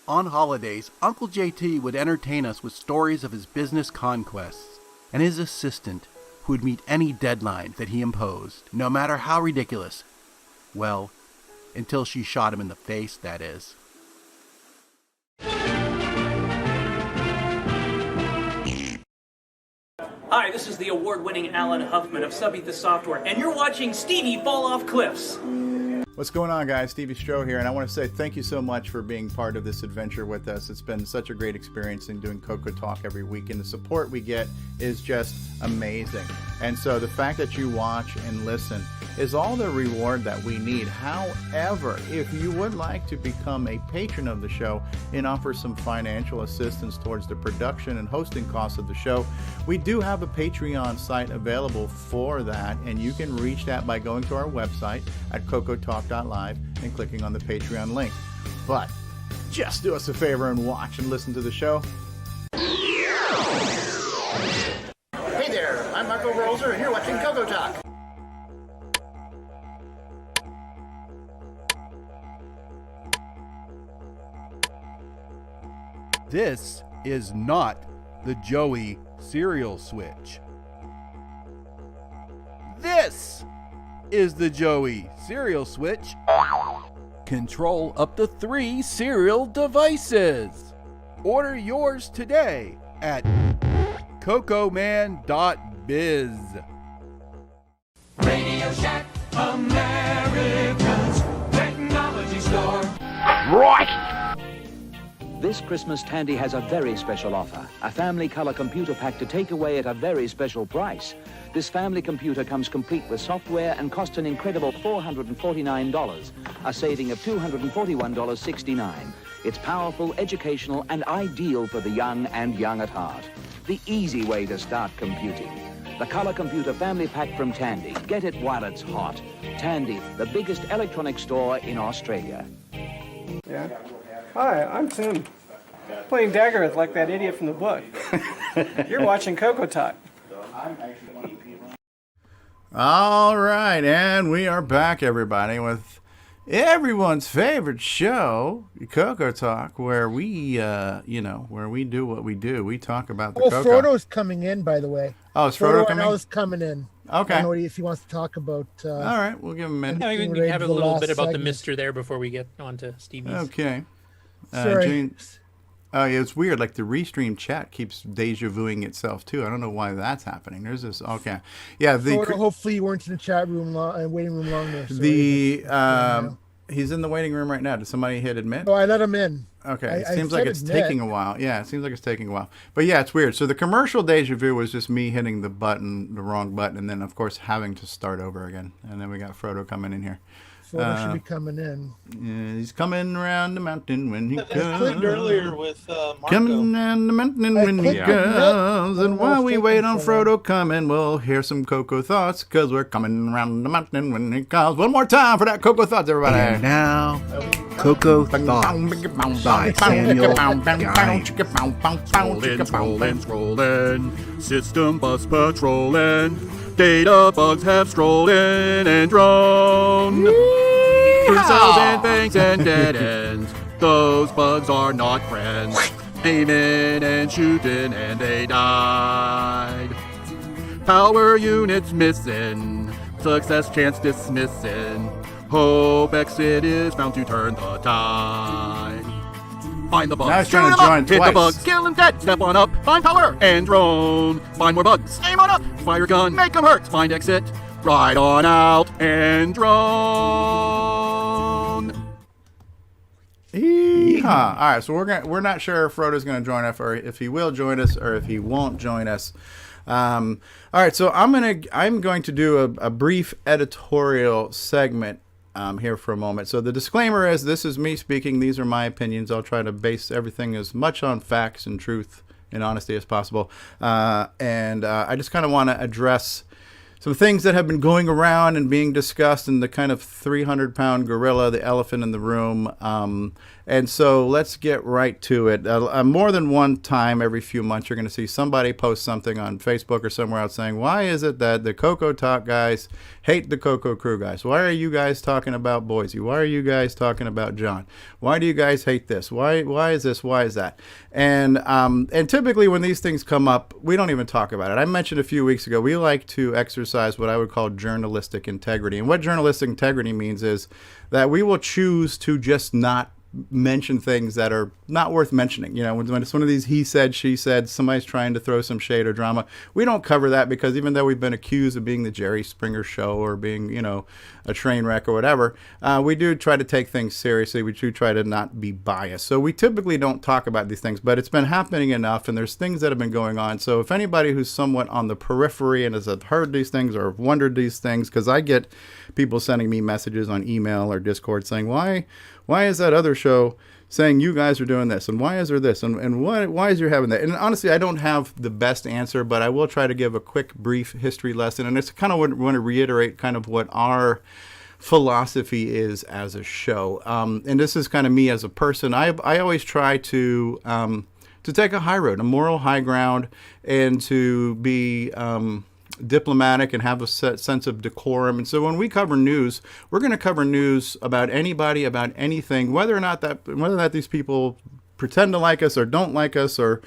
On holidays, Uncle JT would entertain us with stories of his business conquests and his assistant who would meet any deadline that he imposed, no matter how ridiculous. Well, until she shot him in the face, that is. Hi, this is the award-winning Alan Huffman of Subbeat the Software, and you're watching Stevie Fall Off Cliffs. What's going on, guys? Stevie Strow here, and I want to say thank you so much for being part of this adventure with us. It's been such a great experience in doing CoCoTALK every week, and the support we get is just amazing. And so the fact that you watch and listen is all the reward that we need. However, if you would like to become a patron of the show and offer some financial assistance towards the production and hosting costs of the show, we do have a Patreon site available for that, and you can reach that by going to our website at CoCoTalk.live and clicking on the Patreon link. But just do us a favor and watch and listen to the show. Hey there, I'm Marco Roser, and you're watching CoCoTALK. This is not the Joey cereal switch. This is the Joey cereal switch. Control up to 3 cereal devices. Order yours today at cocoman.biz. Radio Shack, America's technology store. Right! This Christmas, Tandy has a very special offer. A family color computer pack to take away at a very special price. This family computer comes complete with software and costs an incredible $449, a saving of $241.69. It's powerful, educational, and ideal for the young and young at heart. The easy way to start computing. The Color Computer Family Pack from Tandy. Get it while it's hot. Tandy, the biggest electronic store in Australia. Yeah. Hi, I'm Tim. Playing Dagger like that idiot from the book. You're watching CoCoTALK. All right, and we are back, everybody, with everyone's favorite show, CoCoTALK, where we, where we do what we do. We talk about the Coco. Frodo's coming in, by the way. Oh, is Frodo coming? Frodo's coming in. Okay. I don't know if he wants to talk about. All right, we'll give him a minute. Yeah, we can have a little bit about the Mister there before we get on to Stevie's. Okay. Sorry. Oh, yeah, it's weird. Like the restream chat keeps deja vuing itself too. I don't know why that's happening. There's this. Okay, yeah. Hopefully you weren't in the chat room, waiting room long there. He's in the waiting room right now. Did somebody hit admit? Oh, I let him in. Okay, it seems like it's taking a while. Yeah, it seems like it's taking a while. But yeah, it's weird. So the commercial deja vu was just me hitting the wrong button, and then of course having to start over again. And then we got Frodo coming in here. Frodo should be coming in. Yeah, he's coming around the mountain when he comes. I clicked earlier with Marco. Coming down the mountain when he comes. And while we wait on Frodo coming, we'll hear some CoCo thoughts, because we're coming around the mountain when he comes. One more time for that CoCo thoughts, everybody. And now, CoCo Thoughts by Samuel Gimes. Scrolling, system bus patrolling. Data bugs have strolled in and drone. Through cells and banks and dead ends. Those bugs are not friends. Aiming and shooting and they died. Power units missing. Success chance dismissing. Hope exit is found to turn the tide. Find the bugs, now he's trying to join hit twice. the bugs, kill them dead, step on up, find power and drone. Find more bugs, aim on up, fire gun, make them hurt, find exit, ride on out and drone. Yeehaw. All right, so we're not sure if Frodo's going to join us, or if he will join us, or if he won't join us. All right, so I'm going to do a brief editorial segment here for a moment. So the disclaimer is, this is me speaking. These are my opinions. I'll try to base everything as much on facts and truth and honesty as possible. And I just kind of want to address some things that have been going around and being discussed, in the kind of 300-pound gorilla, the elephant in the room. And so let's get right to it. More than one time every few months, you're going to see somebody post something on Facebook or somewhere else saying, why is it that the CoCoTALK guys hate the CoCo crew guys? Why are you guys talking about Boise? Why are you guys talking about John? Why do you guys hate this? Why is this? Why is that? And typically when these things come up, we don't even talk about it. I mentioned a few weeks ago, we like to exercise what I would call journalistic integrity. And what journalistic integrity means is that we will choose to just not mention things that are not worth mentioning. You know, when it's one of these he said, she said, somebody's trying to throw some shade or drama, we don't cover that, because even though we've been accused of being the Jerry Springer show or being, you know, a train wreck or whatever, we do try to take things seriously. We do try to not be biased. So we typically don't talk about these things, but it's been happening enough, and there's things that have been going on. So if anybody who's somewhat on the periphery and has heard these things or wondered these things, because I get people sending me messages on email or Discord saying, why is that other show saying you guys are doing this, and why is there this, and why is you having that? And honestly, I don't have the best answer, but I will try to give a quick, brief history lesson. And it's kind of want to reiterate kind of what our philosophy is as a show. And this is kind of me as a person. I always try to take a high road, a moral high ground, and to be diplomatic and have a sense of decorum. And so when we cover news, we're going to cover news about anybody, about anything, whether or not these people pretend to like us or don't like us or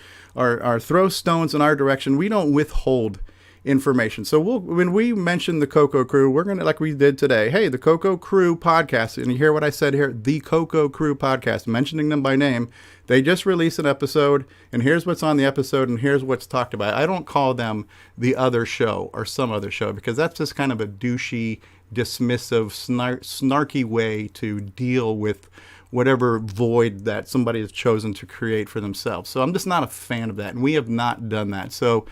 throw stones in our direction. We don't withhold information. So when we mention the CoCo crew, we're going to, like we did today, hey, the CoCo crew podcast, and you hear what I said here, the CoCo crew podcast, mentioning them by name. They just released an episode, and here's what's on the episode, and here's what's talked about. I don't call them the other show or some other show, because that's just kind of a douchey, dismissive, snarky way to deal with whatever void that somebody has chosen to create for themselves. So I'm just not a fan of that, and we have not done that. So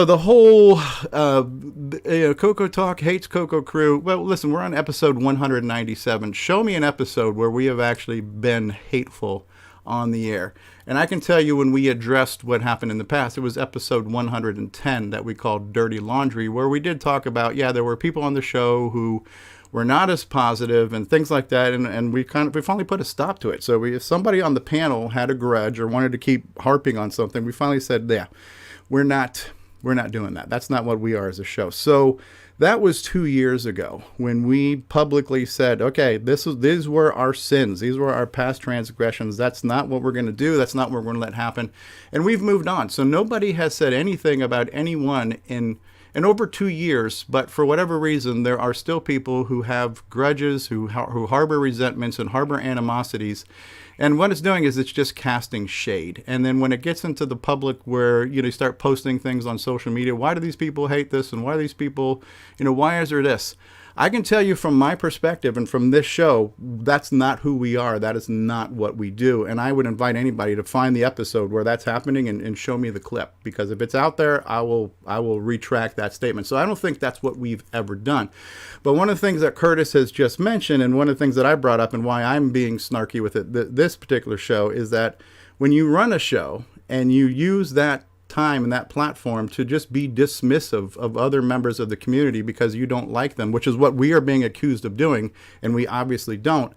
the whole CoCoTALK hates CoCo crew. Well, listen, we're on episode 197. Show me an episode where we have actually been hateful on the air. And I can tell you, when we addressed what happened in the past, it was episode 110 that we called Dirty Laundry, where we did talk about, there were people on the show who were not as positive and things like that, and we finally put a stop to it. So if somebody on the panel had a grudge or wanted to keep harping on something, we finally said, we're not doing that. That's not what we are as a show. So that was 2 years ago when we publicly said, okay, these were our sins. These were our past transgressions. That's not what we're going to do. That's not what we're going to let happen. And we've moved on. So nobody has said anything about anyone and in over 2 years. But for whatever reason, there are still people who have grudges, who harbor resentments and harbor animosities. And what it's doing is it's just casting shade. And then when it gets into the public where, you start posting things on social media, why do these people hate this? And why do these people, why is there this? I can tell you from my perspective and from this show, that's not who we are. That is not what we do. And I would invite anybody to find the episode where that's happening and show me the clip. Because if it's out there, I will retract that statement. So I don't think that's what we've ever done. But one of the things that Curtis has just mentioned, and one of the things that I brought up and why I'm being snarky with it, this particular show, is that when you run a show and you use that time and that platform to just be dismissive of other members of the community because you don't like them, which is what we are being accused of doing, and we obviously don't.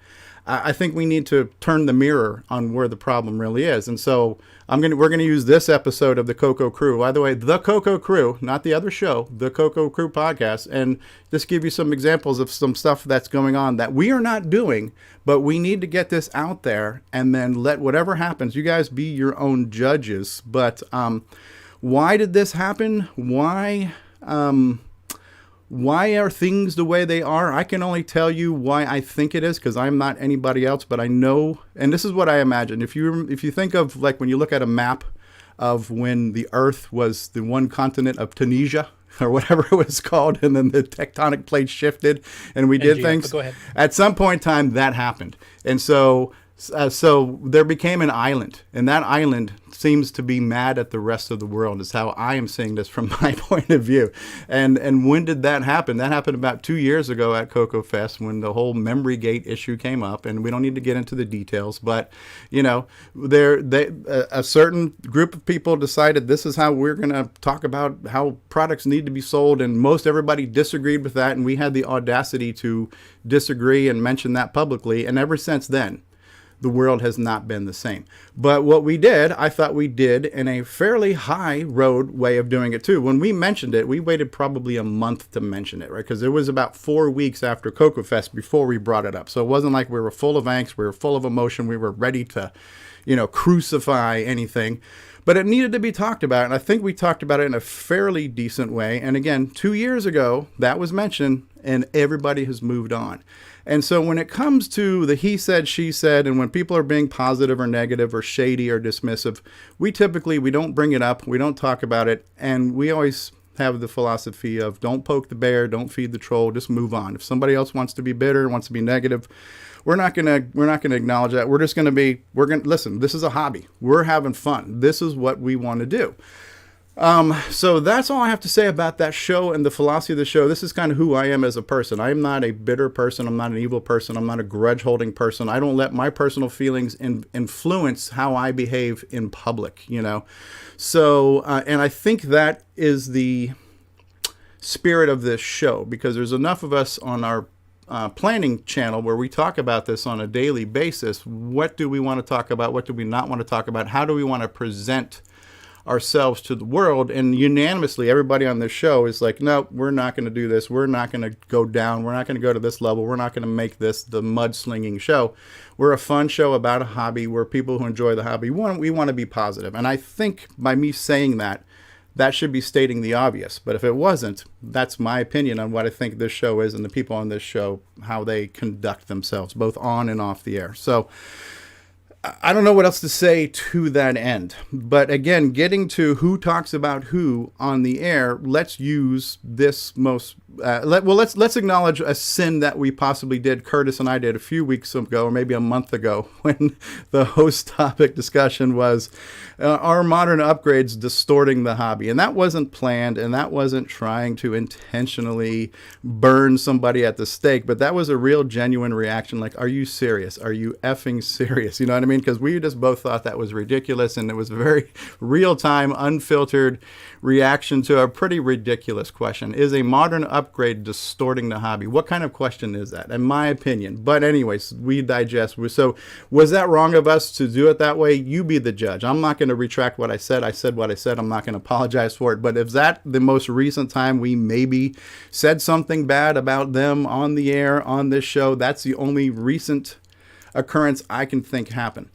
I think we need to turn the mirror on where the problem really is. And so we're gonna use this episode of the CoCo Crew. By the way, the CoCo Crew, not the other show, the CoCo Crew podcast, and just give you some examples of some stuff that's going on that we are not doing, but we need to get this out there and then let whatever happens, you guys be your own judges. But why did this happen? Why are things the way they are? I can only tell you why I think it is, because I'm not anybody else, but I know, and this is what I imagine. If you think of, like, when you look at a map of when the Earth was the one continent of Tunisia, or whatever it was called, and then the tectonic plates shifted, and we did things. Go ahead. At some point in time, that happened. And so there became an island, and that island seems to be mad at the rest of the world, is how I am seeing this from my point of view. And when did that happen? That happened about 2 years ago at CoCo Fest, when the whole Memory Gate issue came up, and we don't need to get into the details, but a certain group of people decided this is how we're going to talk about how products need to be sold, and most everybody disagreed with that, and we had the audacity to disagree and mention that publicly, and ever since then, the world has not been the same. But what we did, I thought we did in a fairly high road way of doing it too. When we mentioned it, we waited probably a month to mention it, right? Because it was about 4 weeks after CoCo Fest before we brought it up. So it wasn't like we were full of angst, we were full of emotion, we were ready to, crucify anything. But it needed to be talked about, and I think we talked about it in a fairly decent way. And again, 2 years ago, that was mentioned, and everybody has moved on. And so when it comes to the he said, she said, and when people are being positive or negative or shady or dismissive, we don't bring it up, we don't talk about it, and we always have the philosophy of don't poke the bear, don't feed the troll, just move on. If somebody else wants to be bitter, wants to be negative, we're not gonna acknowledge that. Listen, this is a hobby. We're having fun. This is what we want to do. So that's all I have to say about that show and the philosophy of the show. This is kind of who I am as a person. I am not a bitter person. I'm not an evil person. I'm not a grudge holding person. I don't let my personal feelings influence how I behave in public, So, and I think that is the spirit of this show, because there's enough of us on our planning channel where we talk about this on a daily basis. What do we want to talk about? What do we not want to talk about? How do we want to present ourselves to the world? And unanimously, everybody on this show is like, no, we're not going to do this. We're not going to go down. We're not going to go to this level. We're not going to make this the mudslinging show. We're a fun show about a hobby. We're people who enjoy the hobby. We want to be positive. And I think by me saying that, that should be stating the obvious. But if it wasn't, that's my opinion on what I think this show is and the people on this show, how they conduct themselves, both on and off the air. So I don't know what else to say to that end. But again, getting to who talks about who on the air, let's use this let's acknowledge a sin that we possibly did. Curtis and I did a few weeks ago, or maybe a month ago, when the host topic discussion was are modern upgrades distorting the hobby? And that wasn't planned, and that wasn't trying to intentionally burn somebody at the stake, but that was a real genuine reaction. Like, are you serious? Are you effing serious? You know what I mean? Because we just both thought that was ridiculous, and it was a very real-time, unfiltered reaction to a pretty ridiculous question. Is a modern upgrade distorting the hobby? What kind of question is that? In my opinion. But anyways, we digest. So was that wrong of us to do it that way? You be the judge. I'm not going to retract what I said. I said what I said. I'm not going to apologize for it. But if that the most recent time we maybe said something bad about them on the air on this show, that's the only recent occurrence I can think happened.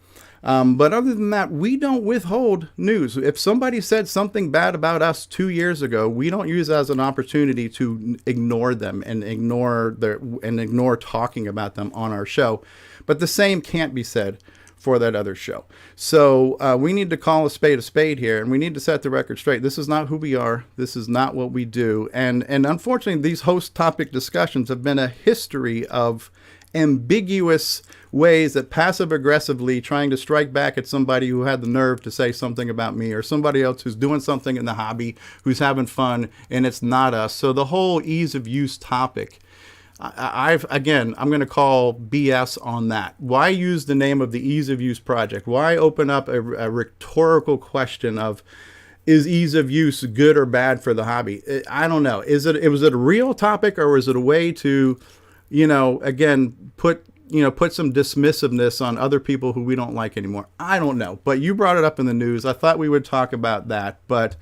But other than that, we don't withhold news. If somebody said something bad about us 2 years ago, we don't use it as an opportunity to ignore them and ignore talking about them on our show. But the same can't be said for that other show. So we need to call a spade here, and we need to set the record straight. This is not who we are. This is not what we do. And unfortunately, these host topic discussions have been a history of ambiguous ways that passive aggressively trying to strike back at somebody who had the nerve to say something about me, or somebody else who's doing something in the hobby, who's having fun, and it's not us. So the whole ease of use topic, I'm going to call BS on that. Why use the name of the ease of use project? Why open up a rhetorical question of, is ease of use good or bad for the hobby? I don't know. Was it a real topic, or was it a way to, again, put some dismissiveness on other people who we don't like anymore? I don't know. But you brought it up in the news. I thought we would talk about that. But,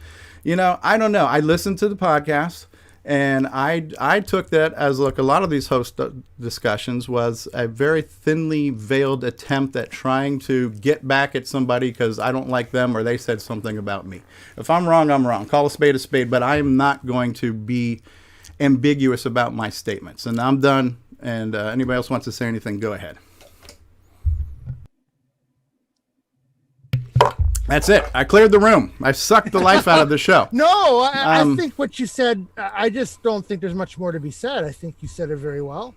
I don't know. I listened to the podcast, and I took that as, like, a lot of these host discussions was a very thinly veiled attempt at trying to get back at somebody because I don't like them or they said something about me. If I'm wrong, I'm wrong. Call a spade, but I am not going to be ambiguous about my statements. And I'm done. And anybody else wants to say anything, go ahead. That's it. I cleared the room. I sucked the life out of the show. No, I think what you said, I just don't think there's much more to be said. I think you said it very well.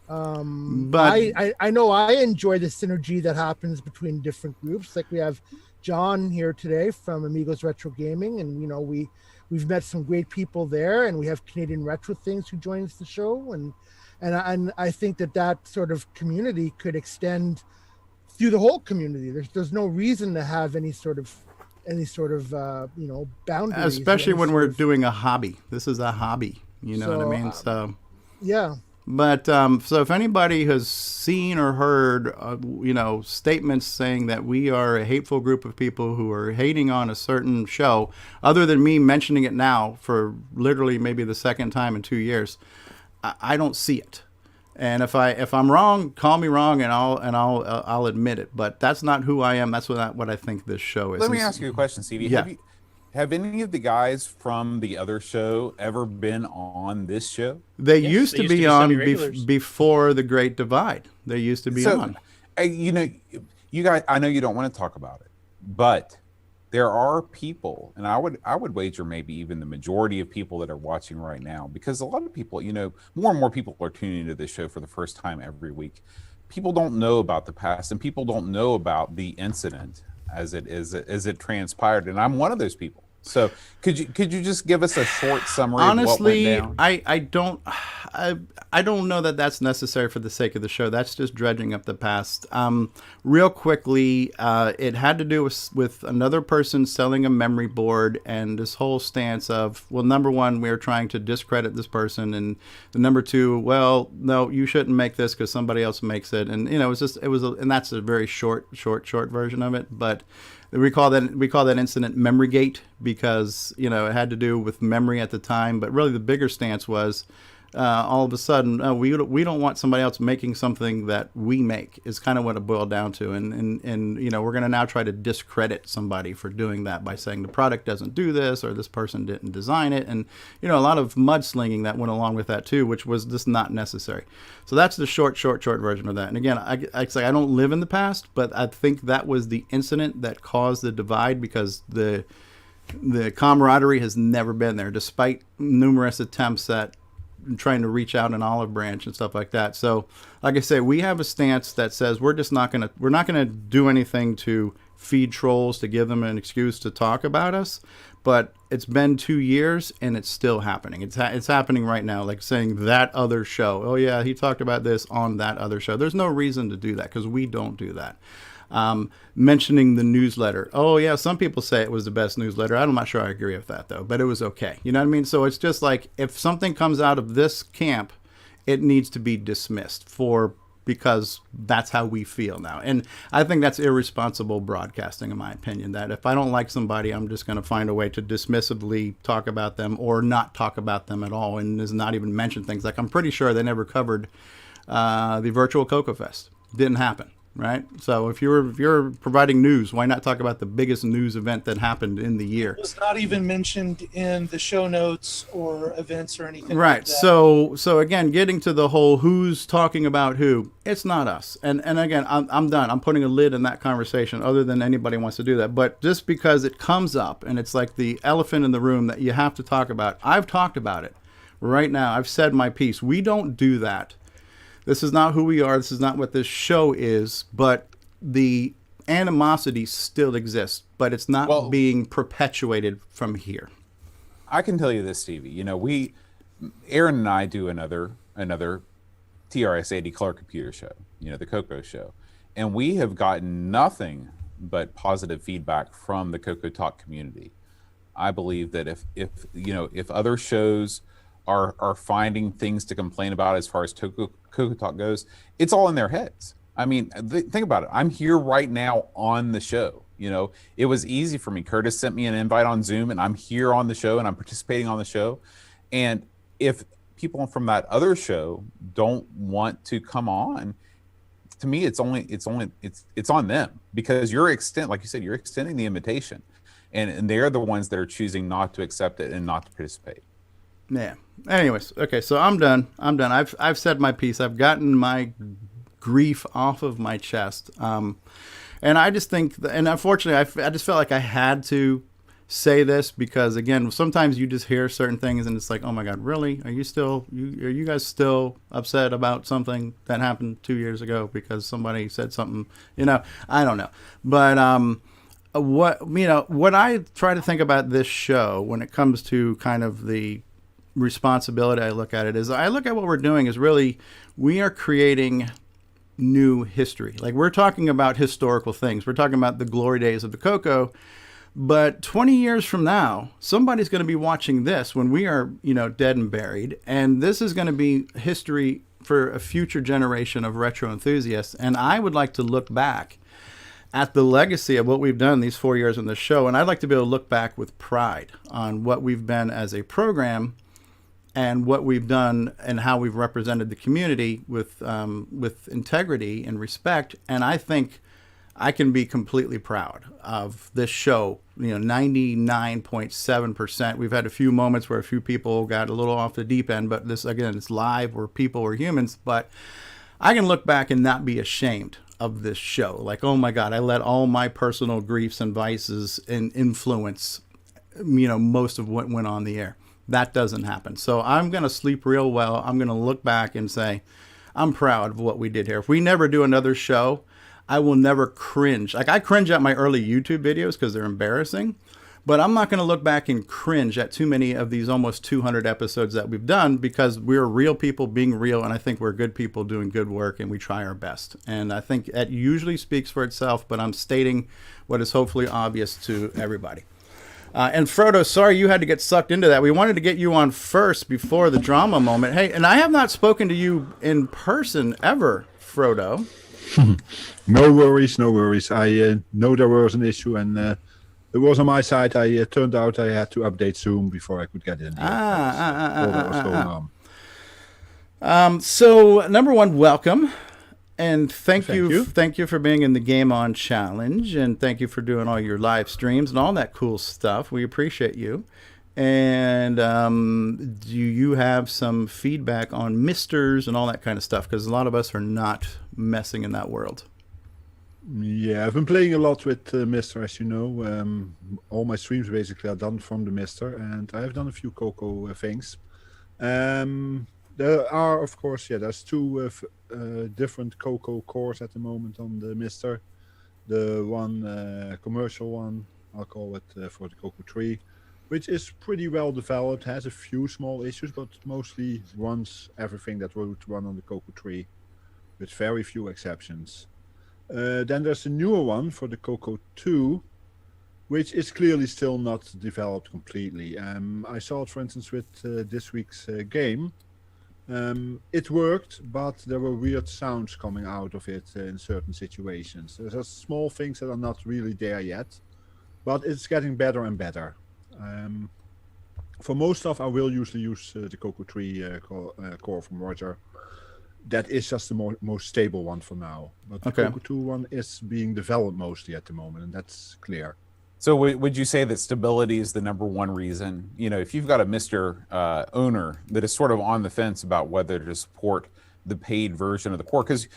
But I know I enjoy the synergy that happens between different groups. Like we have John here today from Amigos Retro Gaming, and we've met some great people there, and we have Canadian Retro Things who joins the show, and I think that sort of community could extend through the whole community. There's no reason to have any sort of boundaries. Especially when we're doing a hobby. This is a hobby. You know what I mean? So yeah. But so if anybody has seen or heard, statements saying that we are a hateful group of people who are hating on a certain show, other than me mentioning it now for literally maybe the second time in 2 years, I don't see it. And if I'm wrong, call me wrong, and I'll admit it. But that's not who I am. That's what I think this show is. Let me ask you a question, Stevie. Yeah. Have any of the guys from the other show ever been on this show? They used to be on before the Great Divide. They used to be on. You guys, I know you don't want to talk about it, but there are people, and I would wager maybe even the majority of people that are watching right now, because a lot of people, more and more people are tuning into this show for the first time every week. People don't know about the past, and people don't know about the incident as it transpired, and I'm one of those people. So could you just give us a short summary? Honestly, of what went down? I don't know that that's necessary for the sake of the show. That's just dredging up the past. Real quickly, it had to do with another person selling a memory board, and this whole stance of, well, number one, we're trying to discredit this person, and the number two, well, no, you shouldn't make this because somebody else makes it, and and that's a very short version of it, but. We call that incident Memorygate because it had to do with memory at the time, but really the bigger stance was all of a sudden we don't want somebody else making something that we make is kind of what it boiled down to, and we're going to now try to discredit somebody for doing that by saying the product doesn't do this or this person didn't design it, and a lot of mudslinging that went along with that too, which was just not necessary. So that's the short version of that. And again, I say I don't live in the past, but I think that was the incident that caused the divide, because the camaraderie has never been there, despite numerous attempts at trying to reach out an olive branch and stuff like that. So like I say, we have a stance that says we're not gonna do anything to feed trolls to give them an excuse to talk about us. But it's been 2 years and it's still happening. It's happening right now, like saying that other show, oh yeah, he talked about this on that other show. There's no reason to do that because we don't do that. Mentioning the newsletter. Oh yeah, some people say it was the best newsletter. I'm not sure I agree with that though, but it was okay. You know what I mean? So it's just like, if something comes out of this camp, it needs to be dismissed because that's how we feel now. And I think that's irresponsible broadcasting, in my opinion, that if I don't like somebody, I'm just going to find a way to dismissively talk about them or not talk about them at all, and does not even mention things. Like, I'm pretty sure they never covered the virtual CoCo Fest. Didn't happen. right? So if you're providing news, why not talk about the biggest news event that happened in the year? It was not even mentioned in the show notes or events or anything. Right. Like that. So again, getting to the whole who's talking about who, it's not us. And again, I'm done. I'm putting a lid in that conversation, other than anybody wants to do that. But just because it comes up and it's like the elephant in the room that you have to talk about, I've talked about it right now. I've said my piece. We don't do that. This is not who we are. This is not what this show is. But the animosity still exists, but it's not being perpetuated from here. I can tell you this, Stevie. You know, Aaron and I do another TRS-80 color computer show, you know, the CoCo show. And we have gotten nothing but positive feedback from the CoCoTALK community. I believe that if other shows are finding things to complain about as far as CoCoTALK goes, it's all in their heads. I mean, think about it. I'm here right now on the show. You know, it was easy for me. Curtis sent me an invite on Zoom, and I'm here on the show, and I'm participating on the show. And if people from that other show don't want to come on, to me, it's on them, because you're like you said, you're extending the invitation, and they're the ones that are choosing not to accept it and not to participate. Yeah. Anyways, okay, so I'm done. I've said my piece. I've gotten my grief off of my chest. And I just think, and unfortunately, I just felt like I had to say this, because again, sometimes you just hear certain things and it's like, oh my God, really? Are you guys still upset about something that happened 2 years ago because somebody said something? You know, I don't know. But what I try to think about this show when it comes to kind of the responsibility I look at it is, I look at what we're doing is really, we are creating new history. Like, we're talking about historical things. We're talking about the glory days of the CoCo. But 20 years from now, somebody's going to be watching this when we are, dead and buried. And this is going to be history for a future generation of retro enthusiasts. And I would like to look back at the legacy of what we've done these 4 years on this show. And I'd like to be able to look back with pride on what we've been as a program and what we've done and how we've represented the community with integrity and respect. And I think I can be completely proud of this show. 99.7%. We've had a few moments where a few people got a little off the deep end, but this, again, it's live, we're people, we're humans. But I can look back and not be ashamed of this show. Like, oh my God, I let all my personal griefs and vices and influence, most of what went on the air. That doesn't happen. So I'm going to sleep real well. I'm going to look back and say, I'm proud of what we did here. If we never do another show, I will never cringe. Like, I cringe at my early YouTube videos because they're embarrassing, but I'm not going to look back and cringe at too many of these almost 200 episodes that we've done, because we're real people being real, and I think we're good people doing good work, and we try our best. And I think that usually speaks for itself, but I'm stating what is hopefully obvious to everybody. And Frodo, sorry you had to get sucked into that. We wanted to get you on first before the drama moment. Hey, and I have not spoken to you in person ever, Frodo. No worries. I know there was an issue, and it was on my side. I turned out I had to update Zoom before I could get in. What was going on. So, number one, welcome. And thank you for being in the Game On Challenge, and thank you for doing all your live streams and all that cool stuff. We appreciate you. And do you have some feedback on misters and all that kind of stuff? Because a lot of us are not messing in that world. Yeah, I've been playing a lot with Mister, as you know. All my streams basically are done from the Mister, and I have done a few CoCo things. There are, of course, there's two different CoCo cores at the moment on the Mister. The one commercial one, I'll call it for the CoCo 3, which is pretty well developed, has a few small issues, but mostly runs everything that would run on the CoCo 3, with very few exceptions. Then there's a newer one for the CoCo 2, which is clearly still not developed completely. I saw it, for instance, with this week's game. It worked, but there were weird sounds coming out of it in certain situations. There's small things that are not really there yet, but it's getting better and better. For most stuff, I will usually use the CoCo 3 core from Roger. that is just the most stable one for now. But the CoCo 2 one is being developed mostly at the moment, and that's clear. So would you say that stability is the number one reason? You know, if you've got a Mr. Owner that is sort of on the fence about whether to support the paid version of the core, because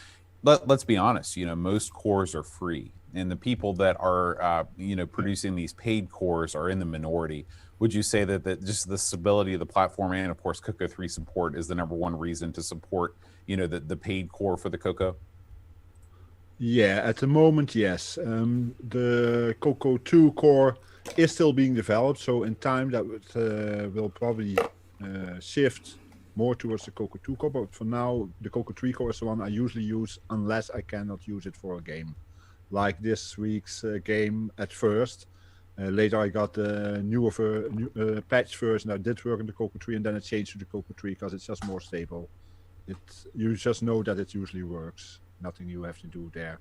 let's be honest, you know, most cores are free, and the people that are, you know, producing these paid cores are in the minority. Would you say that just the stability of the platform and, of course, CoCo 3 support is the number one reason to support, you know, the paid core for the CoCo? Yeah, at the moment, yes. The CoCo 2 core is still being developed, so in time that will probably shift more towards the CoCo 2 core. But for now, the CoCo 3 core is the one I usually use unless I cannot use it for a game. Like this week's game at first. Later I got the newer patch version that did work in the CoCo 3, and then it changed to the CoCo 3 because it's just more stable. You just know that it usually works. Nothing you have to do there.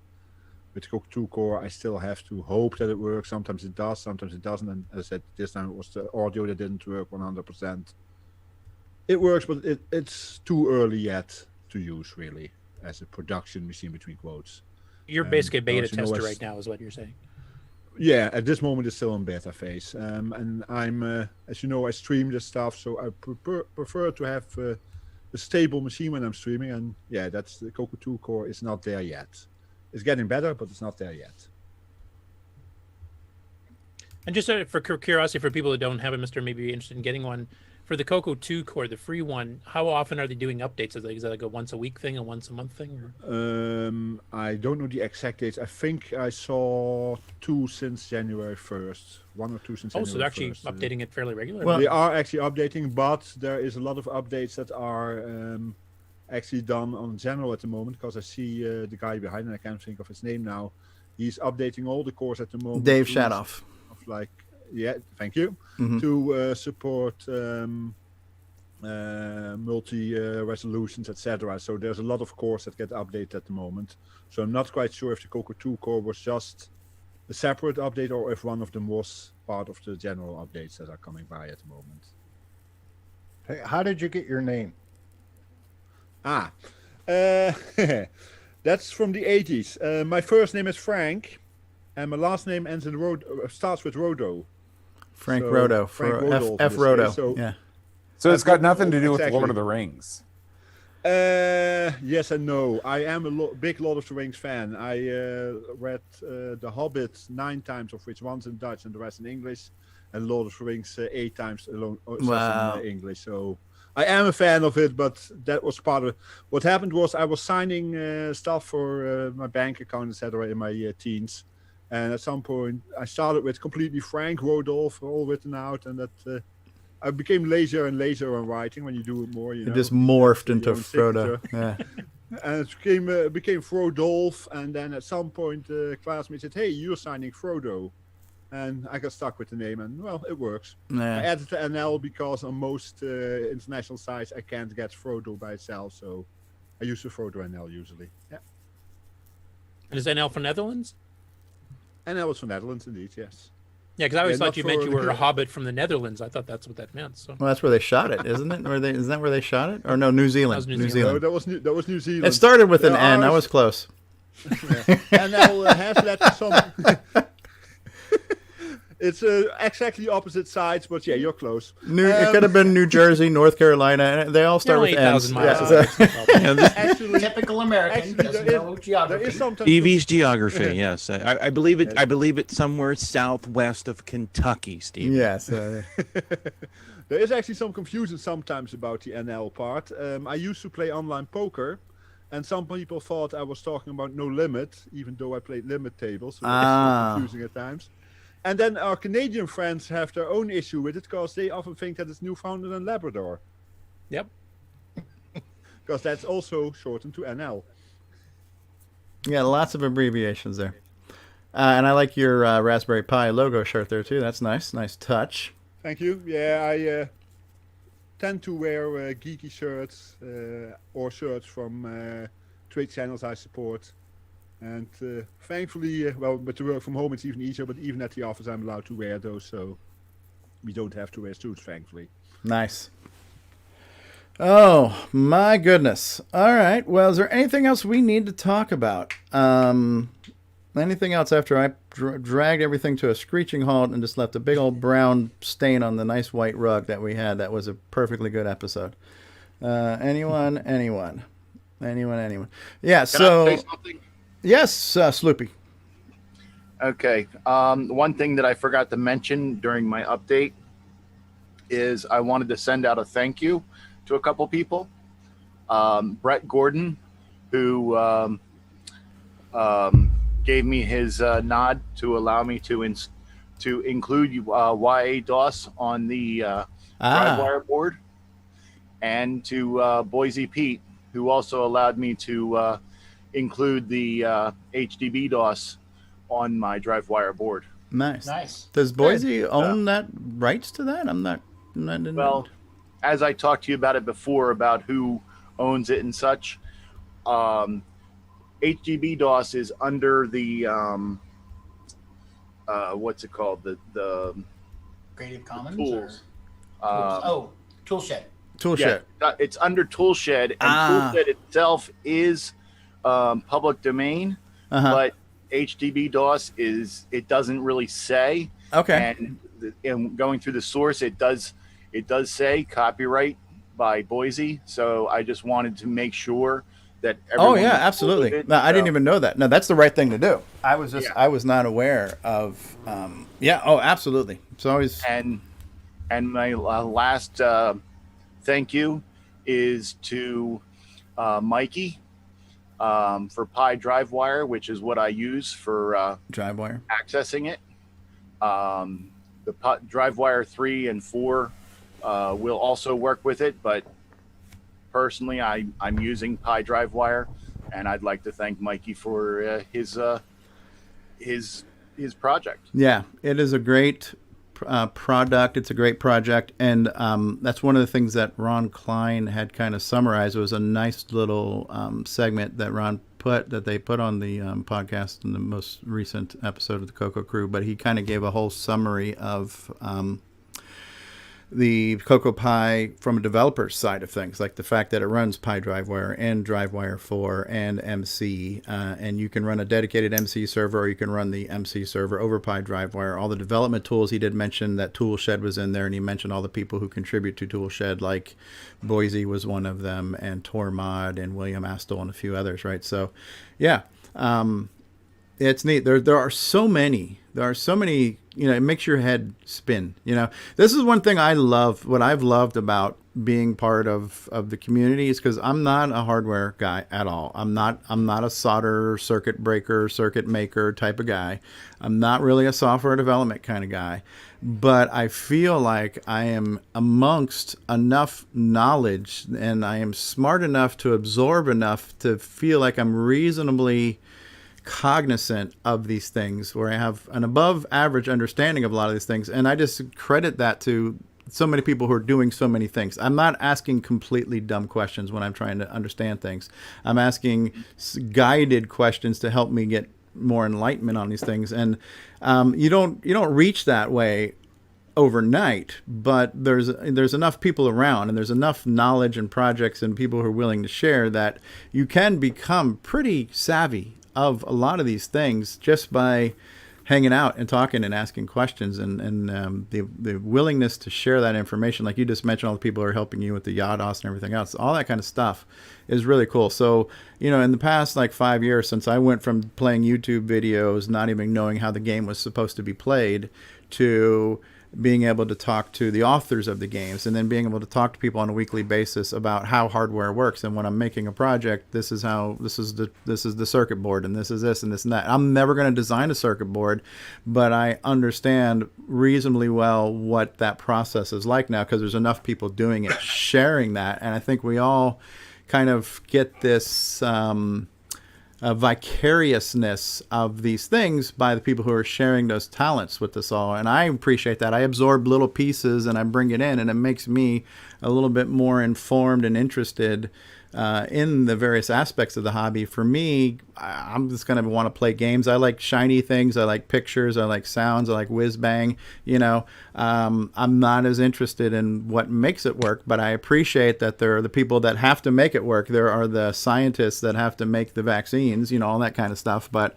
With CoCo 2 core, I still have to hope that it works. Sometimes it does, sometimes it doesn't. And as I said, this time it was the audio that didn't work 100%. It works, but it's too early yet to use, really, as a production machine, between quotes. You're basically a beta tester right now, is what you're saying. Yeah, at this moment it's still in beta phase. And I'm, as you know, I stream this stuff, so I prefer to have a stable machine when I'm streaming, and yeah, that's the CoCo 2 core is not there yet. It's getting better, but it's not there yet. And just for curiosity, for people that don't have a Mr. maybe be interested in getting one, for the CoCo 2 core, the free one, how often are they doing updates? Is that like a once a week thing, a once a month thing? Or? I don't know the exact dates. I think I saw 2 since January 1st. 1 or 2 since January 1st. So they're actually updating it fairly regularly? Well, they are actually updating, but there is a lot of updates that are actually done on general at the moment, because I see the guy behind, and I can't think of his name now. He's updating all the cores at the moment. Dave Shadoff. Yeah, thank you. To support multi resolutions, etc. So there's a lot of cores that get updated at the moment. So I'm not quite sure if the CoCo 2 core was just a separate update or if one of them was part of the general updates that are coming by at the moment. Hey, how did you get your name? That's from the 80s. My first name is Frank, and my last name ends in starts with Rodo. Frank Rodo, for F Rodo. So, yeah. So it's got nothing to do with Lord of the Rings. Yes and no. I am a big Lord of the Rings fan. I read The Hobbit 9 times, of which one's in Dutch and the rest in English, and Lord of the Rings 8 times alone in English. So I am a fan of it, but that was part of it. What happened was I was signing stuff for my bank account, etc. in my teens. And at some point, I started with completely Frank Rodolph, all written out, and that I became lazier and lazier on writing when you do it more. It just morphed into Frodo. Yeah. And it became Frodolph, and then at some point, the classmate said, "Hey, you're signing Frodo," and I got stuck with the name, and well, it works. Yeah. I added the NL because on most international sites, I can't get Frodo by itself, so I use the Frodo NL usually. Yeah. And is NL for Netherlands? NL is for Netherlands, indeed, yes. Yeah, because I always thought you meant you were a hobbit from the Netherlands. I thought that's what that meant. So. Well, that's where they shot it, isn't it? Isn't that where they shot it? Or no, New Zealand. New Zealand. No, that was New Zealand. It started with an N. I was close. NL has led to some... It's exactly opposite sides, but yeah, you're close. It could have been New Jersey, North Carolina. They all start with N's. Actually, typical American. No geography. Stevie's geography. Yes, I believe it. I believe it's somewhere southwest of Kentucky, Steve. Yes. There is actually some confusion sometimes about the NL part. I used to play online poker, and some people thought I was talking about No Limit, even though I played limit tables. So that's confusing at times. And then our Canadian friends have their own issue with it because they often think that it's Newfoundland and Labrador. Yep. Because that's also shortened to NL. Yeah, lots of abbreviations there. And I like your Raspberry Pi logo shirt there, too. That's nice. Nice touch. Thank you. Yeah, I tend to wear geeky shirts or shirts from trade channels I support. And thankfully, well, but to work from home it's even easier, but even at the office I'm allowed to wear those, so we don't have to wear suits, thankfully. Nice. Oh, my goodness. All right. Well, is there anything else we need to talk about? Anything else after I dragged everything to a screeching halt and just left a big old brown stain on the nice white rug that we had? That was a perfectly good episode. Anyone? Yeah, so... Can I say something? Yes, Sloopy. Okay. One thing that I forgot to mention during my update is I wanted to send out a thank you to a couple people. Brett Gordon, who gave me his nod to allow me to include YA DOS on the DriveWire board, and to Boise Pete, who also allowed me to include the HDB DOS on my DriveWire board. Nice. Does Boise own that rights to that? I'm not. Well, as I talked to you about it before, about who owns it and such, HDB DOS is under the what's it called? The Creative Commons tools. Toolshed. Toolshed. Yeah, it's under Toolshed, and Toolshed itself is public domain, but HDB DOS it doesn't really say. Okay. And going through the source, it does say copyright by Boise. So I just wanted to make sure that everyone. Oh yeah, absolutely. It, no, I didn't even know that. No, that's the right thing to do. I was not aware of. Yeah. Oh, absolutely. It's always. And my last thank you is to Mikey for Pi DriveWire, which is what I use for DriveWire accessing it. The DriveWire 3 and 4 will also work with it, but personally, I'm using Pi DriveWire, and I'd like to thank Mikey for his project. Yeah, it is a great product. It's a great project, and that's one of the things that Ron Klein had kind of summarized. It was a nice little segment that they put on the podcast in the most recent episode of the CoCo Crew, but he kind of gave a whole summary of the CoCo Pi from a developer's side of things, like the fact that it runs Pi DriveWire and DriveWire 4 and MC, and you can run a dedicated MC server, or you can run the MC server over Pi DriveWire. All the development tools, he did mention that Toolshed was in there, and he mentioned all the people who contribute to Toolshed, like Boise was one of them, and Tormod and William Astle and a few others, right? So, yeah, it's neat. There are so many. It makes your head spin. This is one thing I love. What I've loved about being part of the community is because I'm not a hardware guy at all. I'm not a solder, circuit breaker, circuit maker type of guy. I'm not really a software development kind of guy. But I feel like I am amongst enough knowledge, and I am smart enough to absorb enough to feel like I'm reasonably cognizant of these things, where I have an above average understanding of a lot of these things, and I just credit that to so many people who are doing so many things. I'm not asking completely dumb questions when I'm trying to understand things. I'm asking guided questions to help me get more enlightenment on these things, and you don't reach that way overnight, but there's enough people around, and there's enough knowledge and projects and people who are willing to share that you can become pretty savvy of a lot of these things just by hanging out and talking and asking questions, and the willingness to share that information. Like you just mentioned, all the people who are helping you with the YADOS and everything else, all that kind of stuff is really cool. So, in the past 5 years, since I went from playing YouTube videos, not even knowing how the game was supposed to be played, to being able to talk to the authors of the games, and then being able to talk to people on a weekly basis about how hardware works. And when I'm making a project, this is the circuit board, and this is this and this and that. I'm never going to design a circuit board, but I understand reasonably well what that process is like now, because there's enough people doing it, sharing that. And I think we all kind of get this vicariousness of these things by the people who are sharing those talents with us all, and I appreciate that. I absorb little pieces and I bring it in, and it makes me a little bit more informed and interested in the various aspects of the hobby. For me, I'm just going to want to play games. I like shiny things. I like pictures. I like sounds. I like whiz bang. I'm not as interested in what makes it work, but I appreciate that there are the people that have to make it work. There are the scientists that have to make the vaccines, all that kind of stuff. But,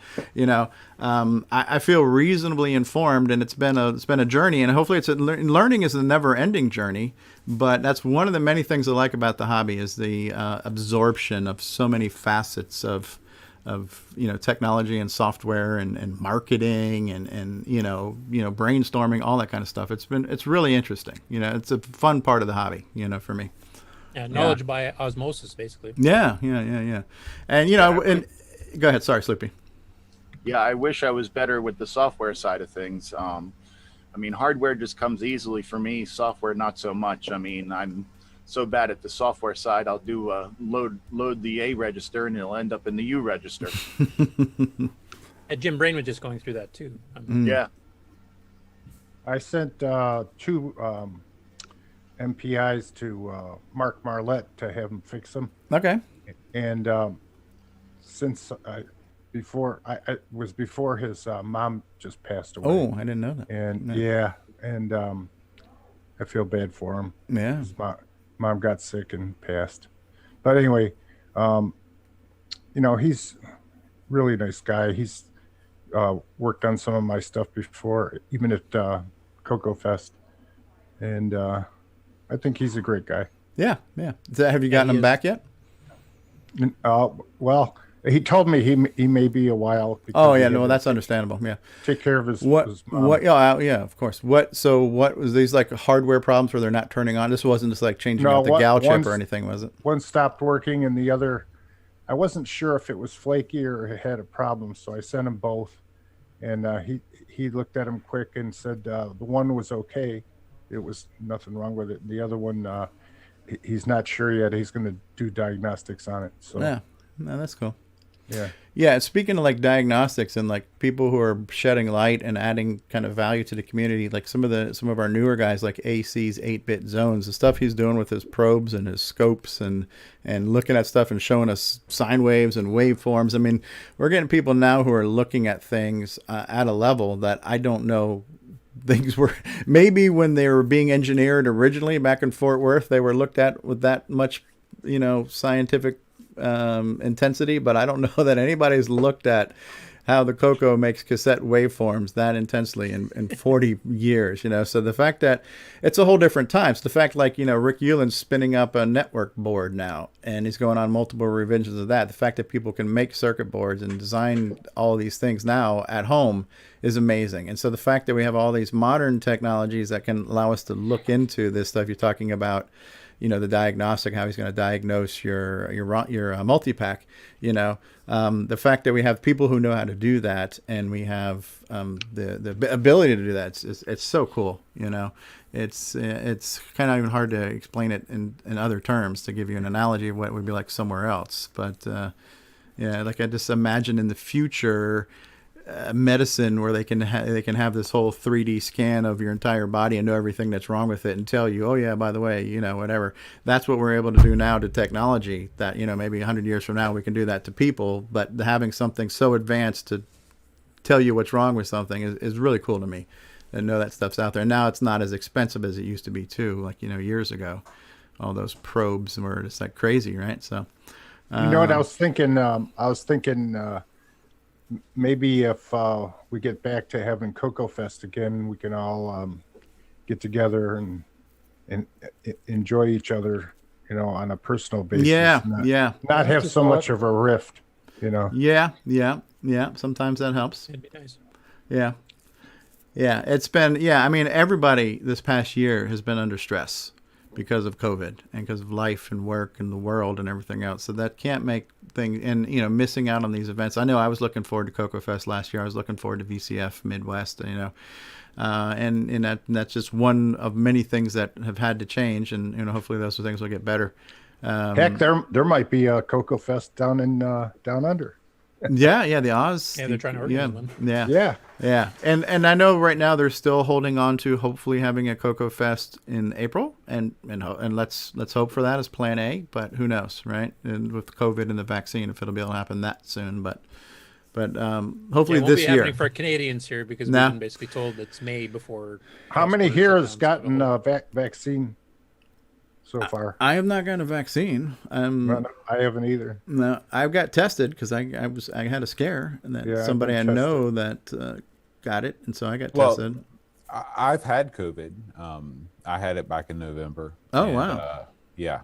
I feel reasonably informed, and it's been a journey, and hopefully learning is a never ending journey. But that's one of the many things I like about the hobby is the absorption of so many facets of technology and software and marketing and brainstorming, all that kind of stuff. It's really interesting. It's a fun part of the hobby, for me. Yeah, knowledge by osmosis, basically. Yeah. And and go ahead. Sorry, Sloopy. Yeah, I wish I was better with the software side of things. Hardware just comes easily for me. Software, not so much. I'm so bad at the software side. I'll do load the A register, and it'll end up in the U register. And Jim Brain was just going through that too. Yeah. I sent 2 MPIs to Mark Marlette to have him fix them. Okay. And since it was before his mom just passed away. Oh, I didn't know that. And I feel bad for him. Yeah. His mom got sick and passed. But anyway, he's really nice guy. He's worked on some of my stuff before, even at CoCo Fest. And I think he's a great guy. Yeah. Have you gotten him back yet? Well, he told me he may be a while. Oh yeah, no, that's understandable. Yeah, take care of his his mom. Yeah, of course. What was these like hardware problems where they're not turning on? This wasn't just like changing out the gal chip or anything, was it? One stopped working and the other, I wasn't sure if it was flaky or it had a problem, so I sent him both, and he looked at them quick and said the one was okay, it was nothing wrong with it. The other one, he's not sure yet. He's going to do diagnostics on it. So yeah, no, that's cool. Yeah. Speaking of like diagnostics and like people who are shedding light and adding kind of value to the community, like some of our newer guys like AC's 8-bit zones, the stuff he's doing with his probes and his scopes and looking at stuff and showing us sine waves and waveforms. We're getting people now who are looking at things at a level that I don't know things were. Maybe when they were being engineered originally back in Fort Worth, they were looked at with that much, scientific intensity, but I don't know that anybody's looked at how the CoCo makes cassette waveforms that intensely in 40 years, so the fact that it's a whole different time. So the fact Rick Euland's spinning up a network board now and he's going on multiple revisions of that, the fact that people can make circuit boards and design all these things now at home is amazing. And so the fact that we have all these modern technologies that can allow us to look into this stuff you're talking about, the diagnostic, how he's going to diagnose your multi-pack, the fact that we have people who know how to do that and we have the ability to do that, it's so cool, it's kind of even hard to explain it in other terms to give you an analogy of what it would be like somewhere else. But I just imagine in the future medicine where they can have this whole 3D scan of your entire body and know everything that's wrong with it and tell you, oh yeah, by the way, whatever. That's what we're able to do now to technology that, maybe 100 years from now we can do that to people, but having something so advanced to tell you what's wrong with something is really cool to me, and know that stuff's out there. Now it's not as expensive as it used to be too, like, years ago. All those probes were just like crazy, right? So what I was thinking? Maybe if we get back to having CoCo Fest again, we can all get together and enjoy each other, on a personal basis. Not have so much of a rift, Yeah. Sometimes that helps. It'd be nice. Yeah. It's been, everybody this past year has been under stress because of COVID and because of life and work and the world and everything else. So that can't make things, and missing out on these events. I know I was looking forward to CoCo Fest last year. I was looking forward to VCF Midwest, and that's just one of many things that have had to change, and hopefully those things will get better. Heck, there might be a CoCo Fest down under. Yeah, the Oz. Yeah, they're trying to organize one. Yeah. And I know right now they're still holding on to hopefully having a CoCo Fest in April, and let's hope for that as Plan A. But who knows, right? And with COVID and the vaccine, if it'll be able to happen that soon, but hopefully it won't this be year. happening for Canadians here because we've been basically told it's May before. How many here has gotten vaccine so far? I have not gotten a vaccine. No, I haven't either. No, I've got tested because I had a scare, and that somebody I know that got it, and so I got tested. I've had COVID. I had it back in November. Oh, wow. Yeah,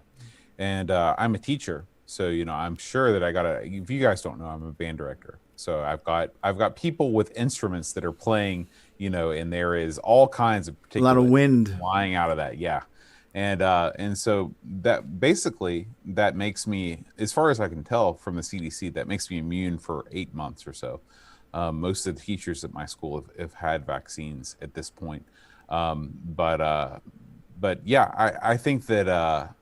and I'm a teacher, so I'm sure that I got a. If you guys don't know, I'm a band director, so I've got people with instruments that are playing, and there is all kinds of a lot of wind flying out of that. Yeah. And so that basically that makes me, as far as I can tell from the CDC, that makes me immune for 8 months or so. Most of the teachers at my school have had vaccines at this point. But yeah, I think that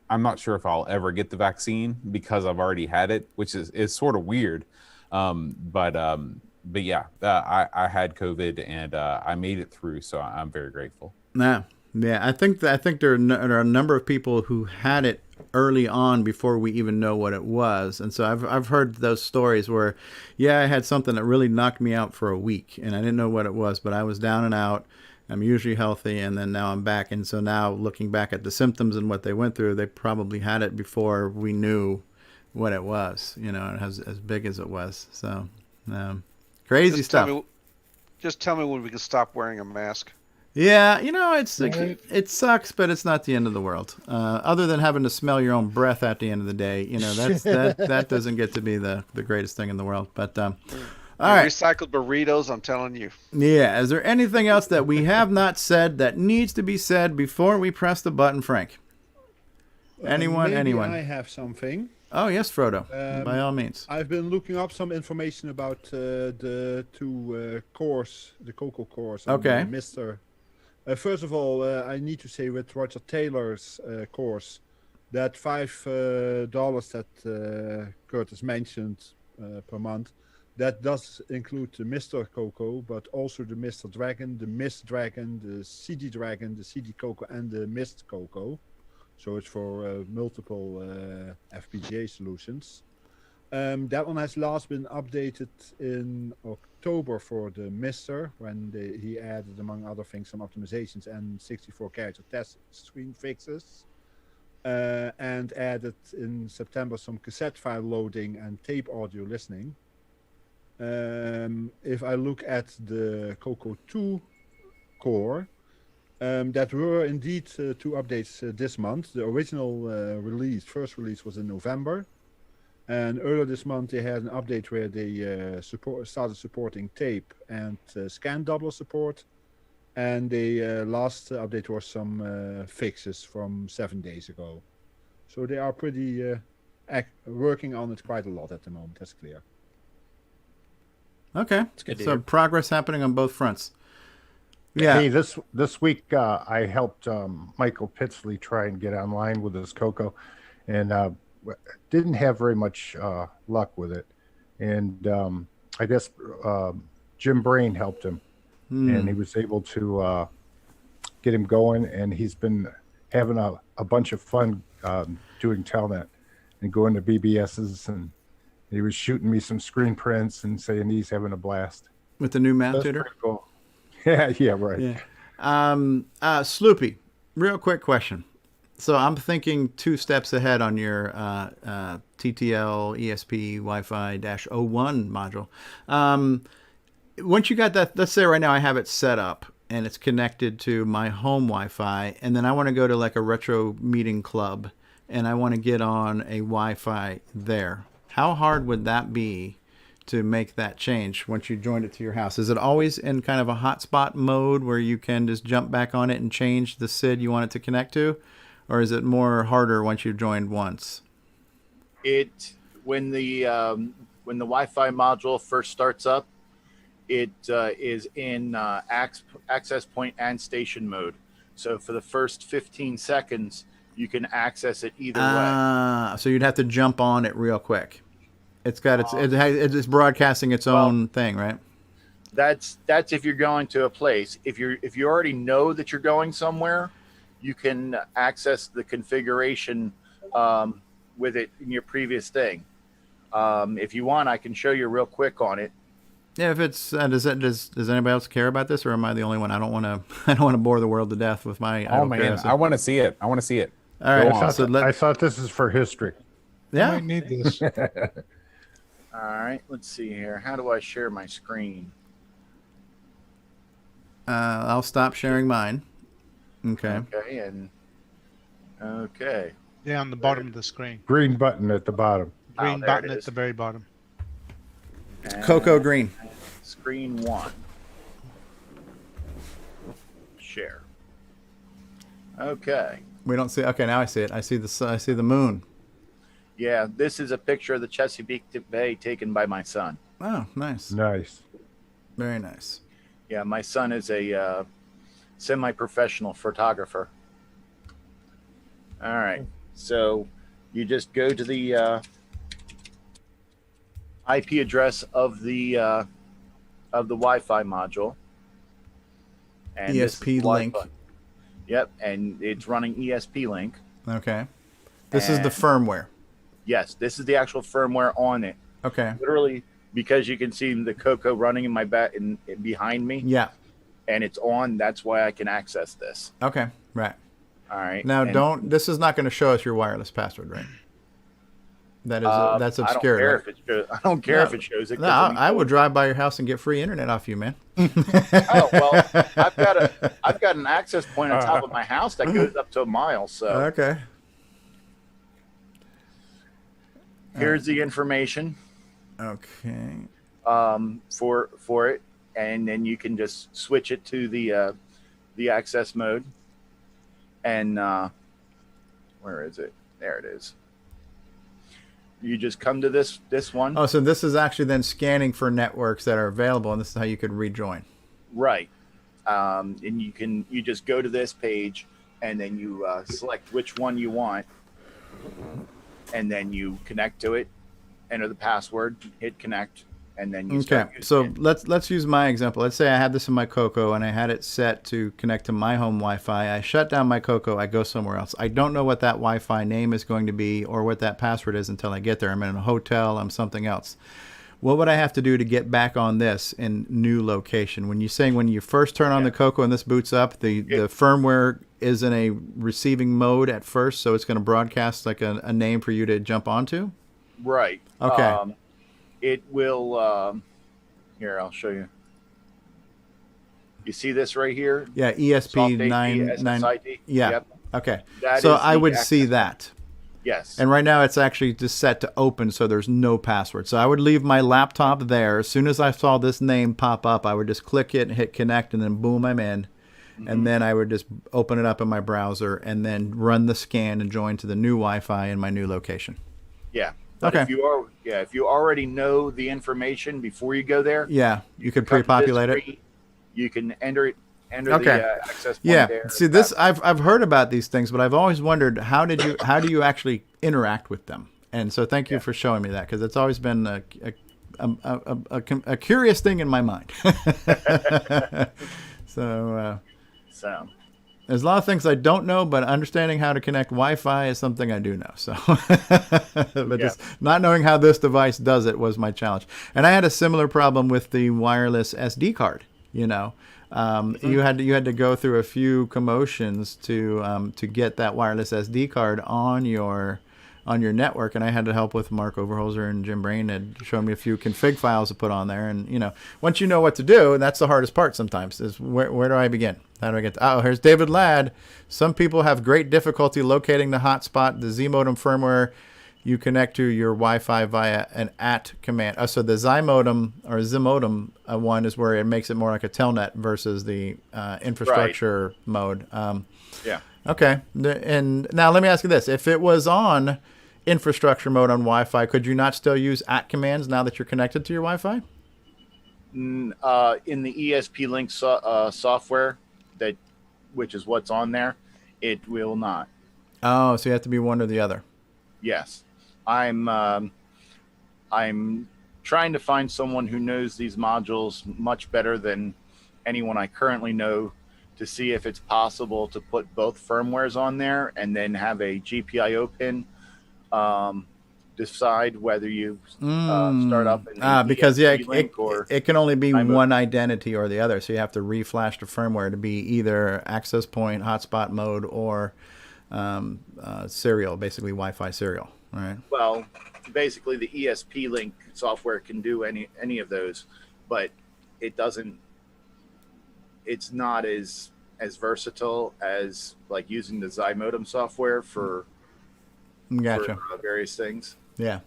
I'm not sure if I'll ever get the vaccine because I've already had it, which is sort of weird. But yeah, I had COVID and I made it through, so I'm very grateful. Yeah, I think there are a number of people who had it early on before we even know what it was, and so I've heard those stories where, I had something that really knocked me out for a week, and I didn't know what it was, but I was down and out. I'm usually healthy, and then now I'm back, and so now looking back at the symptoms and what they went through, they probably had it before we knew what it was, as big as it was. So crazy stuff. Just tell me when we can stop wearing a mask. Yeah, it sucks, but it's not the end of the world. Other than having to smell your own breath at the end of the day, that doesn't get to be the greatest thing in the world. But all right, recycled burritos, I'm telling you. Yeah, is there anything else that we have not said that needs to be said before we press the button, Frank? Anyone? I have something. Oh yes, Frodo. By all means. I've been looking up some information about the two cores, the CoCo cores. Okay. And Mr. First of all, I need to say with Roger Taylor's course, that $5 that Curtis mentioned per month, that does include the Mr. CoCo, but also the Mr. Dragon, the Mist Dragon, the CD Dragon, the CD CoCo, and the Mist CoCo. So it's for multiple FPGA solutions. That one has last been updated in October for the Mister, when he added, among other things, some optimizations and 64-character test screen fixes. And added in September some cassette file loading and tape audio listening. If I look at the CoCo 2 core, that were indeed two updates this month. The original first release was in November. And earlier this month, they had an update where they started supporting tape and scan doubler support. And the last update was some fixes from 7 days ago. So they are pretty working on it quite a lot at the moment, that's clear. Okay, so progress happening on both fronts. Yeah. Hey, this week I helped Michael Pitsley try and get online with his CoCo, and didn't have very much luck with it. And I guess Jim Brain helped him, and he was able to get him going. And he's been having a bunch of fun doing Telnet and going to BBSs, and he was shooting me some screen prints and saying he's having a blast with the new math tutor. Cool. Yeah, right. Yeah. Sloopy, real quick question. So I'm thinking 2 steps ahead on your TTL ESP Wi-Fi-01 module. Once you got that, let's say right now I have it set up and it's connected to my home Wi-Fi, and then I want to go to like a retro meeting club and I want to get on a Wi-Fi there. How hard would that be to make that change once you joined it to your house? Is it always in kind of a hotspot mode where you can just jump back on it and change the SID you want it to connect to? Or is it more harder once you've joined once? When the Wi-Fi module first starts up, it is in access point and station mode. So for the first 15 seconds, you can access it either way. So you'd have to jump on it real quick. It's got it's broadcasting its own thing, right? That's if you're going to a place. If you already know that you're going somewhere, you can access the configuration with it in your previous thing. If you want, I can show you real quick on it. Yeah, if it's does anybody else care about this, or am I the only one? I don't want to bore the world to death with my. Oh man, I want to see it. I want to see it. All right, I thought this is for history. Yeah, I might need this. All right, let's see here. How do I share my screen? I'll stop sharing mine. Okay. Okay, and okay. Yeah, on the bottom of the screen. Green button at the bottom. Green button at the very bottom. And CoCo green. Screen 1. Share. Okay. We don't see. Okay, now I see it. I see the moon. Yeah, this is a picture of the Chesapeake Bay taken by my son. Oh, nice. Nice. Very nice. Yeah, my son is a semi-professional photographer. All right, so you just go to the IP address of the Wi-Fi module. And ESP link. Yep, and it's running ESP link. Okay. This is the firmware. Yes, this is the actual firmware on it. Okay. Literally, because you can see the CoCo running in my back and behind me. Yeah. And it's on. That's why I can access this. Okay. Right. All right. Now, this is not going to show us your wireless password, right? That is that's obscure. I don't care if it shows it. No, I would drive by your house and get free internet off you, man. Oh well, I've got an access point on top of my house that goes up to a mile. So okay. Here's the information. Okay. For it, and then you can just switch it to the access mode. And where is it? There it is. You just come to this one. Oh, so this is actually then scanning for networks that are available, and this is how you could rejoin. Right. And you just go to this page, and then you select which one you want, and then you connect to it, enter the password, hit connect, and then you okay. So let's use my example. Let's say I had this in my CoCo and I had it set to connect to my home Wi-Fi. I shut down my CoCo. I go somewhere else. I don't know what that Wi-Fi name is going to be or what that password is until I get there. I'm in a hotel. I'm something else. What would I have to do to get back on this in new location? When you first turn on the CoCo and this boots up, the firmware is in a receiving mode at first, so it's going to broadcast like a name for you to jump onto? Right. Okay. It will, here, I'll show you. You see this right here? Yeah, ESP9. Yeah. Yep. Okay. That so is I the would access see that. Yes. And right now it's actually just set to open, so there's no password. So I would leave my laptop there. As soon as I saw this name pop up, I would just click it and hit connect, and then boom, I'm in. Mm-hmm. And then I would just open it up in my browser and then run the scan and join to the new Wi-Fi in my new location. Yeah. But okay. If you already know the information before you go there, you could pre-populate it. You can enter it. The access point there. See, this I've heard about these things, but I've always wondered how do you actually interact with them? And so thank you for showing me that, because it's always been a curious thing in my mind. So there's a lot of things I don't know, but understanding how to connect Wi-Fi is something I do know. So, but just not knowing how this device does it was my challenge. And I had a similar problem with the wireless SD card. You know, you had to go through a few commotions to get that wireless SD card on your network, and I had to help with Mark Overholzer and Jim Brain had shown me a few config files to put on there. And you know, once you know what to do, and that's the hardest part sometimes, is where do I begin? How do I get to, here's David Ladd. Some people have great difficulty locating the hotspot. The Z modem firmware, you connect to your Wi-Fi via an @ command. So the Z modem or Z modem one is where it makes it more like a telnet versus the infrastructure mode. Okay. And now let me ask you this. If it was on infrastructure mode on Wi-Fi, could you not still use @ commands now that you're connected to your Wi-Fi? In the ESP link software, which is what's on there, it will not. Oh, so you have to be one or the other. Yes. I'm I'm trying to find someone who knows these modules much better than anyone I currently know to see if it's possible to put both firmwares on there and then have a GPIO pin decide whether you start up in because link or it can only be one identity or the other, so you have to reflash the firmware to be either access point, hotspot mode, or serial, basically Wi-Fi serial. All right. Well, basically the ESP link software can do any of those, but it doesn't. It's not as versatile as like using the Xi modem software for various things. Yeah.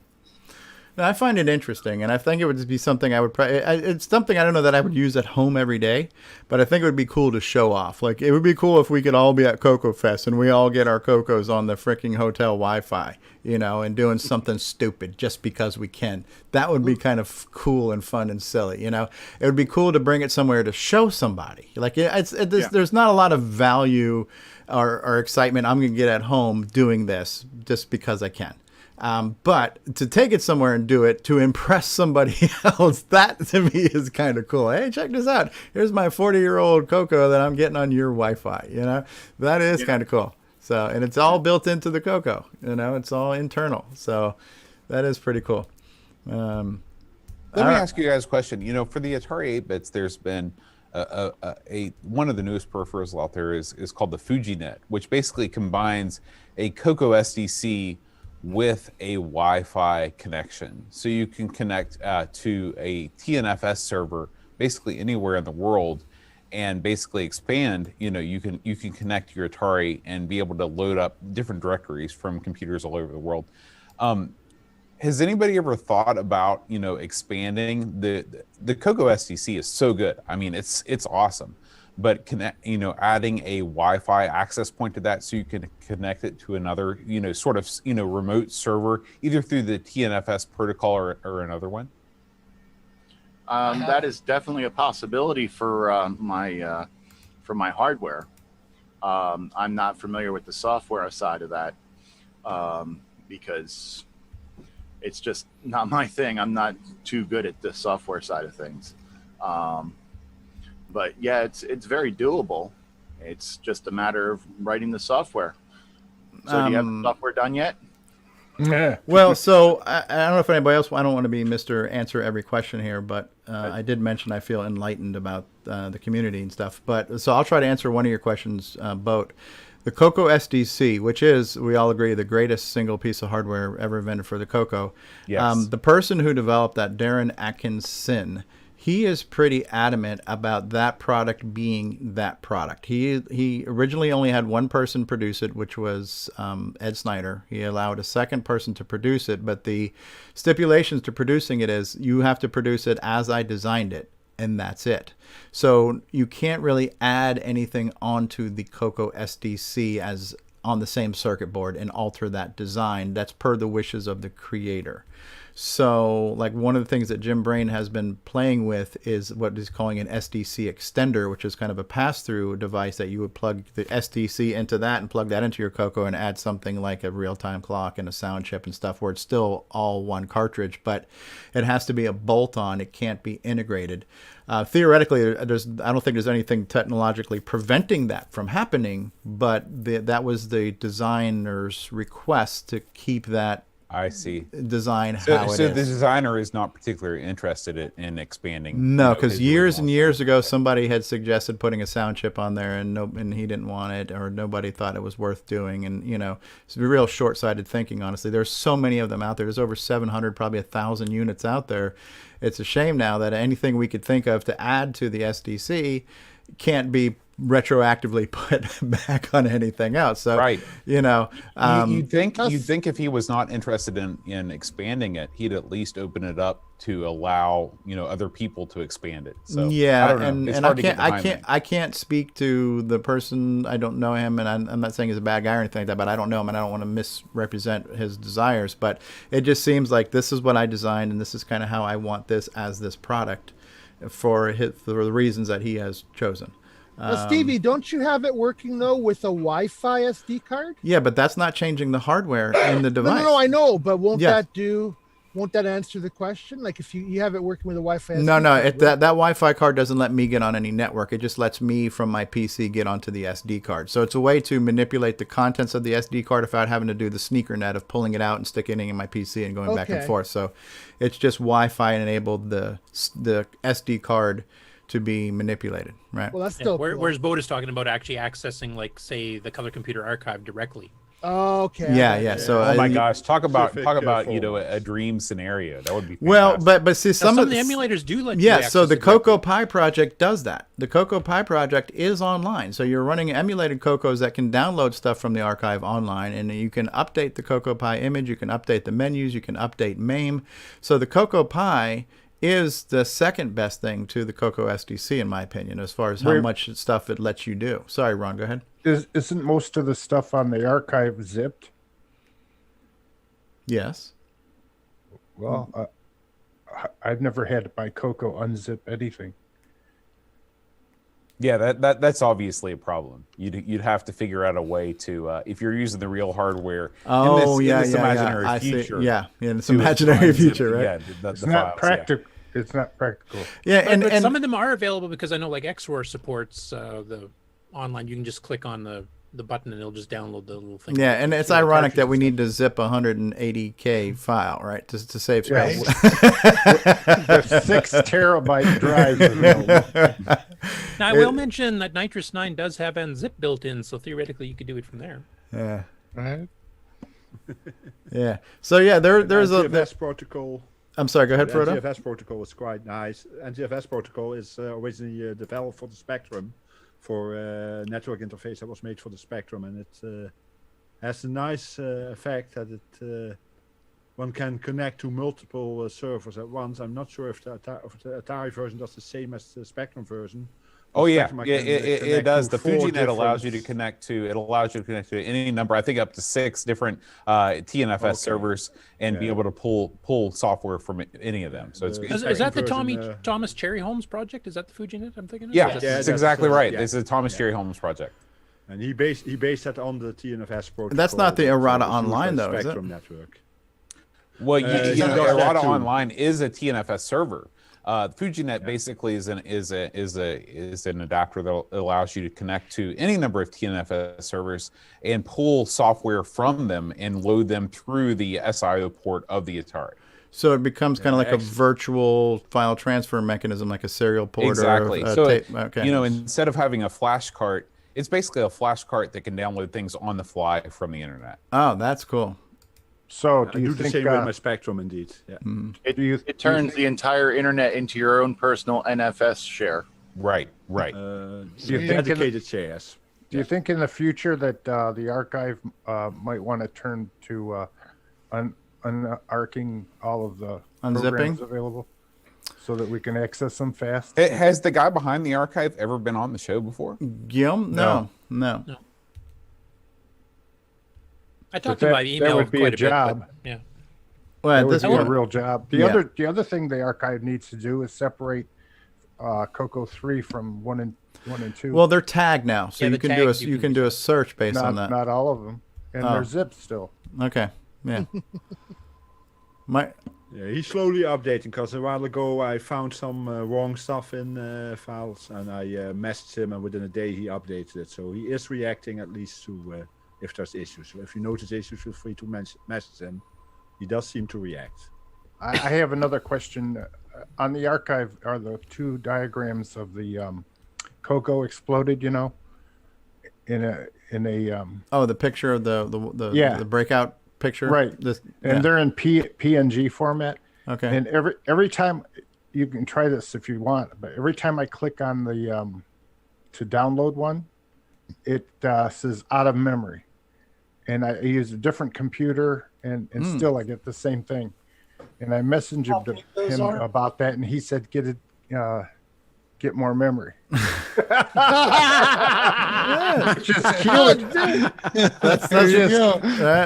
No, I find it interesting, and I think it would be something I would it's something I don't know that I would use at home every day, but I think it would be cool to show off. Like, it would be cool if we could all be at CoCo Fest and we all get our CoCos on the freaking hotel Wi-Fi, you know, and doing something stupid just because we can. That would be kind of cool and fun and silly, you know. It would be cool to bring it somewhere to show somebody. Like, there's not a lot of value or excitement I'm going to get at home doing this just because I can. But to take it somewhere and do it to impress somebody else, that to me is kind of cool. Hey, check this out. Here's my 40-year-old CoCo that I'm getting on your Wi-Fi. You know, that is kind of cool. So, and it's all built into the CoCo. You know, it's all internal. So that is pretty cool. Let me ask you guys a question. You know, for the Atari 8-bits, there's been one of the newest peripherals out there is called the FujiNet, which basically combines a CoCo SDC with a Wi-Fi connection, so you can connect to a TNFS server basically anywhere in the world, and basically expand. You know, you can connect your Atari and be able to load up different directories from computers all over the world. Has anybody ever thought about, you know, expanding the CoCo SDC? Is so good. I mean, it's awesome. But adding a Wi-Fi access point to that, so you can connect it to another, you know, sort of, you know, remote server, either through the TNFS protocol or another one. That is definitely a possibility for my hardware. I'm not familiar with the software side of that because it's just not my thing. I'm not too good at the software side of things. But yeah, it's very doable. It's just a matter of writing the software. So do you have the software done yet? Yeah. Well, so I don't know if anybody else, I don't want to be Mr. Answer every question here, but I did mention I feel enlightened about the community and stuff. But so I'll try to answer one of your questions, Boat. The CoCo SDC, which is, we all agree, the greatest single piece of hardware ever invented for the CoCo. Yes. The person who developed that, Darren Atkinson, he is pretty adamant about that product being that product. He originally only had one person produce it, which was Ed Snyder. He allowed a second person to produce it, but the stipulations to producing it is you have to produce it as I designed it, and that's it. So you can't really add anything onto the CoCo SDC as on the same circuit board and alter that design. That's per the wishes of the creator. So, like, one of the things that Jim Brain has been playing with is what he's calling an SDC extender, which is kind of a pass-through device that you would plug the SDC into that and plug that into your CoCo and add something like a real-time clock and a sound chip and stuff, where it's still all one cartridge, but it has to be a bolt-on. It can't be integrated. Theoretically, I don't think there's anything technologically preventing that from happening, but that was the designer's request to keep that I see. Design so, how it so is. The designer is not particularly interested in expanding. No, because years and years ago, somebody had suggested putting a sound chip on there, and he didn't want it, or nobody thought it was worth doing. And you know, it's real short-sighted thinking. Honestly, there's so many of them out there. There's over 700, probably 1,000 units out there. It's a shame now that anything we could think of to add to the SDC can't be retroactively put back on anything else. So, right. You know, you'd think if he was not interested in expanding it, he'd at least open it up to allow, you know, other people to expand it. So yeah, I don't know. I can't speak to the person. I don't know him, and I'm not saying he's a bad guy or anything like that, but I don't know him, and I don't want to misrepresent his desires. But it just seems like this is what I designed, and this is kind of how I want this as this product for the reasons that he has chosen. Stevie, don't you have it working though with a Wi-Fi SD card? Yeah, but that's not changing the hardware in the device. No, I know, but won't that do won't that answer the question? Like if you have it working with a Wi-Fi? No, SD no, card, that Wi-Fi card doesn't let me get on any network. It just lets me from my PC get onto the SD card. So it's a way to manipulate the contents of the SD card without having to do the sneaker net of pulling it out and sticking it in my PC and going back and forth. So it's just Wi-Fi enabled the SD card to be manipulated, right? Well, that's still cool. Whereas Bode is talking about actually accessing, like, say, the Color Computer Archive directly. Oh, okay. Yeah. So oh my gosh, talk about a dream scenario. That would be fantastic. Well, but see, some of the emulators do let you access so the it directly. CoCo Pi project does that. The CoCo Pi project is online, so you're running emulated CoCos that can download stuff from the archive online, and you can update the CoCo Pi image, you can update the menus, you can update MAME. So the CoCo Pi is the second best thing to the CoCo SDC, in my opinion, as far as how much stuff it lets you do. Sorry, Ron, go ahead. Isn't most of the stuff on the archive zipped? Yes. Well, I've never had my CoCo unzip anything. Yeah, that's obviously a problem. You'd have to figure out a way to if you're using the real hardware. Oh, in this yeah. imaginary I see. future. Yeah, it's imaginary future, right? Yeah, it's not practical. It's not practical. Yeah, But some of them are available because I know like XRoar supports the online. You can just click on the button and it'll just download the little thing. Yeah, and it's ironic that we need to zip 180K file, right, to save space. The 6 terabyte drive. Now, I will mention that Nitrous 9 does have unzip built in, so theoretically you could do it from there. Yeah. Right. Yeah. So yeah, there's a NTFS protocol. I'm sorry. Go ahead, Frodo. NTFS protocol is quite nice. NTFS protocol is originally developed for the Spectrum, for a network interface that was made for the Spectrum, and it has a nice effect that it one can connect to multiple servers at once. I'm not sure if the Atari version does the same as the Spectrum version. Oh yeah, it does. The FujiNet allows you to connect to. It allows you to connect to any number. I think up to 6 different TNFS servers, and be able to pull software from any of them. So it's is that the Thomas Cherry Holmes project? Is that the FujiNet I'm thinking of? Yeah, that's exactly right. This is the Thomas Cherry Holmes project. And he based that on the TNFS protocol. That's not the Errata Online though, is it? Network. Well, Errata Online is a TNFS server. FujiNet basically is an adapter that allows you to connect to any number of TNFS servers and pull software from them and load them through the SIO port of the Atari. So it becomes kind of like a virtual file transfer mechanism, like a serial port. Exactly. Or so okay. Instead of having a flash cart, it's basically a flash cart that can download things on the fly from the internet. Oh, that's cool. So do you think the same with my Spectrum, indeed? Yeah. It turns the entire internet into your own personal NFS share. Right. Dedicated shares. Do you think in the future that the archive might want to turn to unarcing all of the programs available so that we can access them fast? Has the guy behind the archive ever been on the show before? Guillaume? No. I talked to him by email. That would be quite a job. Bit, but, yeah. Well, that would be a real job. The other thing the archive needs to do is separate CoCo 3 from 1 and 2. Well, they're tagged now, so you can do a search based on that. Not all of them, and they're zipped still. Okay. Yeah. He's slowly updating because a while ago I found some wrong stuff in files, and I messaged him, and within a day he updated it. So he is reacting at least to if there's issues. So if you notice issues, feel free to message him. He does seem to react. I have another question. On the archive are the 2 diagrams of the CoCo exploded, in a the picture of the breakout picture, right? They're in PNG format. Okay. And every time, you can try this if you want, but every time I click on the to download one, it says out of memory, and I use a different computer, and still I get the same thing. And I messaged him about that, and he said, get more memory. Which is cute.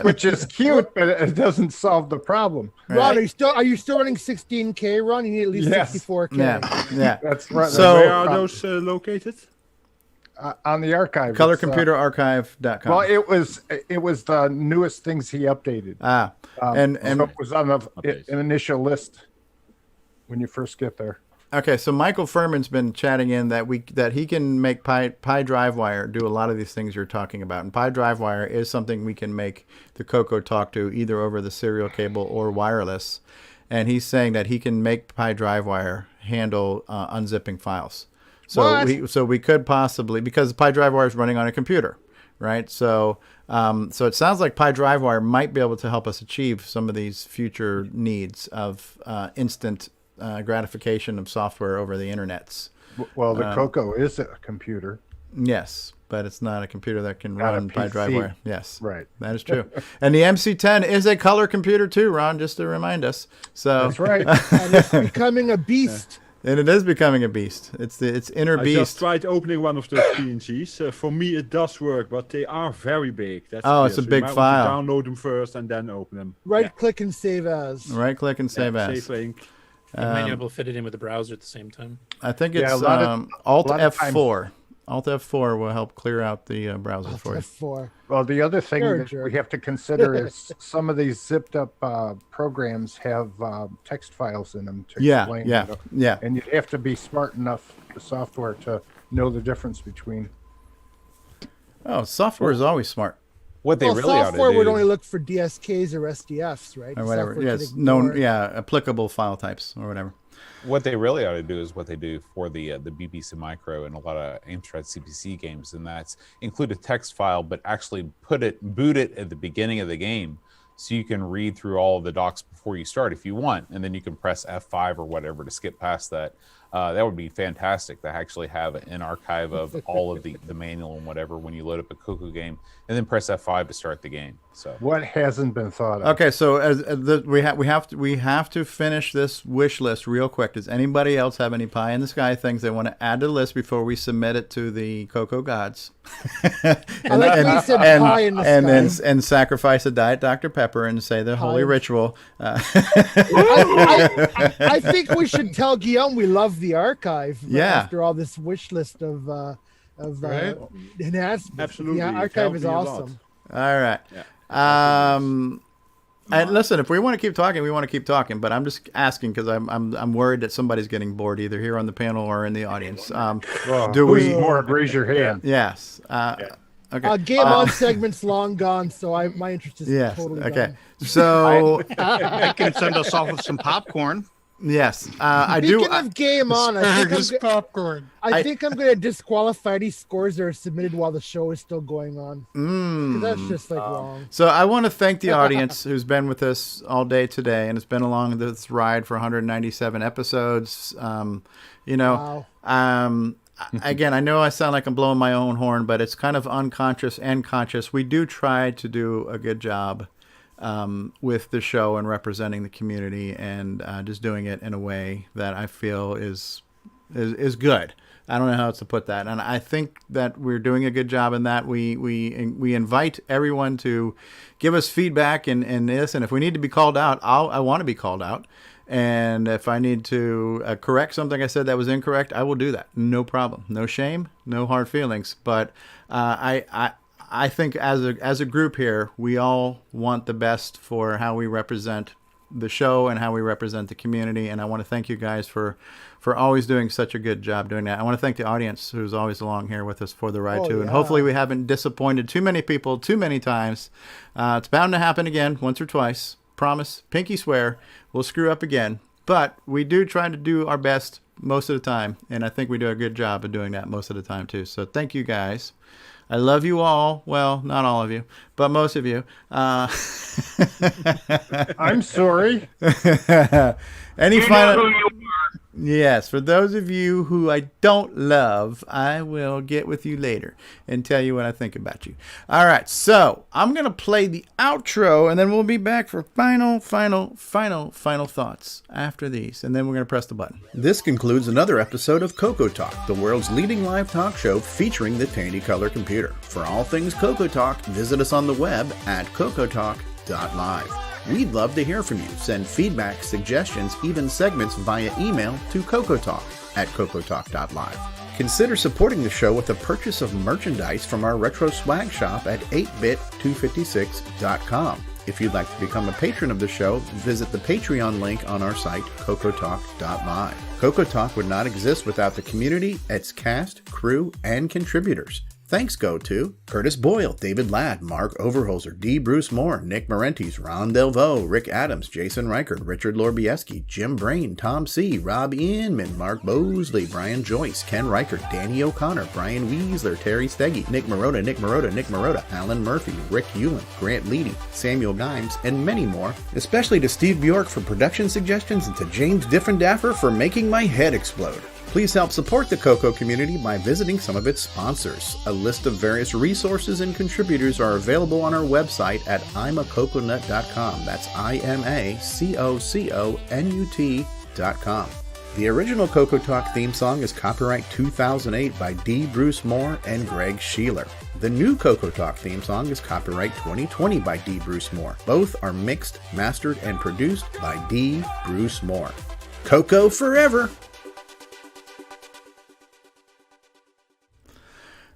Which is cute, but it doesn't solve the problem. Ron, are you still running 16K, Ron? You need at least 64K. Yeah. That's right. So where are those located? on the archive. Colorcomputerarchive.com. Well, it was the newest things he updated. And so it was on an initial list when you first get there. Okay, so Michael Furman's been chatting in that he can make Pi DriveWire do a lot of these things you're talking about, and Pi DriveWire is something we can make the CoCo talk to either over the serial cable or wireless, and he's saying that he can make Pi DriveWire handle unzipping files. So we could possibly, because Pi DriveWire is running on a computer, right? So it sounds like Pi DriveWire might be able to help us achieve some of these future needs of instant gratification of software over the internets. Well, the CoCo is a computer. Yes, but it's not a computer that can run Pi DriveWire. Yes, right. That is true. And the MC10 is a color computer too, Ron, just to remind us. So that's right. And it's becoming a beast. And it is becoming a beast. It's inner beast. I just tried opening one of those PNGs. For me, it does work, but they are very big. That's it's a big file. Download them first and then open them. Right-click and save as. Right-click and save as. Save link. You might be able to fit it in with the browser at the same time. I think it's Alt F4. Alt F4 will help clear out the browser for you. F4. Well, the other thing that we have to consider is some of these zipped up programs have text files in them to explain. Yeah. And you have to be smart enough, the software, to know the difference between. Oh, software is always smart. What they really ought to do. Software would only look for DSKs or SDFs, right? Or whatever. Yes, applicable file types or whatever. What they really ought to do is what they do for the BBC Micro and a lot of Amstrad CPC games, and that's include a text file, but actually boot it at the beginning of the game, so you can read through all of the docs before you start if you want, and then you can press F5 or whatever to skip past that. That would be fantastic to actually have an archive of all of the manual and whatever when you load up a CoCo game, and then press F5 to start the game. So what hasn't been thought of? Okay, so we have to finish this wish list real quick. Does anybody else have any pie in the sky things they want to add to the list before we submit it to the CoCo gods? and sacrifice a Diet Dr. Pepper and say the holy ritual. I think we should tell Guillaume we love the archive. After all this wish list of enhancements. Absolutely. The archive is awesome. All right. And listen, if we want to keep talking, we want to keep talking. But I'm just asking because I'm worried that somebody's getting bored either here on the panel or in the audience. Raise your hand. Yes. Okay. Game on segment's long gone, so my interest is totally gone. So I can send us off with some popcorn. Yes, Speaking of game on, I think I'm going to disqualify any scores that are submitted while the show is still going on. That's just wrong. So I want to thank the audience who's been with us all day today, and it's been along this ride for 197 episodes. Wow. Again, I know I sound like I'm blowing my own horn, but it's kind of unconscious and conscious. We do try to do a good job with the show and representing the community and just doing it in a way that I feel is good. I don't know how else to put that. And I think that we're doing a good job in that. We invite everyone to give us feedback in this. And if we need to be called out, I want to be called out. And if I need to correct something I said that was incorrect, I will do that. No problem. No shame, no hard feelings. But I think as a group here, we all want the best for how we represent the show and how we represent the community. And I want to thank you guys for always doing such a good job doing that. I want to thank the audience who's always along here with us for the ride too. And hopefully we haven't disappointed too many people too many times. It's bound to happen again once or twice. Promise, pinky swear, we'll screw up again. But we do try to do our best most of the time. And I think we do a good job of doing that most of the time too. So thank you guys. I love you all. Well, not all of you, but most of you. I'm sorry. Any final? Yes, for those of you who I don't love, I will get with you later and tell you what I think about you. All right, so I'm going to play the outro, and then we'll be back for final thoughts after these, and then we're going to press the button. This concludes another episode of CoCoTALK, the world's leading live talk show featuring the Tandy Color Computer. For all things CoCoTALK, visit us on the web at CoCoTALK.live. We'd love to hear from you. Send feedback, suggestions, even segments via email to CoCoTalk@CoCoTalk.live. Consider supporting the show with the purchase of merchandise from our retro swag shop at 8bit256.com. If you'd like to become a patron of the show, visit the Patreon link on our site, CoCoTalk.live. CoCoTalk would not exist without the community, its cast, crew, and contributors. Thanks go to Curtis Boyle, David Ladd, Mark Overholzer, D. Bruce Moore, Nick Marentes, Ron Delvaux, Rick Adams, Jason Reichert, Richard Lorbieski, Jim Brain, Tom C., Rob Inman, Marc Bosley, Brian Joyce, Ken Reichert, Danny O'Connor, Brian Weasler, Terry Steggy, Nick Marotta, Alan Murphy, Rick Hewlin, Grant Leedy, Samuel Gimes, and many more, especially to Steve Bjork for production suggestions and to James Diffendaffer for making my head explode. Please help support the CoCo community by visiting some of its sponsors. A list of various resources and contributors are available on our website at imacoconut.com. That's IMACOCONUT.com. The original CoCo Talk theme song is copyright 2008 by D. Bruce Moore and Greg Sheeler. The new CoCo Talk theme song is copyright 2020 by D. Bruce Moore. Both are mixed, mastered, and produced by D. Bruce Moore. CoCo forever!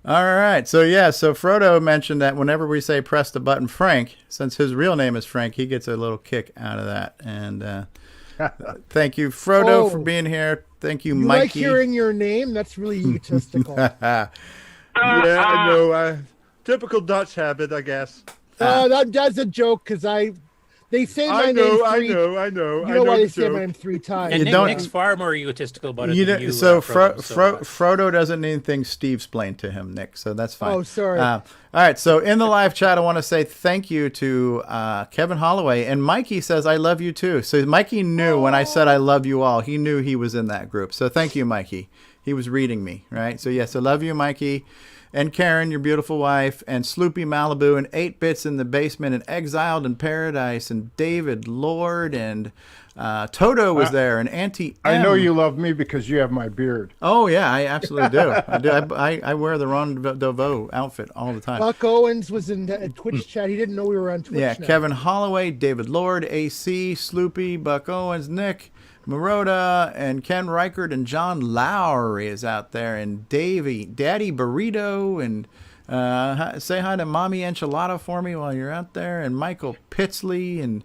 All right. So Frodo mentioned that whenever we say press the button Frank, since his real name is Frank, he gets a little kick out of that. And thank you, Frodo, for being here. Thank you, You Mikey. like hearing your name? That's really egotistical. Yeah, I know. Typical Dutch habit, I guess. That's a joke because they say my name three. I know. You know why they say my name 3 times. And Nick's far more egotistical about it than you. So Frodo, Frodo doesn't need things Steve explained to him, Nick. So that's fine. Oh, sorry. All right. So in the live chat, I want to say thank you to Kevin Holloway. And Mikey says, I love you too. So Mikey knew when I said I love you all. He knew he was in that group. So thank you, Mikey. He was reading me, right? So yes, I love you, Mikey. And Karen, your beautiful wife, and Sloopy Malibu, and 8 Bits in the Basement, and Exiled in Paradise, and David Lord, and Toto was there, and Auntie M. I know you love me because you have my beard. Oh, yeah, I absolutely do. I do. I wear the Ron DeVoe outfit all the time. Buck Owens was in Twitch chat. He didn't know we were on Twitch now. Kevin Holloway, David Lord, AC, Sloopy, Buck Owens, Nick Marotta, and Ken Reichert, and John Lowry is out there, and Daddy Burrito, and say hi to Mommy Enchilada for me while you're out there, and Michael Pitsley, and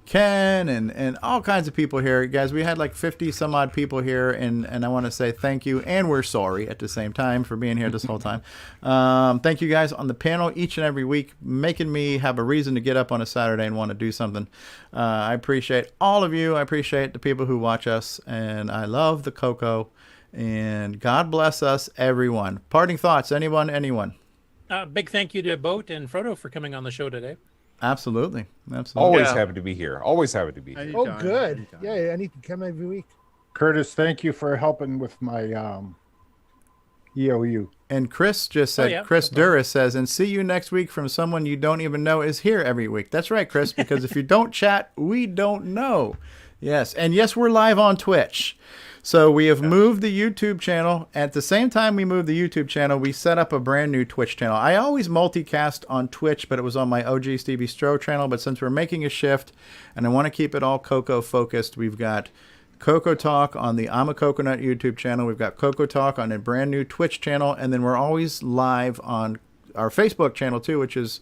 Ken, and all kinds of people here. Guys, we had like 50 some odd people here, and I want to say thank you, and we're sorry at the same time for being here this whole time. Thank you guys on the panel each and every week, making me have a reason to get up on a Saturday and want to do something. I appreciate all of you. I appreciate the people who watch us, and I love the CoCo, and God bless us, everyone. Parting thoughts, anyone? Big thank you to Boat and Frodo for coming on the show today. Absolutely. Always happy to be here. Always happy to be here. Oh, good. Yeah, I need to come every week. Curtis, thank you for helping with my EOU. And Chris just said, Chris Duras says, and see you next week from someone you don't even know is here every week. That's right, Chris, because if you don't chat, we don't know. Yes. And yes, we're live on Twitch. So we have moved the YouTube channel. At the same time we moved the YouTube channel, we set up a brand new Twitch channel. I always multicast on Twitch, but it was on my OG Stevie Strow channel. But since we're making a shift and I want to keep it all CoCo focused, we've got CoCo Talk on the I'm a Coconut YouTube channel. We've got CoCo Talk on a brand new Twitch channel. And then we're always live on our Facebook channel too, which is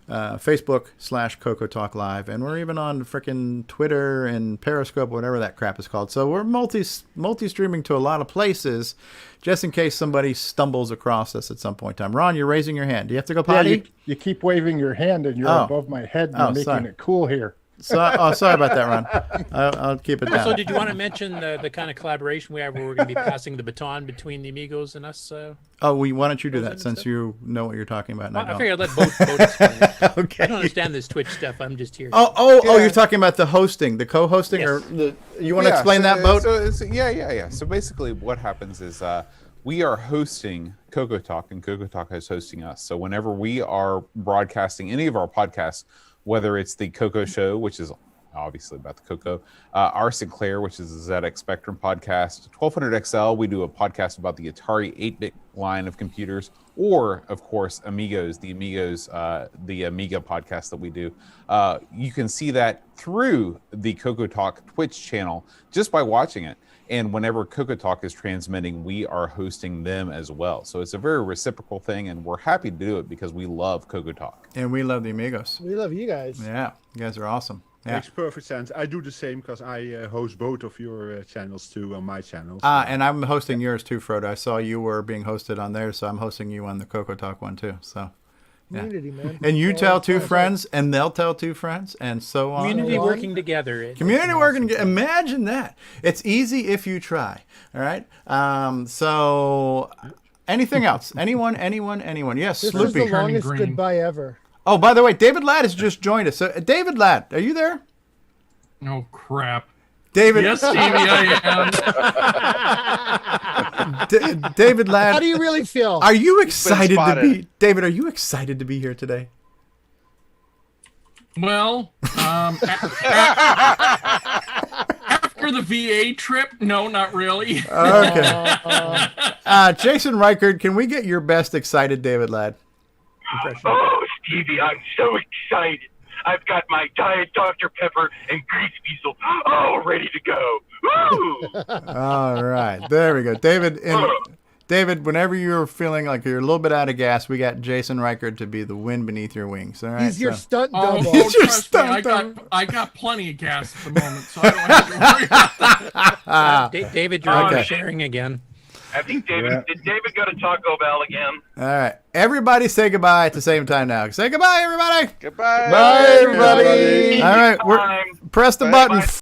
Facebook.com/CoCo Talk Live, and we're even on frickin' Twitter and Periscope, whatever that crap is called. So we're multi-streaming to a lot of places, just in case somebody stumbles across us at some point in time. Ron, you're raising your hand. Do you have to go potty? Yeah, you keep waving your hand, and you're above my head, and you're making it cool here. So, sorry about that, Ron. I'll keep it down. So did you want to mention the kind of collaboration we have where we're going to be passing the baton between the amigos and us? Why don't you do that since you know what you're talking about? I figured I'd let both explain it. Okay. I don't understand this Twitch stuff. I'm just here. You're talking about the hosting, the co-hosting? Yes. You want to explain that, Boat? Yeah. So basically what happens is we are hosting CoCo Talk, and CoCo Talk is hosting us. So whenever we are broadcasting any of our podcasts, whether it's the CoCo Show, which is obviously about the CoCo. Our Sinclair, which is a ZX Spectrum podcast. 1200 XL, we do a podcast about the Atari 8-bit line of computers, or of course Amigos, the Amiga podcast that we do. You can see that through the CoCoTALK Twitch channel just by watching it. And whenever CoCoTALK is transmitting, we are hosting them as well. So it's a very reciprocal thing, and we're happy to do it because we love CoCoTALK. And we love the Amigos. We love you guys. Yeah, you guys are awesome. Yeah. Makes perfect sense. I do the same because I host both of your channels too on my channel. And I'm hosting yours too, Frodo. I saw you were being hosted on there, so I'm hosting you on the CoCoTALK one too. So, yeah. Community, man. And you tell two friends, and they'll tell two friends, and so on. Community working together. Community working together. Imagine that. It's easy if you try. All right. So, anything else? Anyone? Yes, This Sloopy. is the longest goodbye ever. Oh, by the way, David Ladd has just joined us. So, David Ladd, are you there? Oh, crap. David. Yes, Stevie, I am. David Ladd. How do you really feel? Are you excited to be, David, are you excited to be here today? Well, after the VA trip, no, not really. Okay. Jason Reichert, can we get your best excited David Ladd impression? Oh, Stevie, I'm so excited. I've got my Diet Dr. Pepper and Grease Weasel all ready to go. Woo! All right. There we go. David, whenever you're feeling like you're a little bit out of gas, we got Jason Reichert to be the wind beneath your wings. All right. He's your stunt Oh, double. He's your trust me, stunt I got plenty of gas at the moment, so I don't have to worry about that. David, you're Okay. sharing again. I think did David go to Taco Bell again? All right. Everybody say goodbye at the same time now. Say goodbye, everybody. Goodbye. Bye, everybody. All right. Press the button.